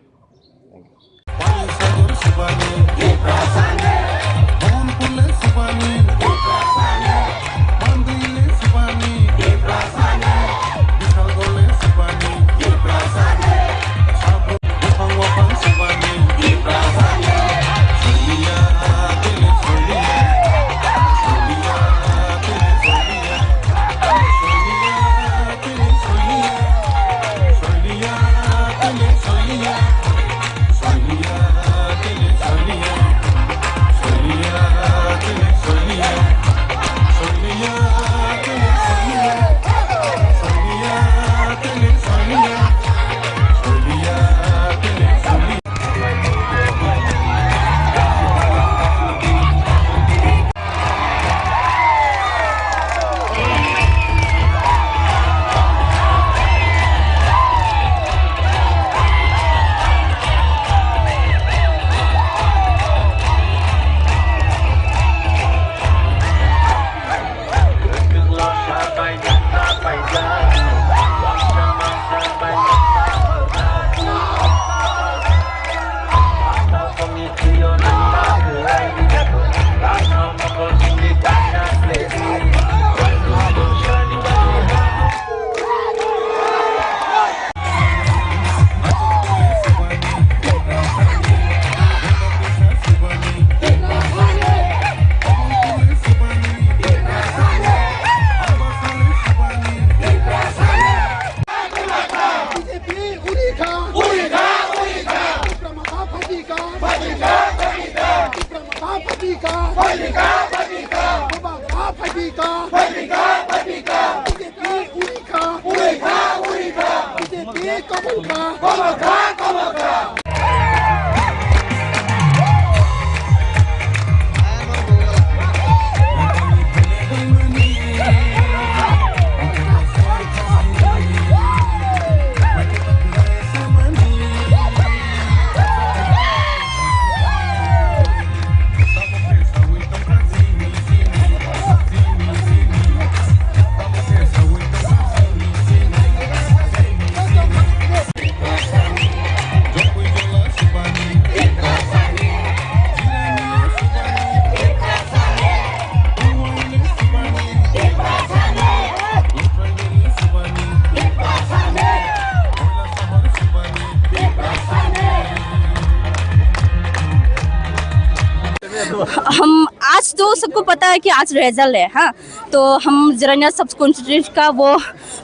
हम आज तो सबको पता है कि आज रिजल्ट है, हाँ, तो हम जरानिया सब कॉन्स्टिट्यूट का वो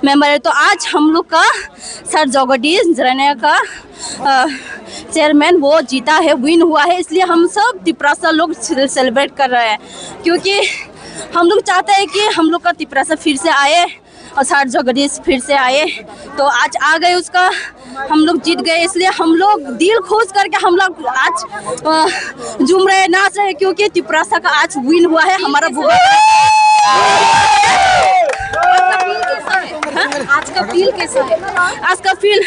मेंबर है। तो आज हम लोग का सर जगदीश जरानिया का चेयरमैन वो जीता है, विन हुआ है, इसलिए हम सब तिपरासा लोग सेलिब्रेट कर रहे हैं, क्योंकि हम लोग चाहते हैं कि हम लोग का तिपरासा फिर से आए और सर जगदीश फिर से आए। तो आज आ गए, उसका हम लोग जीत गए, इसलिए हम लोग दिल खुश करके हम लोग आज झूम रहे, नाच रहे, क्योंकि तिपरासा का आज विन हुआ है हमारा भूगोल। आज का फील कैसा है? आज का फील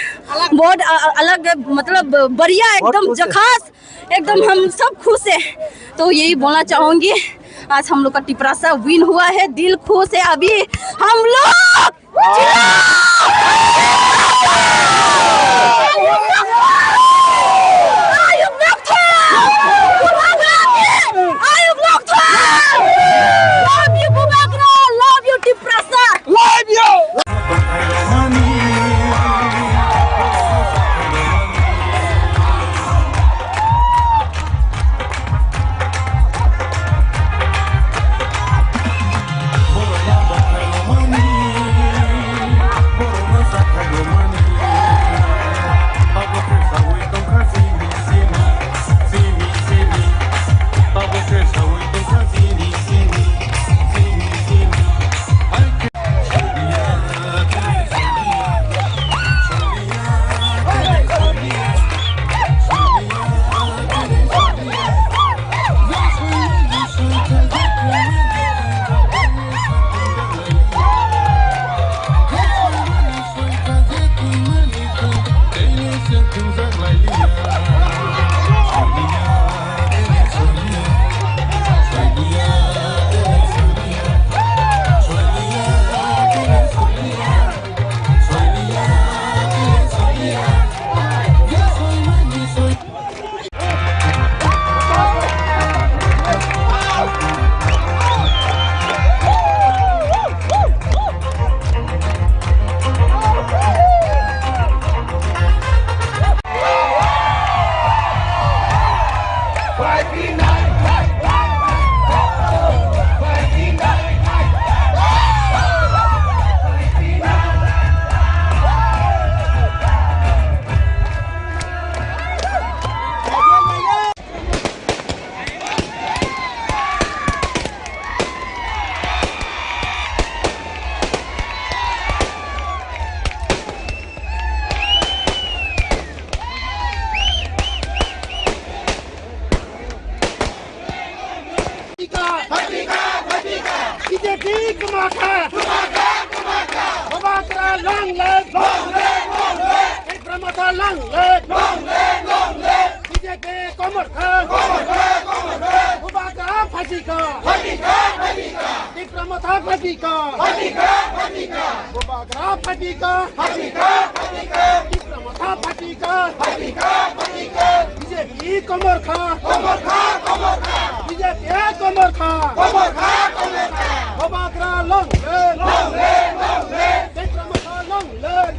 बहुत अलग, मतलब बढ़िया, एकदम झकास, एकदम हम सब खुश है। तो यही बोलना चाहूंगी, आज हम लोग का तिपरासा विन हुआ है, दिल खुश है। अभी हम लोग BJP कुमाका Babakra long leg Pramata long leg BJP Komar Khan Babakra Fatika Pramata Fatika Babakra Fatika Pramata Fatika BJP Komar Khan BJP Komar Khan Babakra long leg Pramata long leg Babakra long leg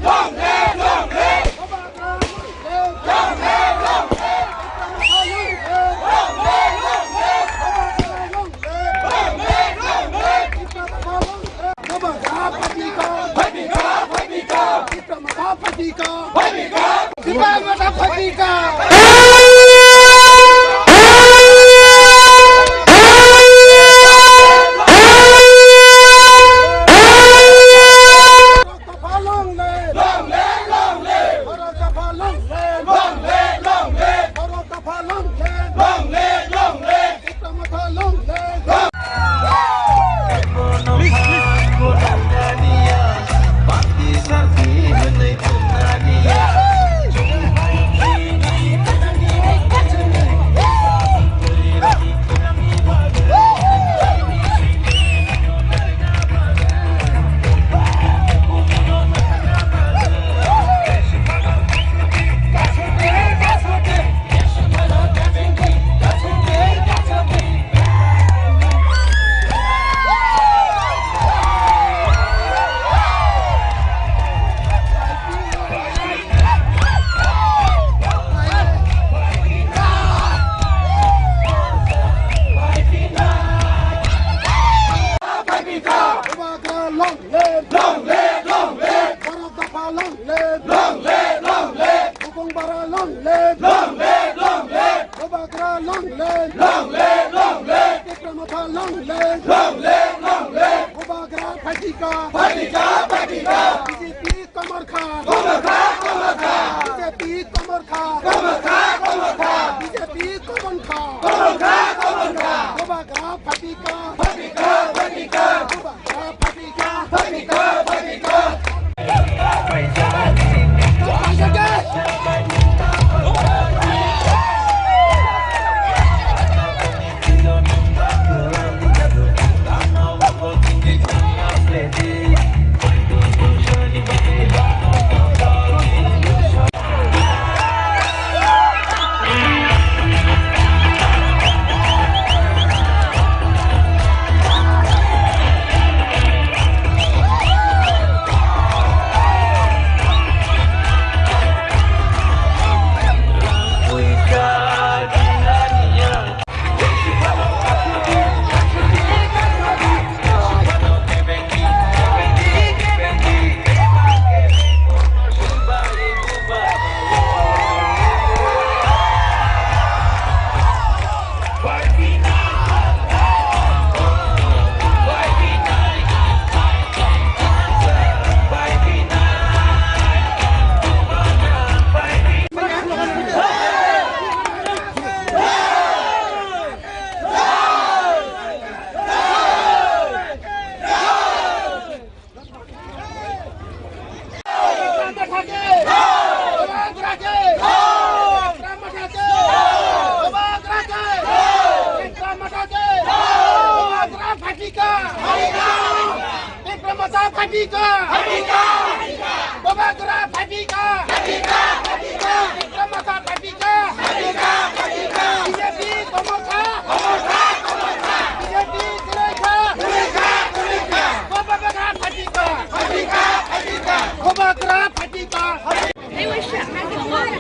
因为小孩子多的，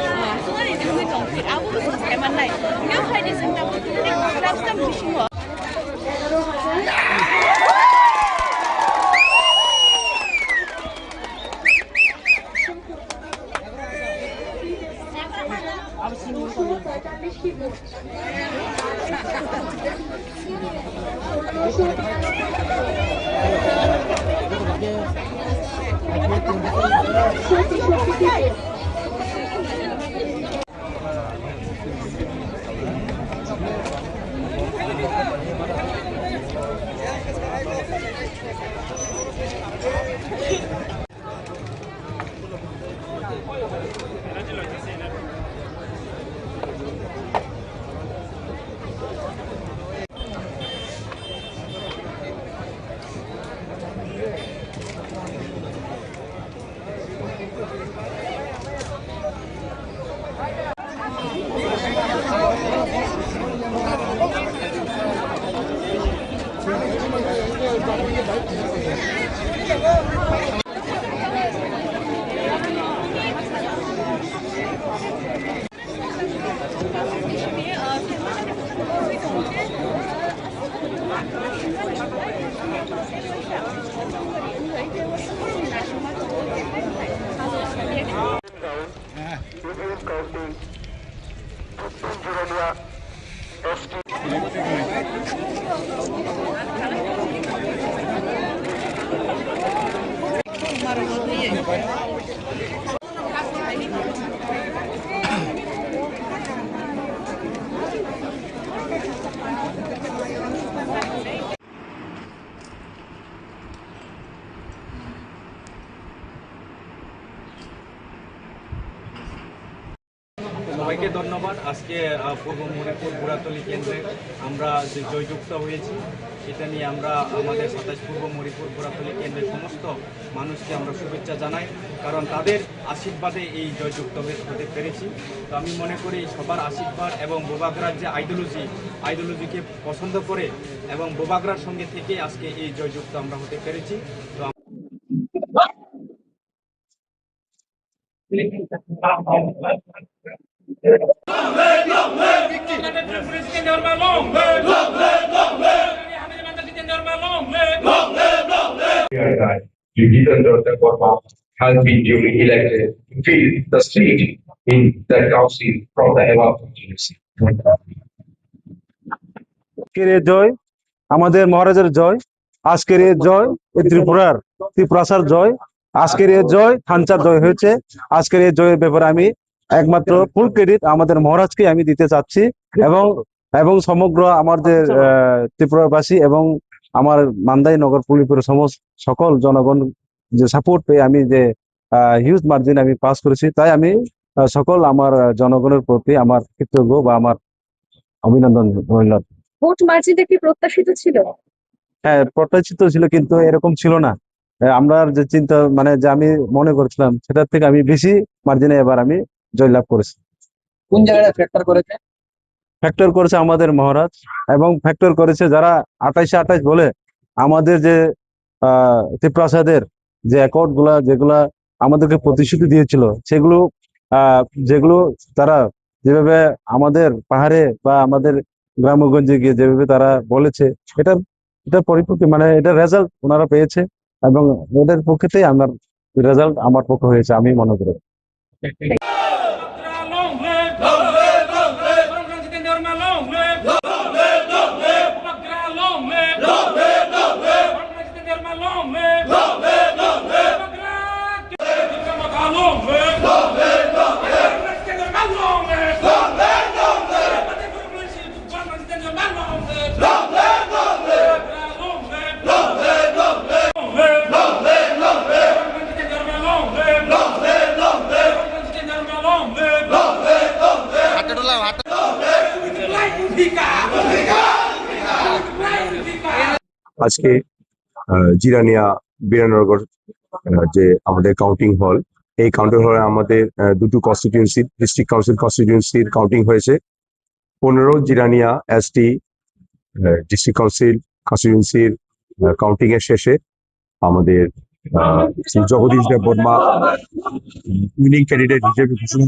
所有的人会总结，而不是才们来。你要快点生长，我觉得。সবাইকে ধন্যবাদ। আজকে পূর্ব মণিপুর বুড়াতলী কেন্দ্রে আমরা যে জয়যুক্ত হয়েছি সেটা নিয়ে আমরা আমাদের 27 পূর্ব মণিপুর বুড়াতলী কেন্দ্রের সমস্ত মানুষকে আমরা শুভেচ্ছা জানাই, কারণ তাদের আশীর্বাদে এই জয়যুক্ত হতে পেরেছি। তো আমি মনে করি সবার আশীর্বাদ এবং বোবাগরার যে আইডিওলজিকে পছন্দ করে এবং বোবাগরার সঙ্গে থেকে আজকে এই জয়যুক্ত আমরা হতে পেরেছি। তো Jitendra Verma has been duly elected to fill the seat in that council from the above constituency. আজকের এই জয় আমাদের মহারাজের জয়, আজকের এই জয় এই ত্রিপুরাসার জয়, আজকের এই জয় থানচার জয় হয়েছে। আজকের এই জয়ের ব্যাপারে আমি একমাত্র ফুল ক্রেডিট আমাদের মহারাজকে আমি দিতে চাচ্ছি এবং সমগ্র আমাদের ত্রিপুরাবাসী এবং আমার মান্দাই নগর পুলিপুরের সকল জনগণ যে সাপোর্ট পেয়ে আমি যে হিউজ মার্জিন আমি পাস করেছি, তাই আমি সকল আমার জনগণের প্রতি আমার কৃতজ্ঞ বা আমার অভিনন্দন রইল। ভোট মার্জিনটা কি প্রত্যাশিত ছিল? হ্যাঁ, প্রত্যাশিত ছিল, কিন্তু এরকম ছিল না। আমরা যে চিন্তা মানে যে আমি মনে করছিলাম সেটার থেকে আমি বেশি মার্জিনে এবার আমি জয়লাভ করেছি। কোন জায়গাটা ফ্যাক্টর করেছে? ফ্যাক্টর করেছে আমাদের মহারাজ এবং ফ্যাক্টর করেছে যারা 28-28 বলে আমাদের যে ত্রিপ্রাসাদের যে অ্যাকর্ড গুলা যেগুলা আমাদেরকে প্রতিশ্রুতি দিয়েছিল যেগুলো তারা যেভাবে আমাদের পাহাড়ে বা আমাদের গ্রামগঞ্জে গিয়ে যেভাবে তারা বলেছে এটা পরিপূর্তি মানে এটা রেজাল্ট ওনারা পেয়েছে এবং ওদের পক্ষেতেই আমার রেজাল্ট আমার পক্ষে হয়েছে আমি মনে করি। আজকে জিরানিয়া বিরানগর যে আমাদের কাউন্টিং হল, এই কাউন্টিং হলে আমাদের দুটো কনস্টিটিউয়েন্সি ডিস্ট্রিক্ট কাউন্সিল কনস্টিটিউয়েন্সির কাউন্টিং হয়েছে। 15 জিরানিয়া এসটি ডিস্ট্রিক্ট কাউন্সিল কনস্টিটিউয়েন্সির কাউন্টিং এর শেষে আমাদের জগদীশ দেব বর্মা উইনিং ক্যান্ডিডেট হিসেবে ঘোষণা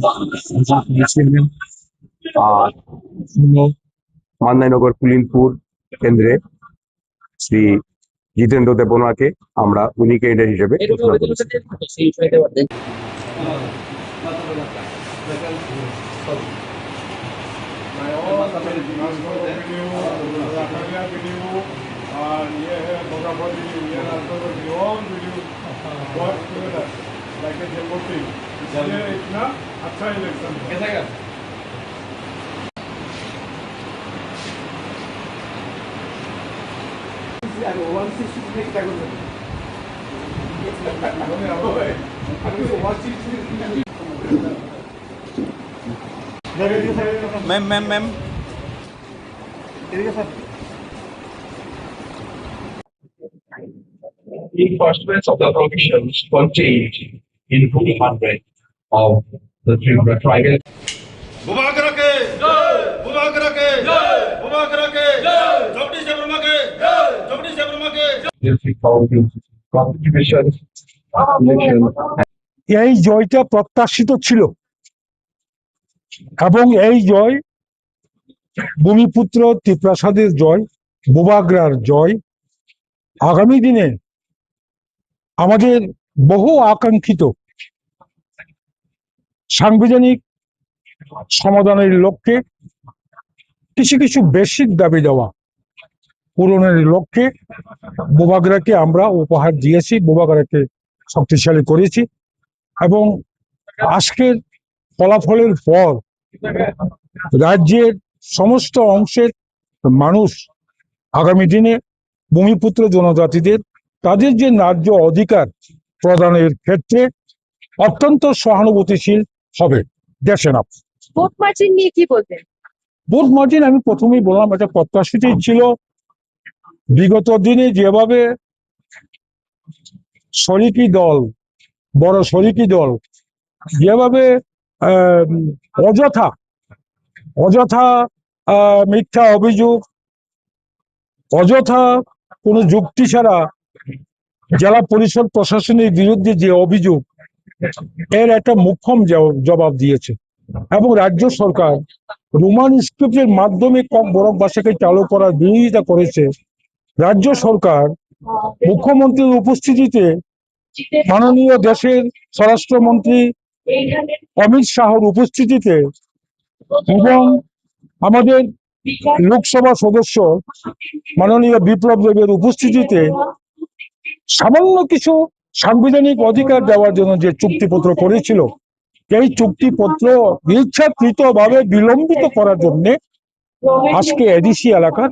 করেছিলেন। আর মান্দাইনগর কুলিনপুর কেন্দ্রে শ্রী জিতেন্দ্র দেববর্মাকে আমরা উইনিং ক্যান্ডিডেট হিসেবে ঘোষণা করেছি। Ma'am In pursuance of the provisions contained in Rule 100 of the Tripura Tribal District Council Constitution election এই জয়টা প্রত্যাশিত ছিল এবং এই জয় ভূমিপুত্র ত্রিপ্রাসাদের জয়, বোবাগ্রার জয় আগামী দিনে আমাদের বহু আকাঙ্ক্ষিত সাংবিধানিক সমাধানের লক্ষ্যে কিছু কিছু বেসিক দাবি দেওয়া পূরণের লক্ষ্যে বোবাগ্রাকে আমরা উপহার দিয়েছি, বোবাগ্রাকে শক্তিশালী করেছি এবং আজকের ফলাফলের পর রাজ্যের সমস্ত অংশের মানুষ আগামী দিনে ভূমিপুত্র জনজাতিদের তাদের যে ন্যায্য অধিকার প্রদানের ক্ষেত্রে অত্যন্ত সহানুভূতিশীল হবে। দেশে না ভোট মার্জিন নিয়ে কি বলবেন? ভোট মার্জিন আমি প্রথমেই বললাম এটা প্রত্যাশিতই ছিল। বিগত দিনে যেভাবে শরিকি দল, বড় শরিকি দল যেভাবে অযথা মিথ্যা অভিযোগ, অযথা কোনো যুক্তি ছাড়া জেলা পরিষদ প্রশাসনের বিরুদ্ধে যে অভিযোগ, এর একটা মুখ্যম জবাব দিয়েছে এবং রাজ্য সরকার রোমান স্ক্রিপ্টের মাধ্যমে বরফ ভাষাকে চালু করার বিরোধিতা করেছে। রাজ্য সরকার মুখ্যমন্ত্রীর উপস্থিতিতে মাননীয় দেশের স্বরাষ্ট্রমন্ত্রী অমিত শাহর উপস্থিতিতে এবং আমাদের লোকসভা সদস্য মাননীয় বিপ্লব দেবের উপস্থিতিতে সামান্য কিছু সাংবিধানিক অধিকার দেওয়ার জন্য যে চুক্তিপত্র করেছিল, এই চুক্তিপত্র ইচ্ছাকৃতভাবে বিলম্বিত করার জন্য আজকে এডিসি এলাকার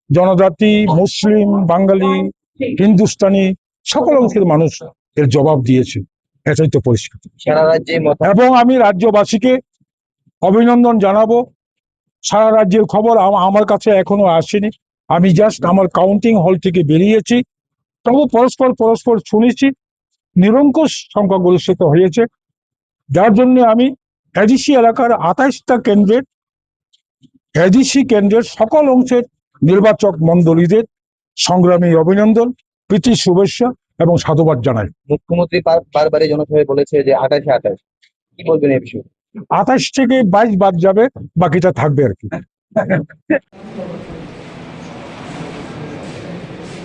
জনজাতি, মুসলিম, বাঙালি, হিন্দুস্তানি সকল অংশের মানুষ এর জবাব দিয়েছে। এটাই তো পরিষ্কার। সারা রাজ্যে এবং আমি রাজ্যবাসীকে অভিনন্দন জানাবো। সারা রাজ্যের খবর আমার কাছে এখনো আসেনি, আমি জাস্ট আমার কাউন্টিং হল থেকে বেরিয়েছি। তবু পরস্পর শুনেছি নিরঙ্কুশ সংখ্যাগরিষ্ঠিত হয়েছে, যার জন্য আমি এডিসি এলাকার 28টা কেন্দ্রের এডিসি কেন্দ্রের সকল অংশের নির্বাচক মণ্ডলীদের সংগ্রামী অভিনন্দন, প্রীতি শুভেচ্ছা এবং সাধুবাদ জানাই। মুখ্যমন্ত্রী বারবারই জনসভায় বলেছে যে 28 কি বলবেন এই বিষয়ে? 28 থেকে 22 বাদ যাবে, বাকিটা থাকবে আর কি।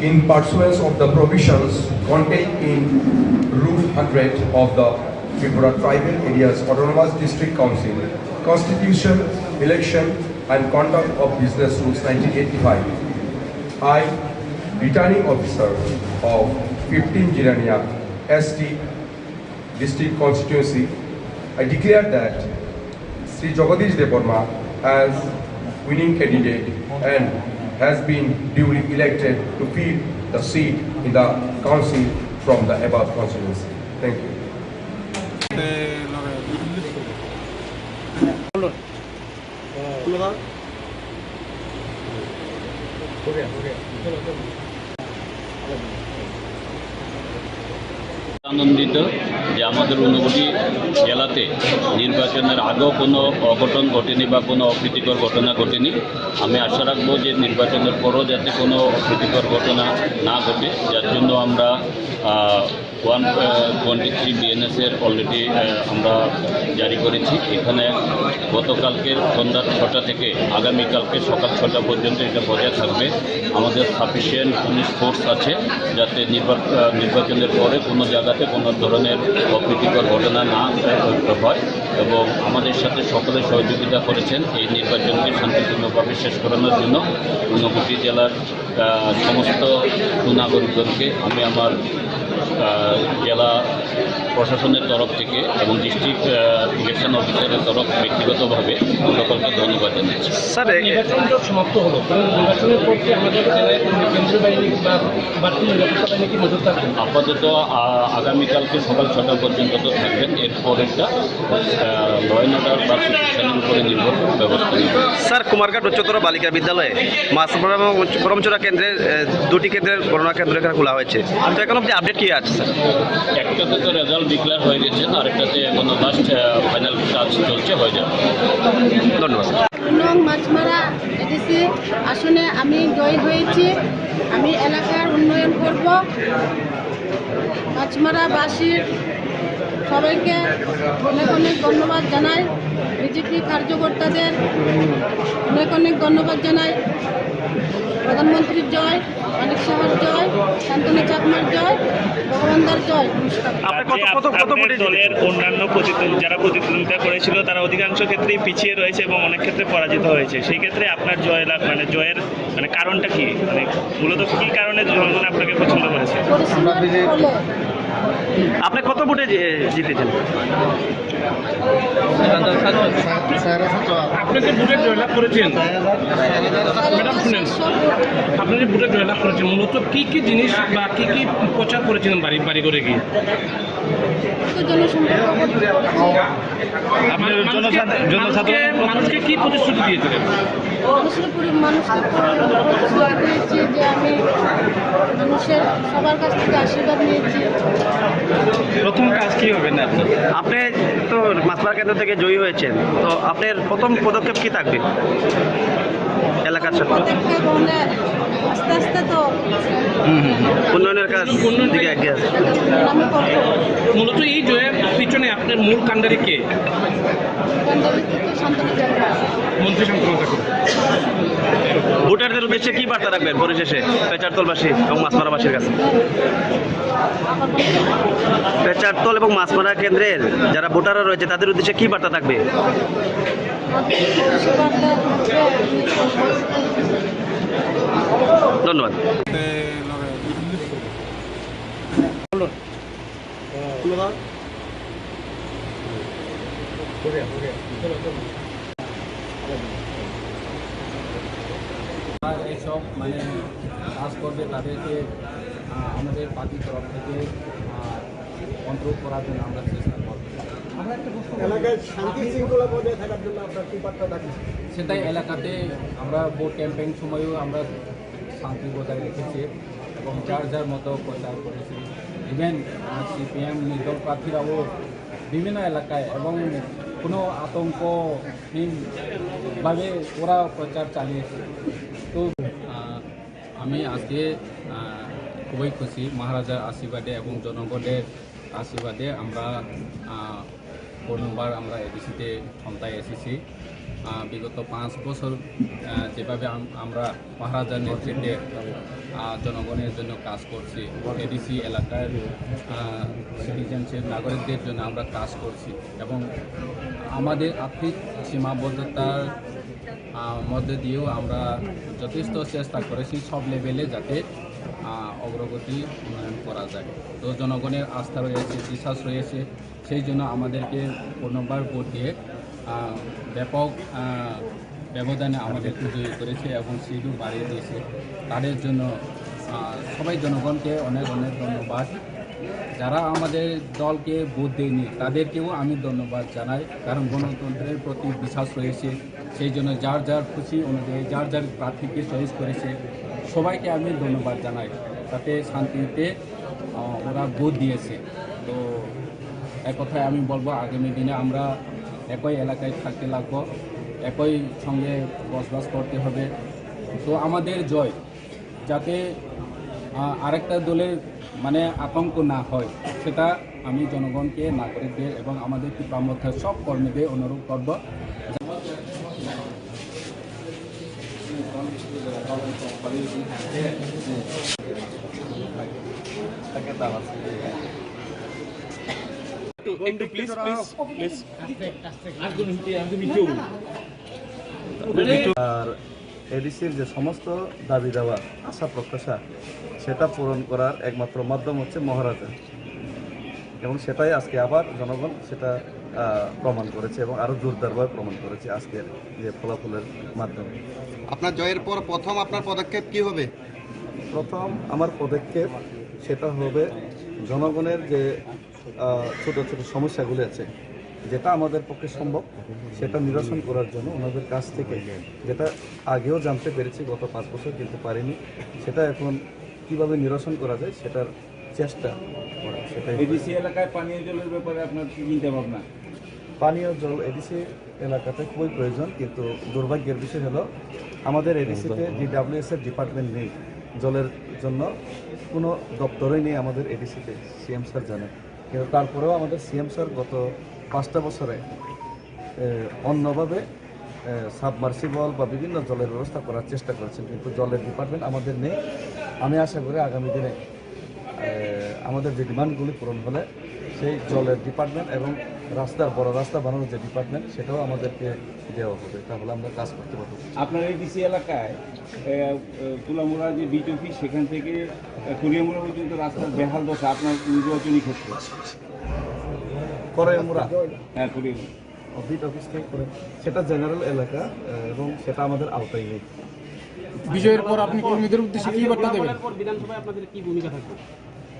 in pursuance of the provisions contained in Rule 100 of the Tripura Tribal Areas Autonomous District Council, Constitution, Election and Conduct of Business Rules 1985, I, Returning Officer of 15 Jirania ST District Constituency, I declare that Sri Jagadish Devarma as winning candidate and has been duly elected to fill the seat in the council from the above constituency. Thank you. আনন্দিত যে আমাদের ঊনকোটি জেলাতে নির্বাচনের আগেও কোনো অঘটন ঘটেনি বা কোনো অপ্রীতিকর ঘটনা ঘটেনি। আমি আশা রাখবো যে নির্বাচনের পরও যাতে কোনো অপ্রীতিকর ঘটনা না ঘটে, যার জন্য আমরা 123 বিএনএসের অলরেডি আমরা জারি করেছি। এখানে গতকালকে সন্ধ্যা 6টা থেকে আগামীকালকে সকাল 6টা পর্যন্ত এটা বজায় থাকবে। আমাদের সাফিসিয়েন্ট পুলিশ ফোর্স আছে যাতে নির্বাচনের পরে কোনো জায়গাতে কোনো ধরনের অপ্রীতিকর ঘটনা না হয় এবং আমাদের সাথে সকলে সহযোগিতা করেছেন এই নির্বাচনকে শান্তিপূর্ণভাবে শেষ করানোর জন্য। ঊনকোটি জেলার সমস্ত সুনাগরিকগণকে আমি আমার জেলা প্রশাসনের তরফ থেকে এবং ডিস্ট্রিক্ট ইলেকশন অফিসারের তরফ ব্যক্তিগতভাবে সকলকে ধন্যবাদ জানাচ্ছি। স্যার নির্বাচন সমাপ্ত হলো, নির্বাচনের পর কি আমাদের কেন্দ্রীয় বাহিনী বা বাড়তি নিরাপত্তা বাহিনী কি নজর থাকবে? আপাতত আগামীকালকে সকাল 6টা পর্যন্ত তো থাকবেন, এরপরেরটা ল অ্যান্ড অর্ডার বা সিচুয়েশনের উপরে নির্ভর করে ব্যবস্থা নেবে। স্যার কুমারঘাট উচ্চতর বালিকা বিদ্যালয়ে মাছপাড়া এবং করমচুরা কেন্দ্রের দুটি কেন্দ্রের গণনা কেন্দ্র এখানে খোলা হয়েছে, তো এখন অব্দি আপডেট কি আছে স্যার? একটাতে তো রেজাল্ট ডিক্লেয়ার হয়ে গেছে, আরেকটাতে এখনো লাস্ট ফাইনাল কাজ চলছে, হয়ে যাবে। ধন্যবাদ। নং মাছমারা এডিসি আসনে আমি জয়ী হয়েছি। আমি এলাকার উন্নয়ন করব। মাছমারাবাসীর সবাইকে অনেক অনেক ধন্যবাদ জানাই। বিজেপি কার্যকর্তাদের অনেক অনেক ধন্যবাদ জানাই। প্রধানমন্ত্রীর জয়, মানিক সাহার জয়, শান্তনু চাকমার জয়, ভগবানদার জয়। দলের অন্যান্য যারা প্রতিদ্বন্দ্বিতা করেছিল তারা অধিকাংশ ক্ষেত্রেই পিছিয়ে রয়েছে এবং অনেক ক্ষেত্রে পরাজিত হয়েছে। সেই ক্ষেত্রে আপনার জয় লাভ জয়ের কারণটা কি, মূলত কি কারণে জনগণ আপনাকে পছন্দ করেছে? আপনি কত ভোটে জিতেছেন? আপনি যে ভোটে জয়লাভ করেছেন, ম্যাডাম শুনেন, আপনি যে ভোটে জয়লাভ করেছেন মূলত কি কি জিনিস বা কি কি প্রচার করেছিলেন বাড়ি বাড়ি করে গিয়ে? মানুষকে কি প্রতিশ্রুতি দিয়েছিলেন? যে আমি মানুষের সবার কাছ থেকে আশীর্বাদ নিয়েছি। প্রথম কাজ কি হবে না আপনি তো মাছপাড়া কেন্দ্র থেকে জয়ী হয়েছেন, তো আপনার প্রথম পদক্ষেপ কি থাকবে এলাকার সাথে? আস্তে আস্তে তো উন্নয়নের কাজ দিকে এগিয়ে আছে। মূলত এই জয়ের পিছনে আপনার মূল কাণ্ডারি কে? মন্ত্রী শান্তনু চাকমা। ভোটারদের উদ্দেশ্যে কি বার্তা রাখবেন পরিশেষে পেচারতলবাসী এবং মাছমারাবাসীর কাছে? পেচারতল এবং মাছমারা কেন্দ্রের যারা ভোটাররা রয়েছে তাদের উদ্দেশ্যে কি বার্তা থাকবে? ধন্যবাদ। এইসব কাজ করবে তাদেরকে আমাদের পার্টির তরফ থেকে কন্ট্রোল করার জন্য আমরা চেষ্টা করব। এলাকায় শান্তি শৃঙ্খলা বজায় থাকার জন্য আপনার কি বার্তা থাকে? সেটাই এলাকাতে আমরা ভোট ক্যাম্পেইন সময়ও আমরা শান্তি বজায় রেখেছি এবং যার যার মতো প্রচার করেছি। ইভেন সিপিএম নির্দল প্রার্থীরাও বিভিন্ন এলাকায় এবং কোনো আতঙ্কহীনভাবে ওরা প্রচার চালিয়েছে। তো আমি আজকে খুবই খুশি মহারাজার আশীর্বাদে এবং জনগণের আশীর্বাদে আমরা প্রথমবার আমরা এডিসিতে ক্ষমতায় এসেছি। বিগত 5 বছর যেভাবে আমরা মহারাজার নেতৃত্বে জনগণের জন্য কাজ করছি, এডিসি এলাকার সিটিজেনশিপ নাগরিকদের জন্য আমরা কাজ করছি এবং আমাদের আর্থিক সীমাবদ্ধতার মধ্যে দিয়েও আমরা যথেষ্ট চেষ্টা করেছি সব লেভেলে যাতে অগ্রগতি উন্নয়ন করা যায়। তো জনগণের আস্থা রয়েছে, বিশ্বাস রয়েছে, সেই জন্য আমাদেরকে পুনর্বার ভোট দিয়ে ব্যাপক ব্যবধানে আমাদেরকে জয়ী করেছে এবং সিটও বাড়িয়ে দিয়েছে। তাদের জন্য সবাই জনগণকে অনেক অনেক ধন্যবাদ। যারা আমাদের দলকে ভোট দেয়নি তাদেরকেও আমি ধন্যবাদ জানাই, কারণ গণতন্ত্রের প্রতি বিশ্বাস রয়েছে। সেই জন্য যার যার খুশি অনুযায়ী যার যার প্রার্থীকে চয়েস করেছে সবাইকে আমি ধন্যবাদ জানাই, তাতে শান্তিতে ওরা ভোট দিয়েছে। তো এক কথায় আমি বলবো আগামী দিনে আমরা একই এলাকায় থাকতে লাগবো, একই সঙ্গে বসবাস করতে হবে। তো আমাদের জয় যাতে আরেকটা দলের আতঙ্ক না হয় সেটা আমি জনগণকে, নাগরিকদের এবং আমাদের কৃপামধ্যে সব কর্মীদের অনুরোধ করব। এডিসির যে সমস্ত দাবি দেওয়া আশা প্রত্যাশা সেটা পূরণ করার একমাত্র মাধ্যম হচ্ছে মহারাজা, এবং সেটাই আজকে আবার জনগণ সেটা প্রমাণ করেছে এবং আরও জোরদারভাবে প্রমাণ করেছে আজকের যে ফলাফলের মাধ্যমে। আপনার জয়ের পর প্রথম আপনার পদক্ষেপ কি হবে? প্রথম আমার পদক্ষেপ সেটা হবে জনগণের যে ছোট ছোট সমস্যাগুলি আছে, যেটা আমাদের পক্ষে সম্ভব সেটা নিরসন করার জন্য ওনাদের কাছ থেকে, যেটা আগেও জানতে পেরেছি গত 5 বছর কিন্তু পারিনি, সেটা এখন কিভাবে নিরসন করা যায় সেটার চেষ্টা করা। সেটাই এডিসি এলাকায় পানীয় জলের ব্যাপারে আপনার কি চিন্তা ভাবনা? পানীয় জল এডিসি এলাকাতে খুবই প্রয়োজন, কিন্তু দুর্ভাগ্যের বিষয় হলো আমাদের এডিসিতে DWS-এর ডিপার্টমেন্ট নেই, জলের জন্য কোনো দপ্তরই নেই আমাদের এডিসিতে, সিএম স্যার জানে। কিন্তু তারপরেও আমাদের সিএম স্যার গত 5টা বছরে অন্যভাবে সাবমার্সিবল বা বিভিন্ন জলের ব্যবস্থা করার চেষ্টা করেছেন, কিন্তু জলের ডিপার্টমেন্ট আমাদের নেই। আমি আশা করি আগামী দিনে আমাদের যে ডিমান্ডগুলি পূরণ হলে সেই জলের ডিপার্টমেন্ট এবং বড় রাস্তা বানানোর যে ডিপার্টমেন্ট সেটাও আমাদেরকে দেওয়া হবে, তাহলে আমরা কাজ করতে পারবো। আপনার এই ডিসি এলাকায় তুলামুড়া যে বিট অফিস সেখান থেকে কুলিয়ামুড়া পর্যন্ত রাস্তার বেহাল দশা আপনার নির্বাচনী ক্ষেত্রে করাইমুড়া, হ্যাঁ কুলিয়ামুড়া বিট অফিস থেকে করে সেটা জেনারেল এলাকা এবং সেটা আমাদের আওতায় নেই। বিজয়ের পর আপনি কর্মীদের উদ্দেশ্যে কি বার্তা দেবেন? বিধানসভায় আপনাদের কি ভূমিকা থাকবে?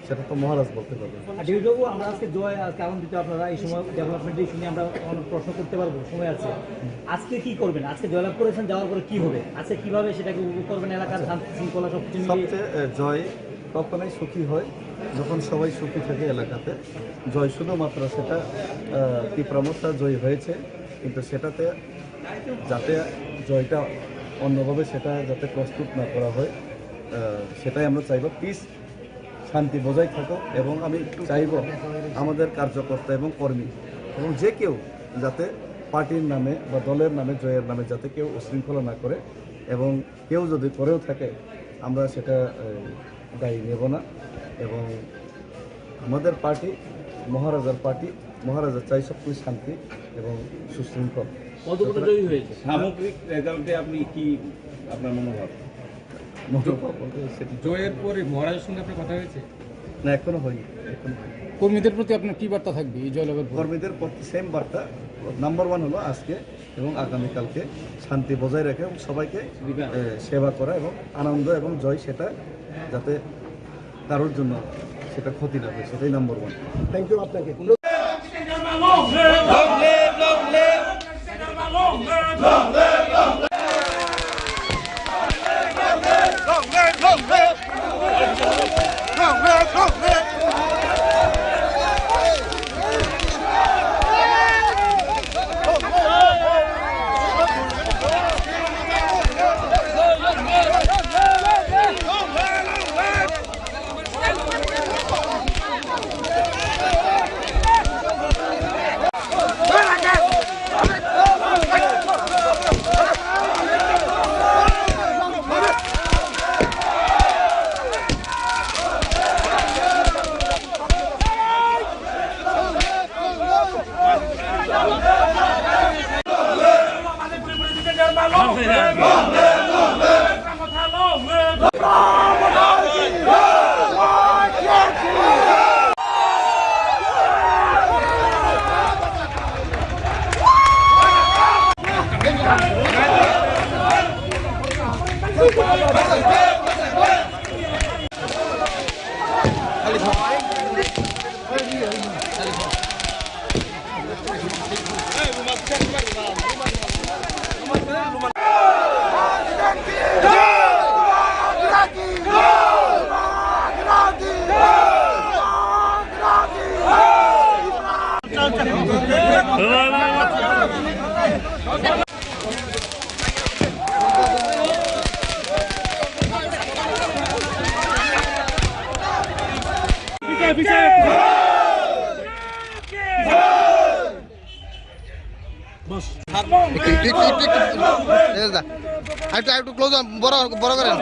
সেটা তো মহারাজ বলতে পারবে। ডিবিবাবু, আমরা আজকে জয় কারণ দিতে আপনারা এই সময় ডেভেলপমেন্ট ইস্যু নিয়ে আমরা অনেক প্রশ্ন করতে পারবো, সময় আছে। আজকে কি করবেন? আজকে জয়লাভ করেছেন, যাওয়ার পরে কি হবে? আজকে কিভাবে সেটাকে উপভোগ করবেন? এলাকার শান্তি শৃঙ্খলা সবকিছু মিলিয়ে সবচেয়ে জয় তখনই সুখী হয় যখন সবাই সুখী থাকে এলাকাতে। জয় শুধুমাত্র সেটা তীব্রমতা জয় হয়েছে, কিন্তু সেটাতে যাতে জয়টা অন্যভাবে সেটা যাতে প্রস্তুত না করা হয় সেটাই আমরা চাইব। পিস শান্তি বজায় থাকুক, এবং আমি চাইব আমাদের কার্যকর্তা এবং কর্মী এবং যে কেউ যাতে পার্টির নামে বা দলের নামে জয়ের নামে যাতে কেউ উশৃঙ্খলা না করে, এবং কেউ যদি করেও থাকে আমরা সেটা দায়ী নেব না। এবং আমাদের পার্টি মহারাজার পার্টি, মহারাজা চাই সবকিছু শান্তি এবং সুশৃঙ্খল। কতটা জয়ী হয়েছে সামগ্রিক রেজাল্টে? আপনি কি আপনার মনোভাব? জয়ের পরে মহারাজের সঙ্গে আপনার কথা হয়েছে? না, এখনো হয়নি। কর্মীদের প্রতি আপনার কি বার্তা থাকবে এই জয়লাভের পর? কর্মীদের প্রতি সেম বার্তা। নাম্বার 1 হলো আজকে এবং আগামীকালকে শান্তি বজায় রেখে এবং সবাইকে সেবা করা এবং আনন্দ এবং জয় সেটা যাতে কারোর জন্য সেটা ক্ষতি না হয়, সেটাই নাম্বার 1। থ্যাংক ইউ আপনাকে। একটু ক্লোজ বড় করেন।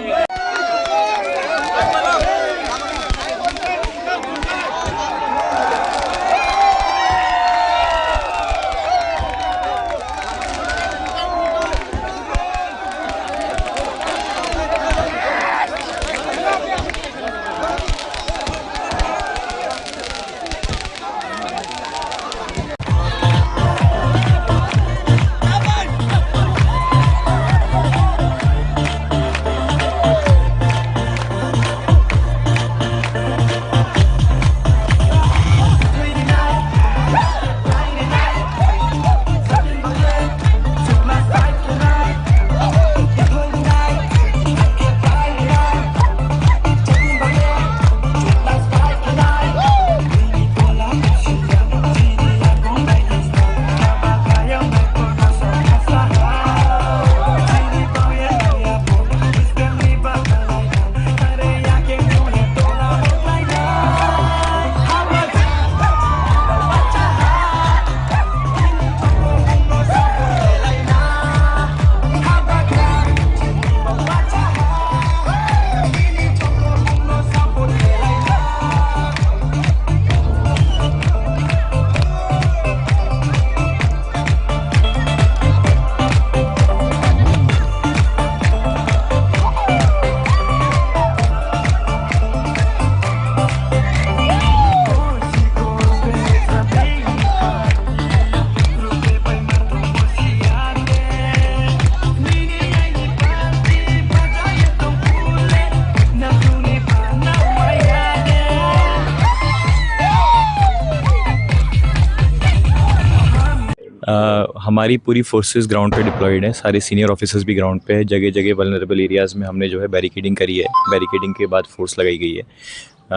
हमारी पूरी फोर्सेस ग्राउंड पे डिप्लॉयड है, सारे सीनियर ऑफिसर्स भी ग्राउंड पे है। जगह जगह वल्नरेबल एरियाज़ में हमने जो है बैरिकेडिंग करी है, बैरिकेडिंग के बाद फोर्स लगाई गई है।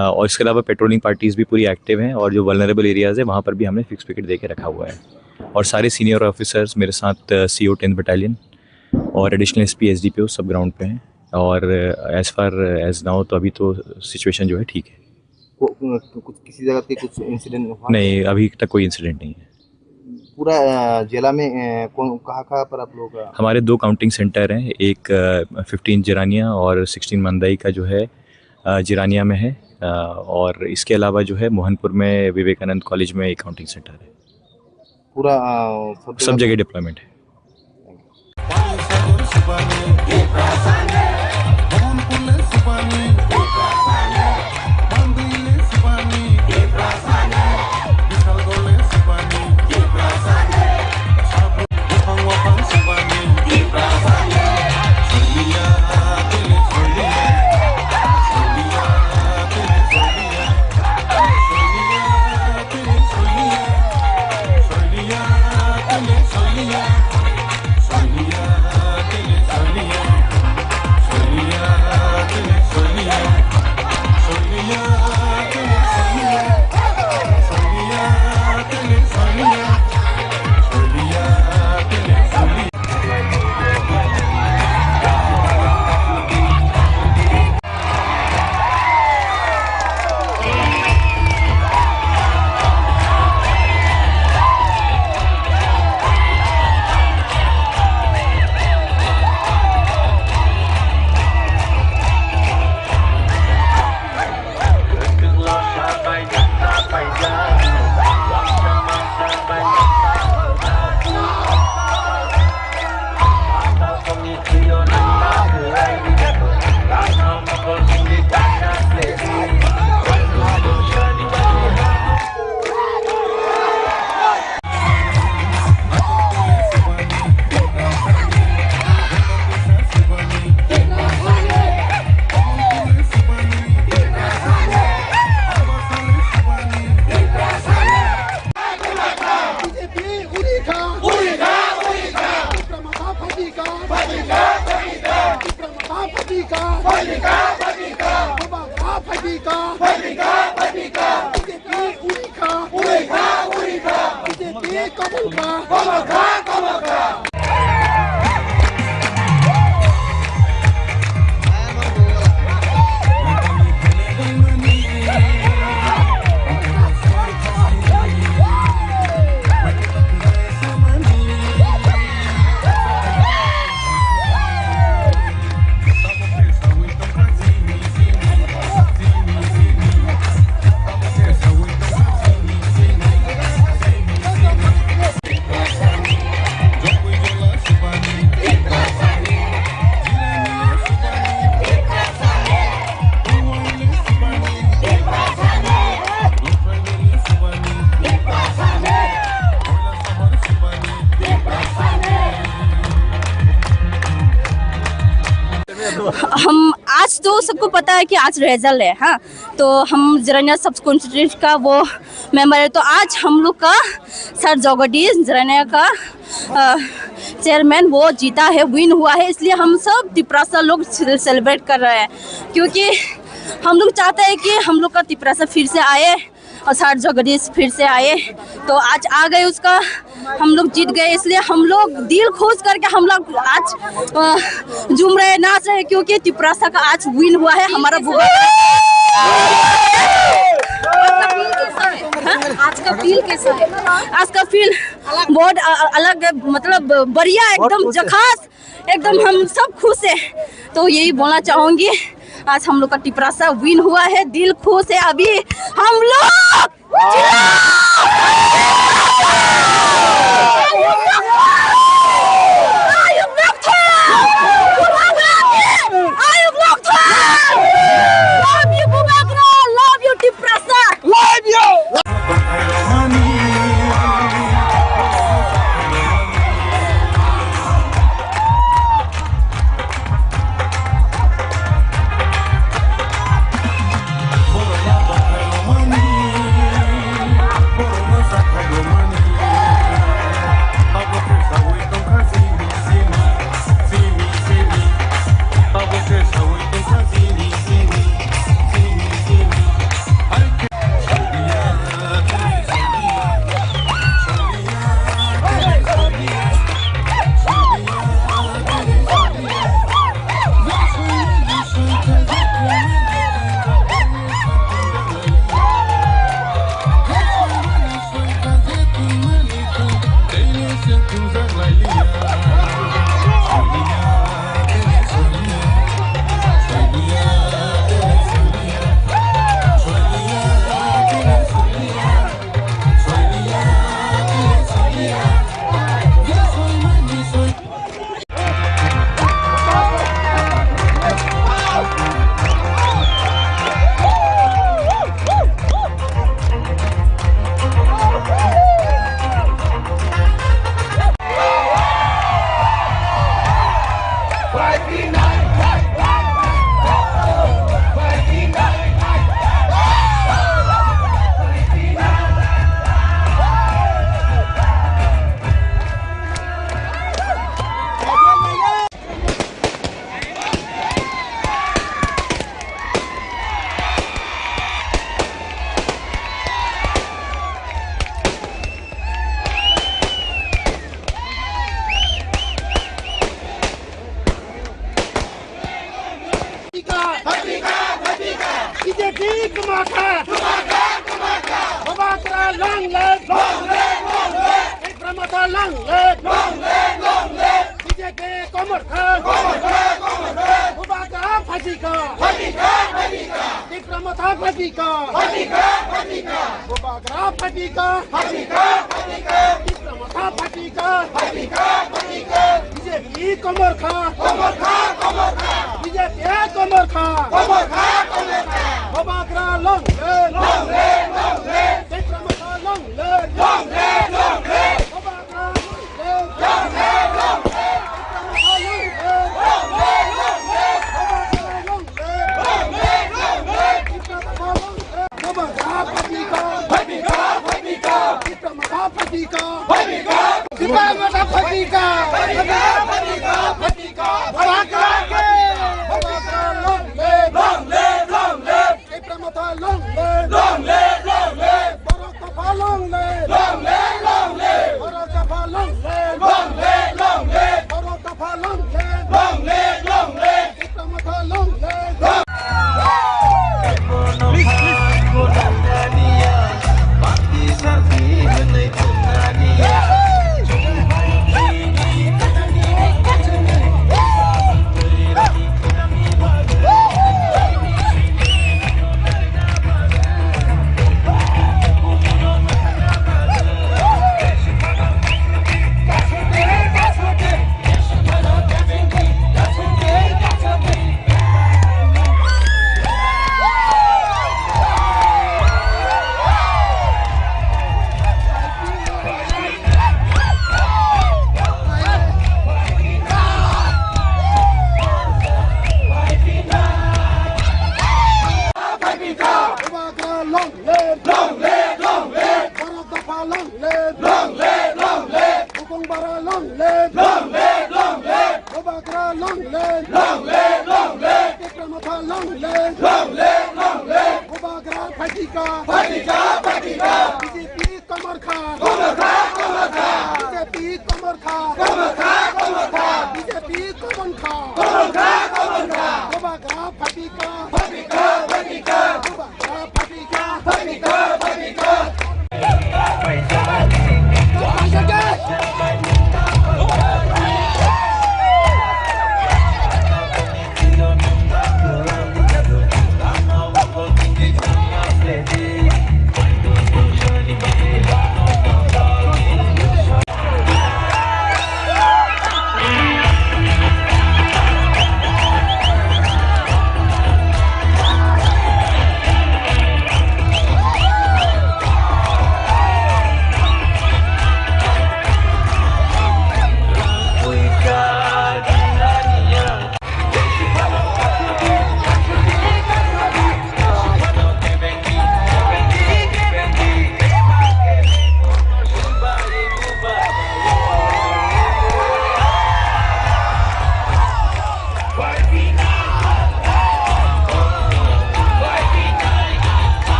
और इसके अलावा पेट्रोलिंग पार्टीज़ भी पूरी एक्टिव हैं और जो वल्नरेबल एरियाज़ है वहाँ पर भी हमने फिक्स पिकेट दे के रखा हुआ है। और सारे सीनियर ऑफिसर्स मेरे साथ CO 10th बटालियन और एडिशनल SP SDPO सब ग्राउंड पे हैं। और एज़ फार एज नाउ तो अभी तो सिचुएशन जो है ठीक है। कुछ किसी जगह पे कुछ इंसिडेंट हुआ? नहीं, अभी तक कोई इंसिडेंट नहीं है। पूरा जिला में कहाँ पर आप लोग? हमारे 2 काउंटिंग सेंटर हैं, एक 15 जिरानिया और 16 मंदाई का जो है जिरानिया में है। और इसके अलावा जो है मोहनपुर में विवेकानंद कॉलेज में एक काउंटिंग सेंटर है। पूरा सब जगह डिप्लॉयमेंट है। हम आज तो सबको पता है कि आज रिजल्ट है, हाँ, तो हम जिरानिया सब कॉन्स्टिट्यूंसी का वो मेंबर है। तो आज हम लोग का सर जगदीश जिरानिया का चेयरमैन वो जीता है, विन हुआ है, इसलिए हम सब तिपरासा लोग सेलिब्रेट कर रहे हैं। क्योंकि हम लोग चाहते हैं कि हम लोग का तिपरासा फिर से आए और सर जगदीश फिर से आए। तो आज आ गए, उसका हम लोग जीत गए, इसलिए हम लोग दिल खुश करके हम लोग आज झूम रहे, नाच रहे, क्योंकि तिपरासा का आज विन हुआ है हमारा बुआ। आज का फील कैसा है? आज का फील बहुत अलग है, मतलब बढ़िया, एकदम जखास, एकदम हम सब खुश है। तो यही बोलना चाहूंगी, आज हम लोग का तिपरासा विन हुआ है, दिल खुश है। अभी हम लोग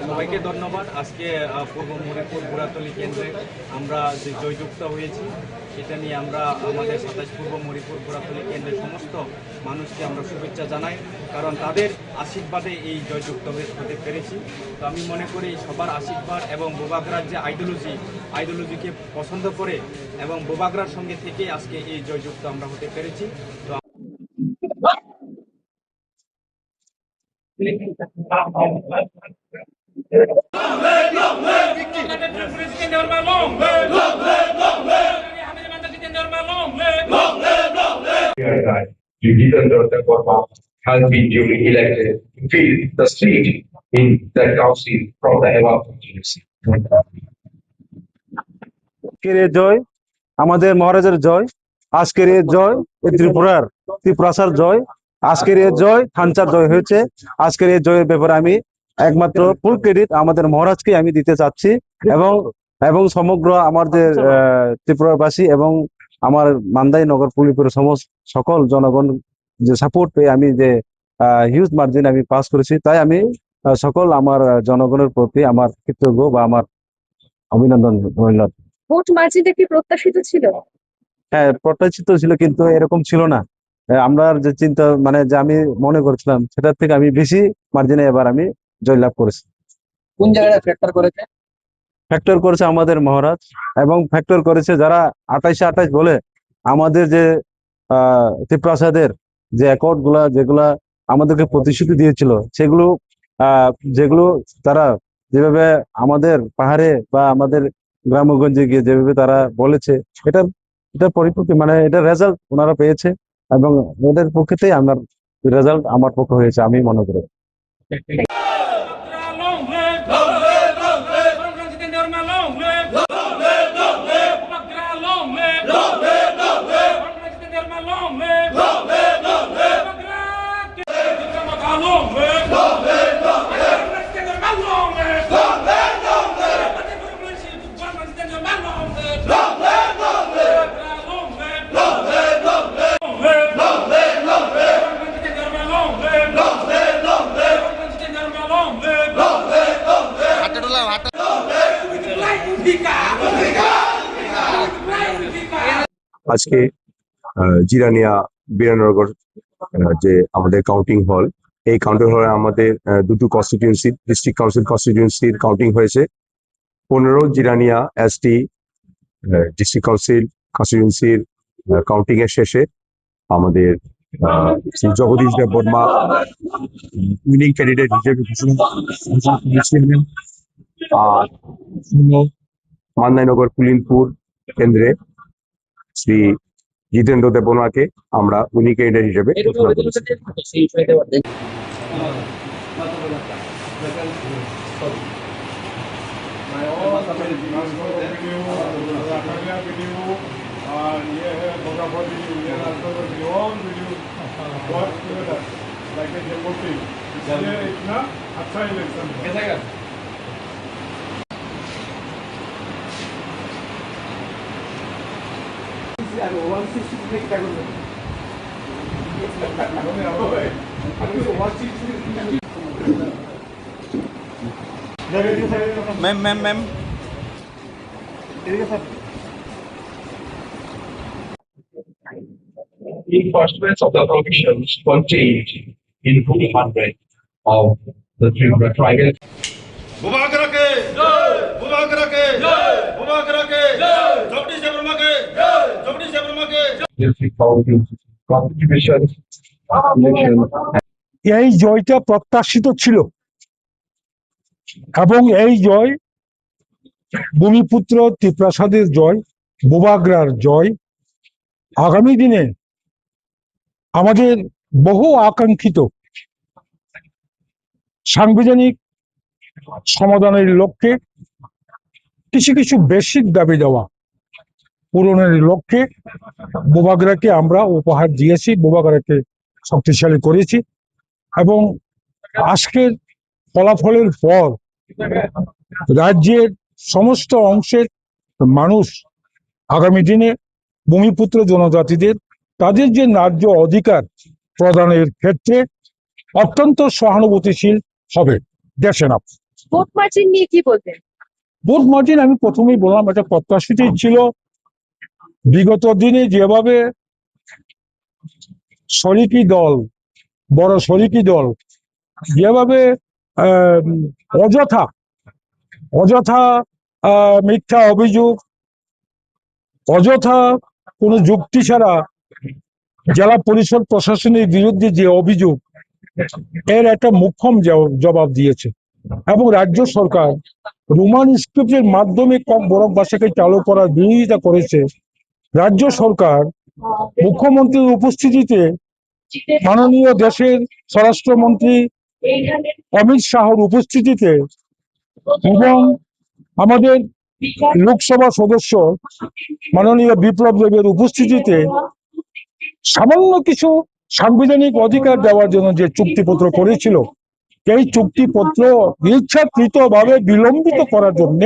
সবাইকে ধন্যবাদ। আজকে পূর্ব মরিপুর বুড়াতলী কেন্দ্রে আমরা যে জয়যুক্ত হয়েছি সেটা নিয়ে আমরা আমাদের 27 পূর্ব মরিপুর বুড়াতলী কেন্দ্রের সমস্ত মানুষকে আমরা শুভেচ্ছা জানাই, কারণ তাদের আশীর্বাদে এই জয়যুক্ত হতে পেরেছি। তো আমি মনে করি সবার আশীর্বাদ এবং বোবাগরার যে আইডিওলজিকে পছন্দ করে এবং বোবাগরার সঙ্গে থেকে আজকে এই জয়যুক্ত আমরা হতে পেরেছি। তো Jitendra Verma has been duly elected to fill the seat in that council from the above constituency. আজকের এই জয় আমাদের মহারাজের জয়, আজকের এই জয় ত্রিপুরার জয়, আজকের এই জয় থানচার জয় হয়েছে। আজকের এই জয়ের ব্যাপারে আমি একমাত্র ফুল ক্রেডিট আমাদের মহারাজকে আমি দিতে চাচ্ছি এবং সমগ্র আমাদের ত্রিপুরাবাসী এবং আমার মান্দাই নগর পুলিপুরের সকল জনগণ যে সাপোর্ট পেয়ে আমি যে হিউজ মার্জিন আমি পাস করেছি, তাই আমি সকল আমার জনগণের প্রতি আমার কৃতজ্ঞ বা আমার অভিনন্দন রইল। ভোট মার্জিনটা কি প্রত্যাশিত ছিল? হ্যাঁ, প্রত্যাশিত ছিল, কিন্তু এরকম ছিল না। আমরা যে চিন্তা যে আমি মনে করছিলাম সেটার থেকে আমি বেশি মার্জিনে এবার আমি জয়লাভ করেছি। কোন জায়গায় ফ্যাক্টর করেছে? ফ্যাক্টর করেছে আমাদের মহারাজ এবং ফ্যাক্টর করেছে যারা 28-28 বলে আমাদের যে ত্রিপ্রাসাদের যে অ্যাকর্ড গুলা যেগুলা আমাদেরকে প্রতিশ্রুতি দিয়েছিল যেগুলো তারা যেভাবে আমাদের পাহাড়ে বা আমাদের গ্রামগঞ্জে গিয়ে যেভাবে তারা বলেছে এটা পরিপূর্ণ এটা রেজাল্ট ওনারা পেয়েছে এবং ওদের পক্ষেতেই আমার রেজাল্ট আমার পক্ষে হয়েছে আমি মনে করি। আজকে জিরানিয়া বিরানগর যে আমাদের কাউন্টিং হল, এই কাউন্টিং হলে আমাদের দুটো কনস্টিটিউয়েন্সি ডিস্ট্রিক্ট কাউন্সিল কনস্টিটিউয়েন্সির কাউন্টিং হয়েছে। 15 জিরানিয়া এসটি ডিস্ট্রিক্ট কাউন্সিল কনস্টিটিউয়েন্সির কাউন্টিং এর শেষে আমাদের জগদীশ দেব বর্মা উইনিং ক্যান্ডিডেট হিসেবে ঘোষণা করেছিলেন। আর মান্দাইনগর পুলিনপুর কেন্দ্রে শ্রী জিতেন্দ্র দেববর্মাকে আমরা উইনিং ক্যান্ডিডেট হিসেবে ঘোষণা করেছি। Ma'am In pursuance of the provisions contained in Rule 100 of the Tripura Tribal. Bubagra के जय, बुबागरा के जय, बुबागरा के जय, जगदीश देववर्मा के जय, जगदीश देववर्मा के district council, constitution, election, এই জয়টা প্রত্যাশিত ছিল এবং এই জয় ভূমিপুত্র ত্রিপ্রাসাদের জয়, বোবাগ্রার জয় আগামী দিনে আমাদের বহু আকাঙ্ক্ষিত সাংবিধানিক সমাধানের লক্ষ্যে কিছু কিছু বেসিক দাবি দেওয়া পূরণের লক্ষ্যে বোবাগ্রাকে আমরা উপহার দিয়েছি, বোবাগ্রাকে শক্তিশালী করেছি এবং আজকের ফলাফলের পর রাজ্যের সমস্ত অংশের মানুষ আগামী দিনে ভূমিপুত্র জনজাতিদের তাদের যে ন্যায্য অধিকার প্রদানের ক্ষেত্রে অত্যন্ত সহানুভূতিশীল হবে। দেখেন ভোট মার্জিন নিয়ে কি বলবেন? ভোট মার্জিন আমি প্রথমেই বললাম এটা প্রত্যাশিতই ছিল। বিগত দিনে যেভাবে শরিকি দল, বড় শরিকি দল যেভাবে অযথা মিথ্যা অভিযোগ, অযথা কোনো যুক্তি ছাড়া জেলা পরিষদ প্রশাসনের বিরুদ্ধে যে অভিযোগ, এর একটা মুখ্যম জবাব দিয়েছে এবং রাজ্য সরকার রোমান স্ক্রিপ্টের মাধ্যমে কম বরফ ভাষাকে চালু করার বিরোধিতা করেছে। রাজ্য সরকার মুখ্যমন্ত্রীর উপস্থিতিতে মাননীয় দেশের স্বরাষ্ট্রমন্ত্রী অমিত শাহর উপস্থিতিতে এবং আমাদের লোকসভা সদস্য মাননীয় বিপ্লব দেবের উপস্থিতিতে সামান্য কিছু সাংবিধানিক অধিকার দেওয়ার জন্য যে চুক্তিপত্র করেছিল, এই চুক্তিপত্র ইচ্ছাকৃতভাবে বিলম্বিত করার জন্য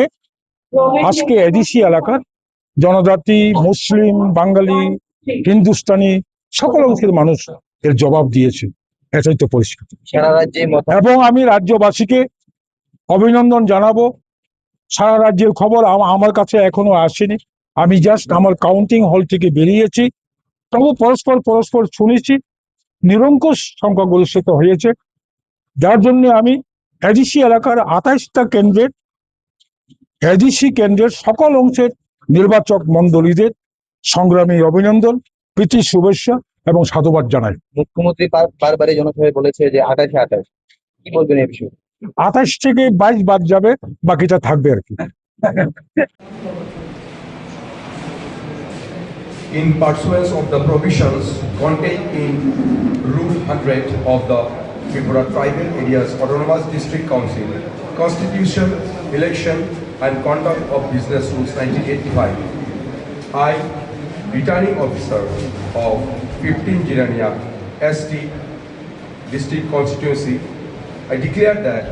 আজকে এডিসি এলাকার জনজাতি, মুসলিম, বাঙালি, হিন্দুস্তানি সকল অংশের মানুষ এর জবাব দিয়েছে। এটাই তো পরিস্থিতি। এবং আমি রাজ্যবাসীকে অভিনন্দন জানাবো। সারা রাজ্যের খবর আমার কাছে এখনো আসেনি, আমি জাস্ট আমার কাউন্টিং হল থেকে বেরিয়েছি। তবু পরস্পর শুনেছি নিরঙ্কুশ সংখ্যাগরিষ্ঠিত হয়েছে, যার জন্য আমি এডিসি এলাকার 28টা কেন্দ্রের সকল অংশের নির্বাচক মণ্ডলীদের সংগ্রামী অভিনন্দন, প্রীতি শুভেচ্ছা এবং সাধুবাদ জানাই। মুখ্যমন্ত্রী বারবারই জনসভায় বলেছে যে 28 কি বলবেন এই বিষয়ে? 28 থেকে 22 বাদ যাবে, বাকিটা থাকবে আর কি। in pursuance of the provisions contained in Rule 100 of the Tripura Tribal Areas Autonomous District Council, Constitution, Election and Conduct of Business Rules 1985, I, Returning Officer of 15 Jirania ST District Constituency, I declare that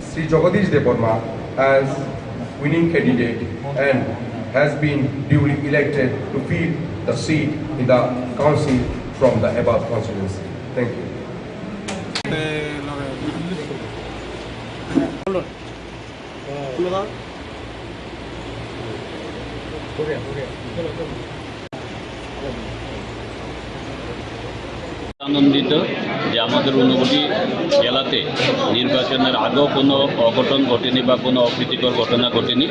Sri Jagadish Devarma as winning candidate and has been duly elected to fill the seat in the council from the above constituency. Thank you. আনন্দিত যে আমাদের ঊনকোটি জেলাতে নির্বাচনের আগেও কোনো অঘটন ঘটেনি বা কোনো অপ্রীতিকর ঘটনা ঘটেনি।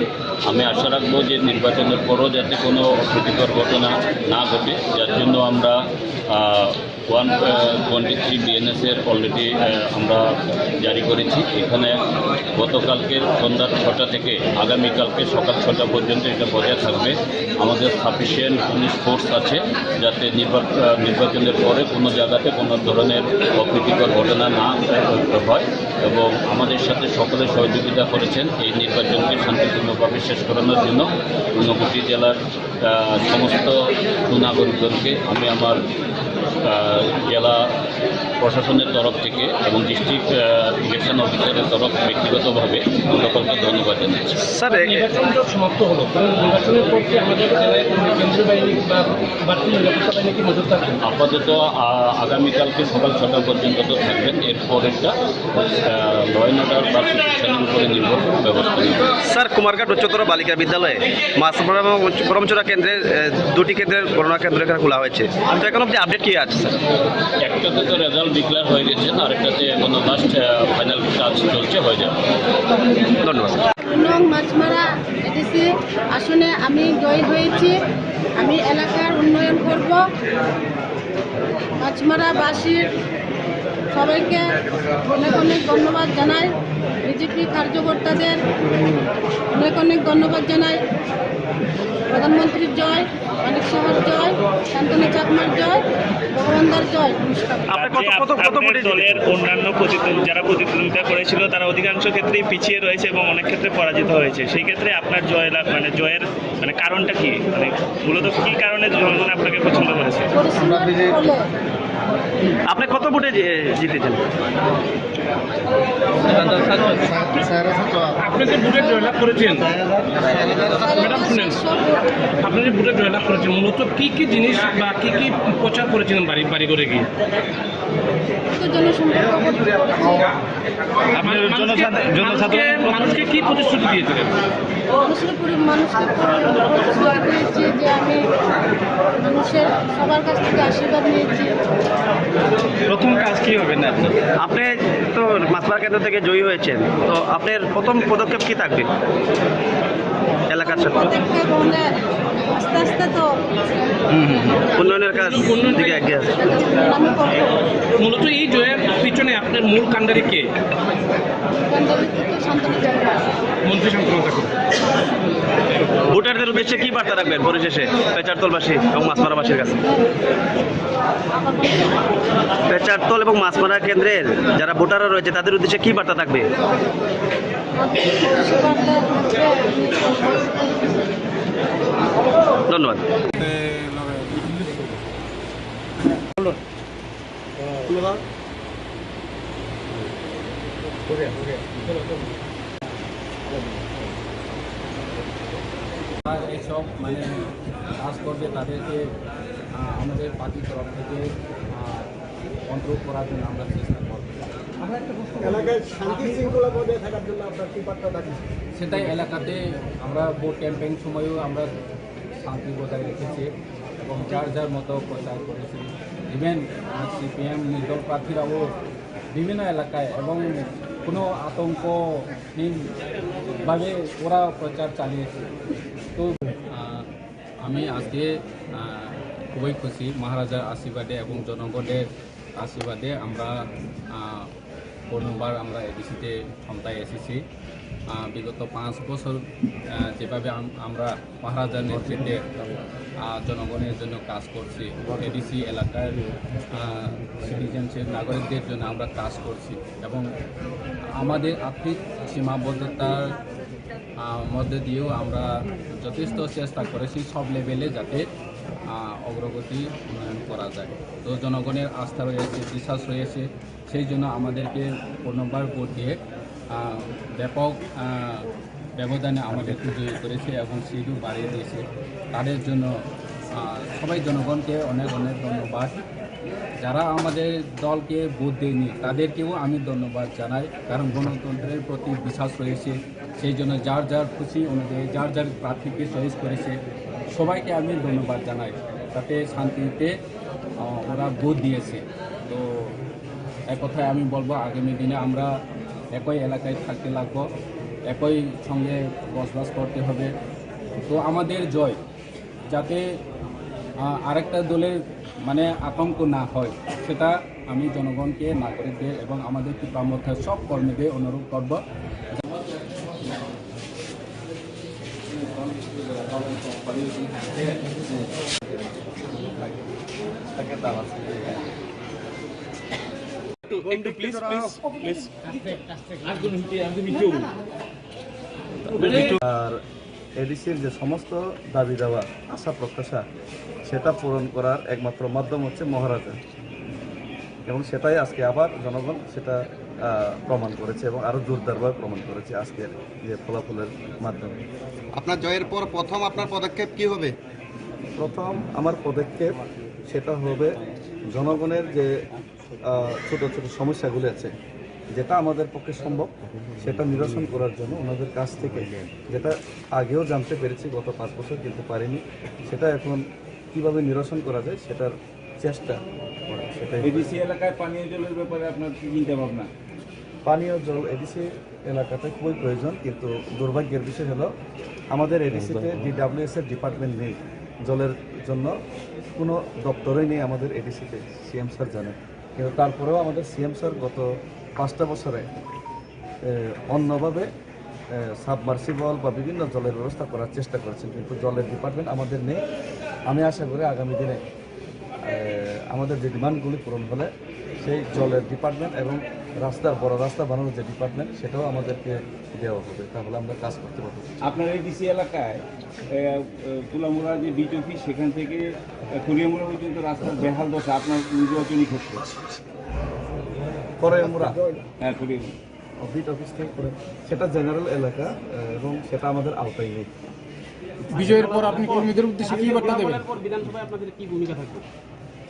আমি আশা রাখবো যে নির্বাচনের পরও যাতে কোনো অপ্রীতিকর ঘটনা না ঘটে, যার জন্য আমরা 123 বিএনএসের অলরেডি আমরা জারি করেছি। এখানে গতকালকের সন্ধ্যা 6টা থেকে আগামীকালকে সকাল 6টা পর্যন্ত এটা বজায় থাকবে। আমাদের সাফিসিয়েন্ট পুলিশ ফোর্স আছে যাতে নির্বাচনের পরে কোনো জায়গাতে কোনো ধরনের অপ্রীতিকর ঘটনা না হয় এবং আমাদের সাথে সকলে সহযোগিতা করেছেন এই নির্বাচনকে শান্তিপূর্ণভাবে শেষ করানোর জন্য। ঊনকোটি জেলার সমস্ত সুনাগরিকগণকে আমি আমার জেলা প্রশাসনের তরফ থেকে এবং ডিস্ট্রিক্ট ইলেকশন অফিসারের তরফ ব্যক্তিগতভাবে সকলকে ধন্যবাদ জানাচ্ছি। স্যার, সমাপ্ত হলো, নির্বাচনের পর কি আমাদের কেন্দ্রীয় বাহিনী বা বাড়তি নিরাপত্তা বাহিনী কি নজর থাকবে? আপাতত আগামীকালকে সকাল 6টা পর্যন্ত তো থাকবেন, এরপরেরটা ল অ্যান্ড অর্ডার বা সিচুয়েশনের উপরে নির্ভর ব্যবস্থা নেবে। স্যার, কুমারঘাট উচ্চতর বালিকা বিদ্যালয়ে মাছপাড়া এবং করমচড়া কেন্দ্রের দুটি কেন্দ্রের গণনা কেন্দ্র এখানে খোলা হয়েছে, তো এখন অব্দি আপডেট কি আছে স্যার? একটাতে তো রেজাল্ট ডিক্লেয়ার হয়ে গেছে, আরেকটাতে এখনো লাস্ট ফাইনাল কাজ চলছে, হয়ে যাবে। ধন্যবাদ। মাছমারা এডিসি আসনে আমি জয়ী হয়েছি। আমি এলাকার উন্নয়ন করব মাছমারাবাসীর সবাইকে অনেক অনেক ধন্যবাদ জানাই। বিজেপি কার্যকর্তাদের অনেক অনেক ধন্যবাদ জানাই। প্রধানমন্ত্রীর জয়, মানিক সাহার জয়, শান্তনু চাকমার জয়, ভগবানদার জয়। আপনার দলের অন্যান্য যারা প্রতিদ্বন্দ্বিতা করেছিল তারা অধিকাংশ ক্ষেত্রেই পিছিয়ে রয়েছে এবং অনেক ক্ষেত্রে পরাজিত হয়েছে। সেই ক্ষেত্রে আপনার জয়লাভ জয়ের কারণটা কি, মূলত কি কারণে জনগণ আপনাকে পছন্দ করেছে? আপনি কত ভোটে জিতেছেন? আপনি যে ভোটে জয়লাভ করেছেন ম্যাডাম, শুনেন, আপনি যে ভোটে জয়লাভ করেছেন মূলত কি কি জিনিস বা কি কি প্রচার করেছিলেন বাড়ি বাড়ি করে গিয়ে? মানুষকে কি প্রতিশ্রুতি দিয়েছিলেন? যে আমি মানুষের সবার কাছ থেকে আশীর্বাদ নিয়েছি। প্রথম কাজ কি হবে না আপনি তো মাছমারা কেন্দ্র থেকে জয়ী হয়েছেন, তো আপনার প্রথম পদক্ষেপ কি থাকবে এলাকার সাথে? আস্তে আস্তে তো উন্নয়নের কাজ দিকে এগিয়ে আছে। মূলত এই জয়ের পিছনে আপনার মূল কাণ্ডারি কে? মন্ত্রী শান্তনু চাকমা। ভোটারদের উদ্দেশ্যে কি বার্তা রাখবেন পরিশেষে পেচারতলবাসী এবং মাছমারাবাসীর কাছে? পেচারতল এবং মাছমারা কেন্দ্রের যারা ভোটাররা রয়েছে তাদের উদ্দেশ্যে কি বার্তা থাকবে? ধন্যবাদ। এইসব কাজ করবে তাদেরকে আমাদের পার্টির তরফ থেকে কন্ট্রোল করার জন্য আমরা চেষ্টা করব। এলাকায় শান্তি শৃঙ্খলা বজায় থাকার জন্য আপনার কি বার্তা থাকে? সেটাই এলাকাতে আমরা ভোট ক্যাম্পেইন সময়ও আমরা শান্তি বজায় রেখেছি এবং যার যার মতো প্রচার করেছি। ইভেন সিপিএম নির্দল প্রার্থীরাও বিভিন্ন এলাকায় এবং কোনো আতঙ্কহীনভাবে ওরা প্রচার চালিয়েছে। তো আমি আজকে খুবই খুশি মহারাজার আশীর্বাদে এবং জনগণের আশীর্বাদে আমরা প্রথমবার আমরা এডিসিতে ক্ষমতায় এসেছি। বিগত 5 বছর যেভাবে আমরা মহারাজার নেতৃত্বে জনগণের জন্য কাজ করছি, এডিসি এলাকার সিটিজেনশিপ নাগরিকদের জন্য আমরা কাজ করছি এবং আমাদের আর্থিক সীমাবদ্ধতার মধ্যে দিয়েও আমরা যথেষ্ট চেষ্টা করেছি সব লেভেলে যাতে অগ্রগতি উন্নয়ন করা যায়। তো জনগণের আস্থা রয়েছে, বিশ্বাস রয়েছে, সেই জন্য আমাদেরকে পুনর্বার ভোট দিয়ে ব্যাপক ব্যবধানে আমাদেরকে জয়ী করেছে এবং সিটও বাড়িয়ে দিয়েছে। তাদের জন্য সবাই জনগণকে অনেক অনেক ধন্যবাদ। যারা আমাদের দলকে ভোট দেয়নি তাদেরকেও আমি ধন্যবাদ জানাই, কারণ গণতন্ত্রের প্রতি বিশ্বাস রয়েছে। সেই জন্য যার যার খুশি অনুযায়ী যার যার প্রার্থীকে চয়েস করেছে সবাইকে আমি ধন্যবাদ জানাই, তাতে শান্তিতে ওরা ভোট দিয়েছে। তো এক কথায় আমি বলবো আগামী দিনে আমরা একই এলাকায় থাকতে লাগবো, একই সঙ্গে বসবাস করতে হবে। তো আমাদের জয় যাতে আরেকটা দলের আতঙ্ক না হয় সেটা আমি জনগণকে, নাগরিকদের এবং আমাদের ত্রিপুরামধ্যে সব কর্মীদের অনুরোধ করব। আর এডিসির যে সমস্ত দাবি দেওয়া আশা প্রত্যাশা সেটা পূরণ করার একমাত্র মাধ্যম হচ্ছে মহারাজা, এবং সেটাই আজকে আবার জনগণ সেটা প্রমাণ করেছে এবং আরও জোরদারভাবে প্রমাণ করেছে আজকের যে ফলাফলের মাধ্যমে। আপনার জয়ের পর প্রথম আপনার পদক্ষেপ কি হবে? প্রথম আমার পদক্ষেপ সেটা হবে জনগণের যে ছোট ছোট সমস্যাগুলি আছে, যেটা আমাদের পক্ষে সম্ভব সেটা নিরসন করার জন্য ওনাদের কাছ থেকে, যেটা আগেও জানতে পেরেছি গত 5 বছর কিন্তু পারিনি, সেটা এখন কিভাবে নিরসন করা যায় সেটার চেষ্টা করা। সেটাই এডিসি এলাকায় পানীয় জলের ব্যাপারে আপনার কি চিন্তা ভাবনা? পানীয় জল এডিসি এলাকাতে খুবই প্রয়োজন, কিন্তু দুর্ভাগ্যের বিষয় হলো আমাদের এডিসিতে DWS এর ডিপার্টমেন্ট নেই, জলের জন্য কোনো দপ্তরে নেই আমাদের এডিসিতে, সিএম স্যার জানেন। কিন্তু তারপরেও আমাদের সিএম স্যার গত 5টা বছরে অন্যভাবে সাবমার্সিবল বা বিভিন্ন জলের ব্যবস্থা করার চেষ্টা করেছেন, কিন্তু জলের ডিপার্টমেন্ট আমাদের নেই। আমি আশা করি আগামী দিনে আমাদের যে ডিমান্ডগুলি পূরণ হলে সেই জলের ডিপার্টমেন্ট এবং বড় রাস্তা বানানোর যে ডিপার্টমেন্ট সেটাও আমাদেরকে দেওয়া হবে, তাহলে আমরা কাজ করতে পারবো। আপনার এই ডিসি এলাকায় তুলামুড়া যে বিট অফিস সেখান থেকে কুড়িয়ামুড়া পর্যন্ত রাস্তার বেহাল দশা আপনার নির্বাচনী ক্ষেত্রে করিয়ামুড়া, হ্যাঁ কুড়িয়ামুড়া বিট অফিস থেকে করে সেটা জেনারেল এলাকা এবং সেটা আমাদের আওতায় নেই। বিজয়ের পর আপনি কর্মীদের উদ্দেশ্যে কি বার্তা দেবেন? বিধানসভায় আপনাদের কি ভূমিকা থাকবে?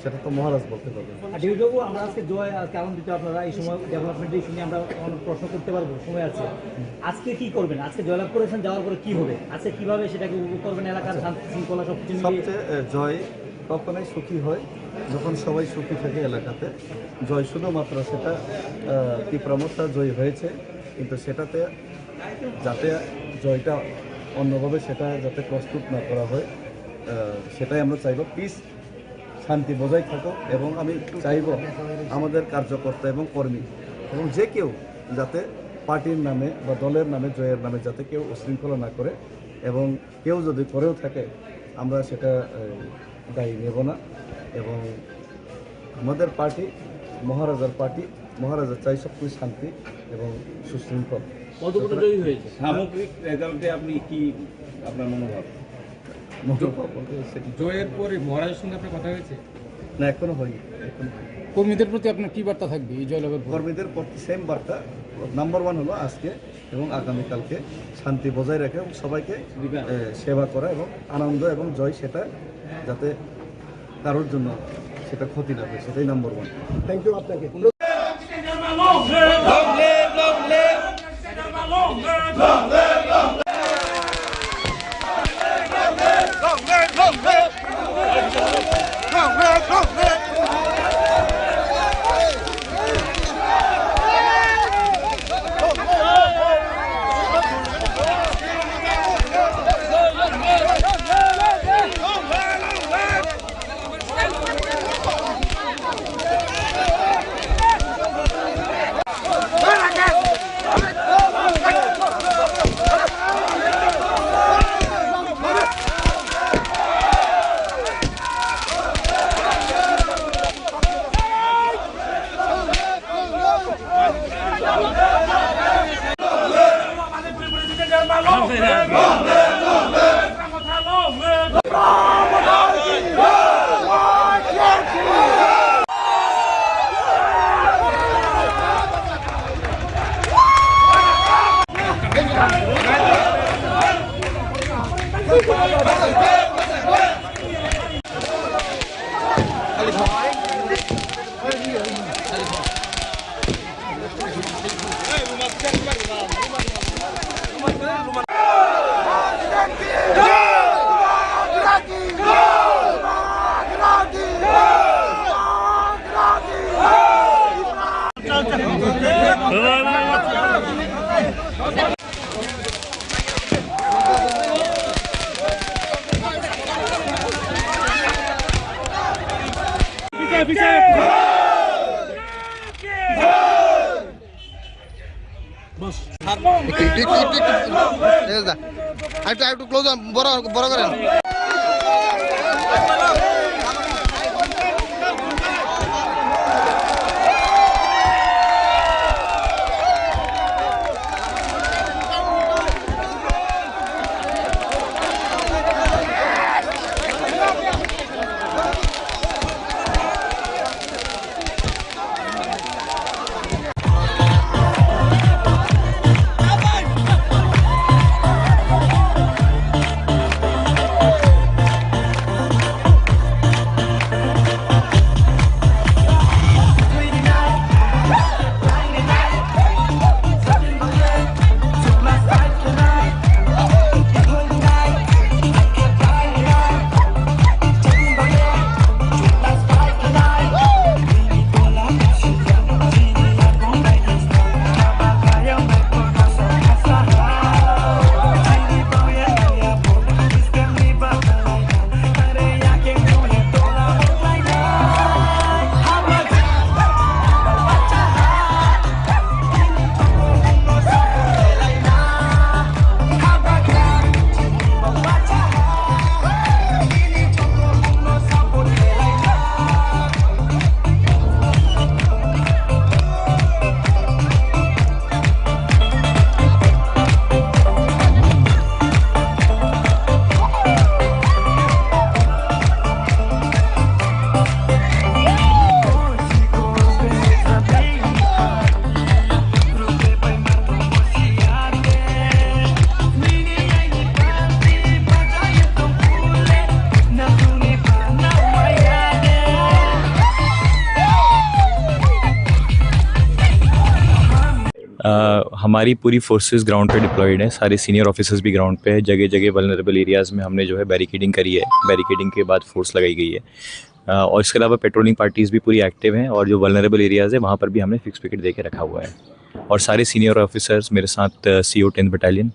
সেটা তো মহারাজ বলতে পারবেন। ডিউবাবু, আমরা আজকে জয় কেমন দিতে আপনারা এই সময় ডেভেলপমেন্ট ইস্যু নিয়ে আমরা অনেক প্রশ্ন করতে পারবো, সময় আছে। আজকে কি করবেন? আজকে জয়লাভ করেছেন, যাওয়ার পরে কি হবে? আজকে কিভাবে সেটাকে উপভোগ করবেন? এলাকার শান্তি শৃঙ্খলা সবকিছু মিলিয়ে সবচেয়ে জয় তখনই সুখী হয় যখন সবাই সুখী থাকে এলাকাতে। জয় শুধুমাত্র সেটা তীব্রমতা জয় হয়েছে, কিন্তু সেটাতে যাতে জয়টা অন্যভাবে সেটা যাতে প্রস্তুত না করা হয় সেটাই আমরা চাইব। পিস শান্তি বজায় থাকুক এবং আমি চাইব আমাদের কার্যকর্তা এবং কর্মী এবং যে কেউ যাতে পার্টির নামে বা দলের নামে জয়ের নামে যাতে কেউ উশৃঙ্খলা না করে, এবং কেউ যদি করেও থাকে আমরা সেটা দায়ী নেব না। এবং আমাদের পার্টি মহারাজার পার্টি, মহারাজা চাই সবকিছু শান্তি এবং সুশৃঙ্খল। সামগ্রিক রেজাল্টে আপনি কি আপনার মনোভাব? জয়ের পরে মহারাজের সঙ্গে আপনার কথা হয়েছে? না, এখনো হয়নি। কর্মীদের প্রতি আপনার কি বার্তা থাকবে এই জয়লাভের পর? কর্মীদের প্রতি সেম বার্তা। নাম্বার 1 হলো আজকে এবং আগামীকালকে শান্তি বজায় রেখে এবং সবাইকে সেবা করা এবং আনন্দ এবং জয় সেটা যাতে কারোর জন্য সেটা ক্ষতি না হয়, সেটাই নাম্বার 1। থ্যাংক ইউ আপনাকে। একটু ক্লোজ বড় করেন। हमारी पूरी फोर्सेस ग्राउंड पे डिप्लॉयड है, सारे सीनियर ऑफिसर्स भी ग्राउंड पे है। जगह जगह वल्नरेबल एरियाज़ में हमने जो है बैरिकेडिंग करी है, बैरिकेडिंग के बाद फोर्स लगाई गई है। और इसके अलावा पेट्रोलिंग पार्टीज़ भी पूरी एक्टिव हैं और जो वल्नरेबल एरियाज़ है वहाँ पर भी हमने फिक्स पिकेट दे के रखा हुआ है। और सारे सीनियर ऑफिसर्स मेरे साथ CO 10th बटालियन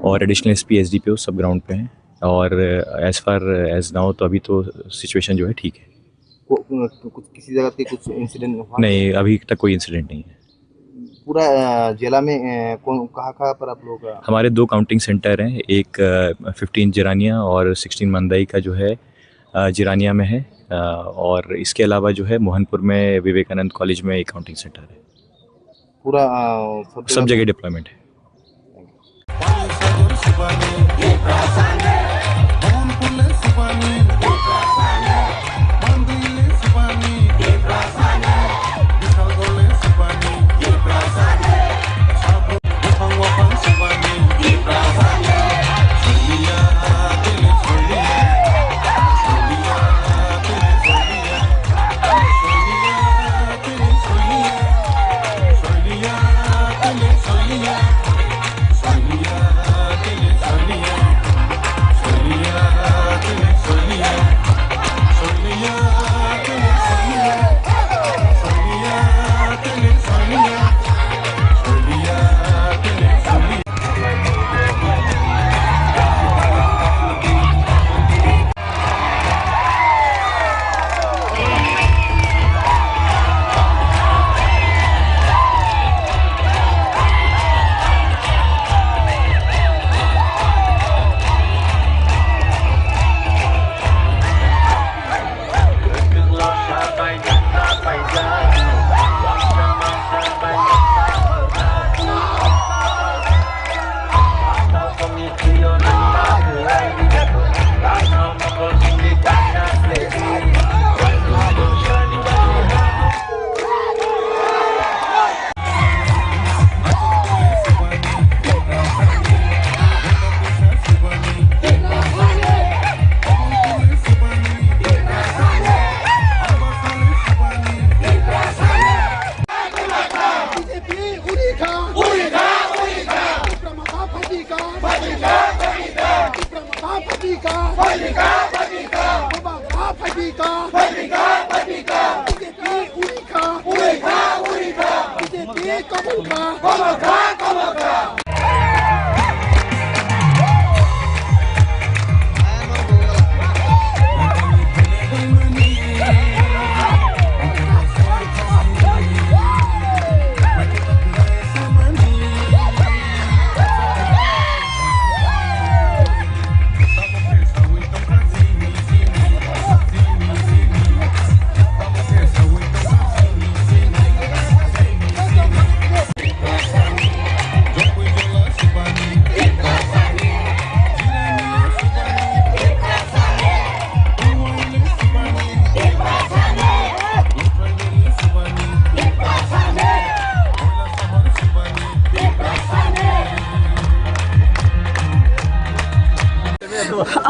और एडिशनल SP SDPO सब ग्राउंड पे हैं। और एज़ फार एज नाउ तो अभी तो सिचुएशन जो है ठीक है। कुछ किसी जगह के कुछ इंसिडेंट हुआ? नहीं, अभी तक कोई इंसिडेंट नहीं है। पूरा जिला में कहाँ पर आप लोग? हमारे 2 काउंटिंग सेंटर हैं, एक 15 जिरानिया और 16 मंदाई का जो है जिरानिया में है। और इसके अलावा जो है मोहनपुर में विवेकानंद कॉलेज में एक काउंटिंग सेंटर है। पूरा सब जगह डिप्लॉयमेंट है।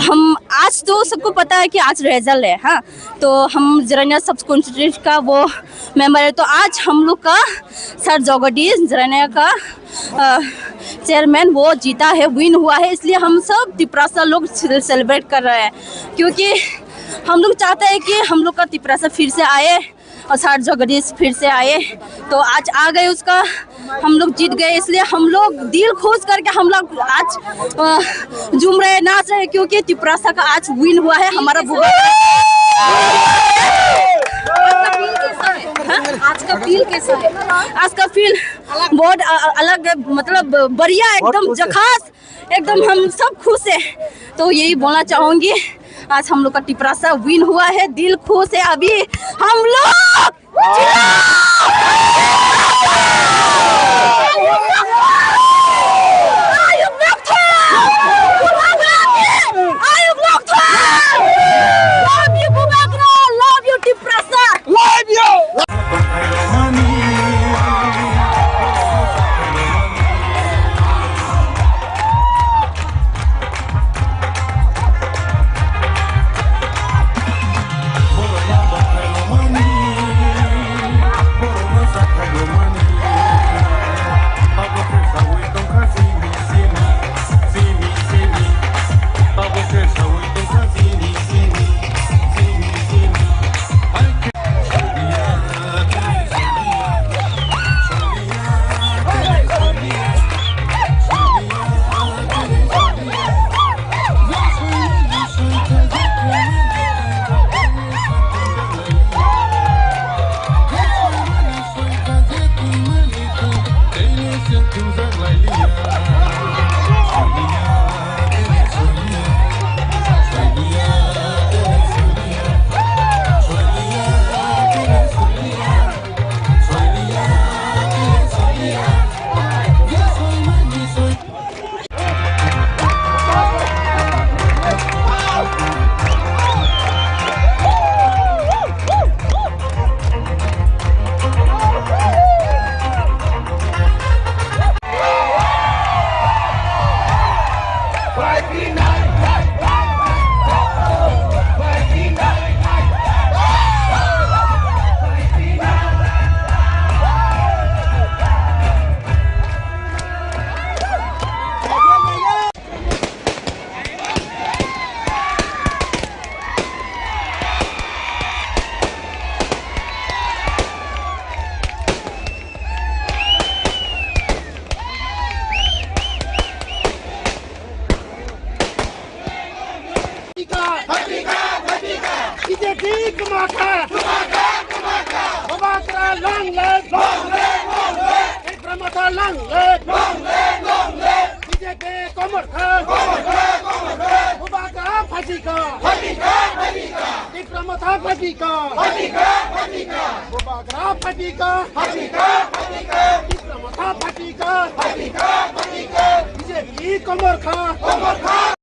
हम आज तो सबको पता है कि आज रिजल्ट है, हाँ, तो हम जिरानिया सब कॉन्स्टिट्यूंसी का वो मेंबर है। तो आज हम लोग का सर जगदीश जिरानिया का चेयरमैन वो जीता है, विन हुआ है, इसलिए हम सब तिपरासा लोग सेलिब्रेट कर रहे हैं। क्योंकि हम लोग चाहते हैं कि हम लोग का तिपरासा फिर से आए और सर जगदीश फिर से आए। तो आज आ गए, उसका हम लोग जीत गए, इसलिए हम लोग दिल खुश करके हम लोग आज झूम रहे, नाच रहे, क्योंकि तिपरासा का आज विन हुआ है हमारा बुआ। आज का फील कैसा है? आज का फील बहुत अलग है, मतलब बढ़िया, एकदम जखास, एकदम हम सब खुश है। तो यही बोलना चाहूंगी, आज हम लोग का तिपरासा विन हुआ है, दिल खुश है। अभी हम लोग BJP কুমাখা Bobatra long leg Ikramata long leg BJP Komorkha Bobatra Phajika Ikramata Phajika Bobatra Phajika Ikramata Phajika BJP Komorkha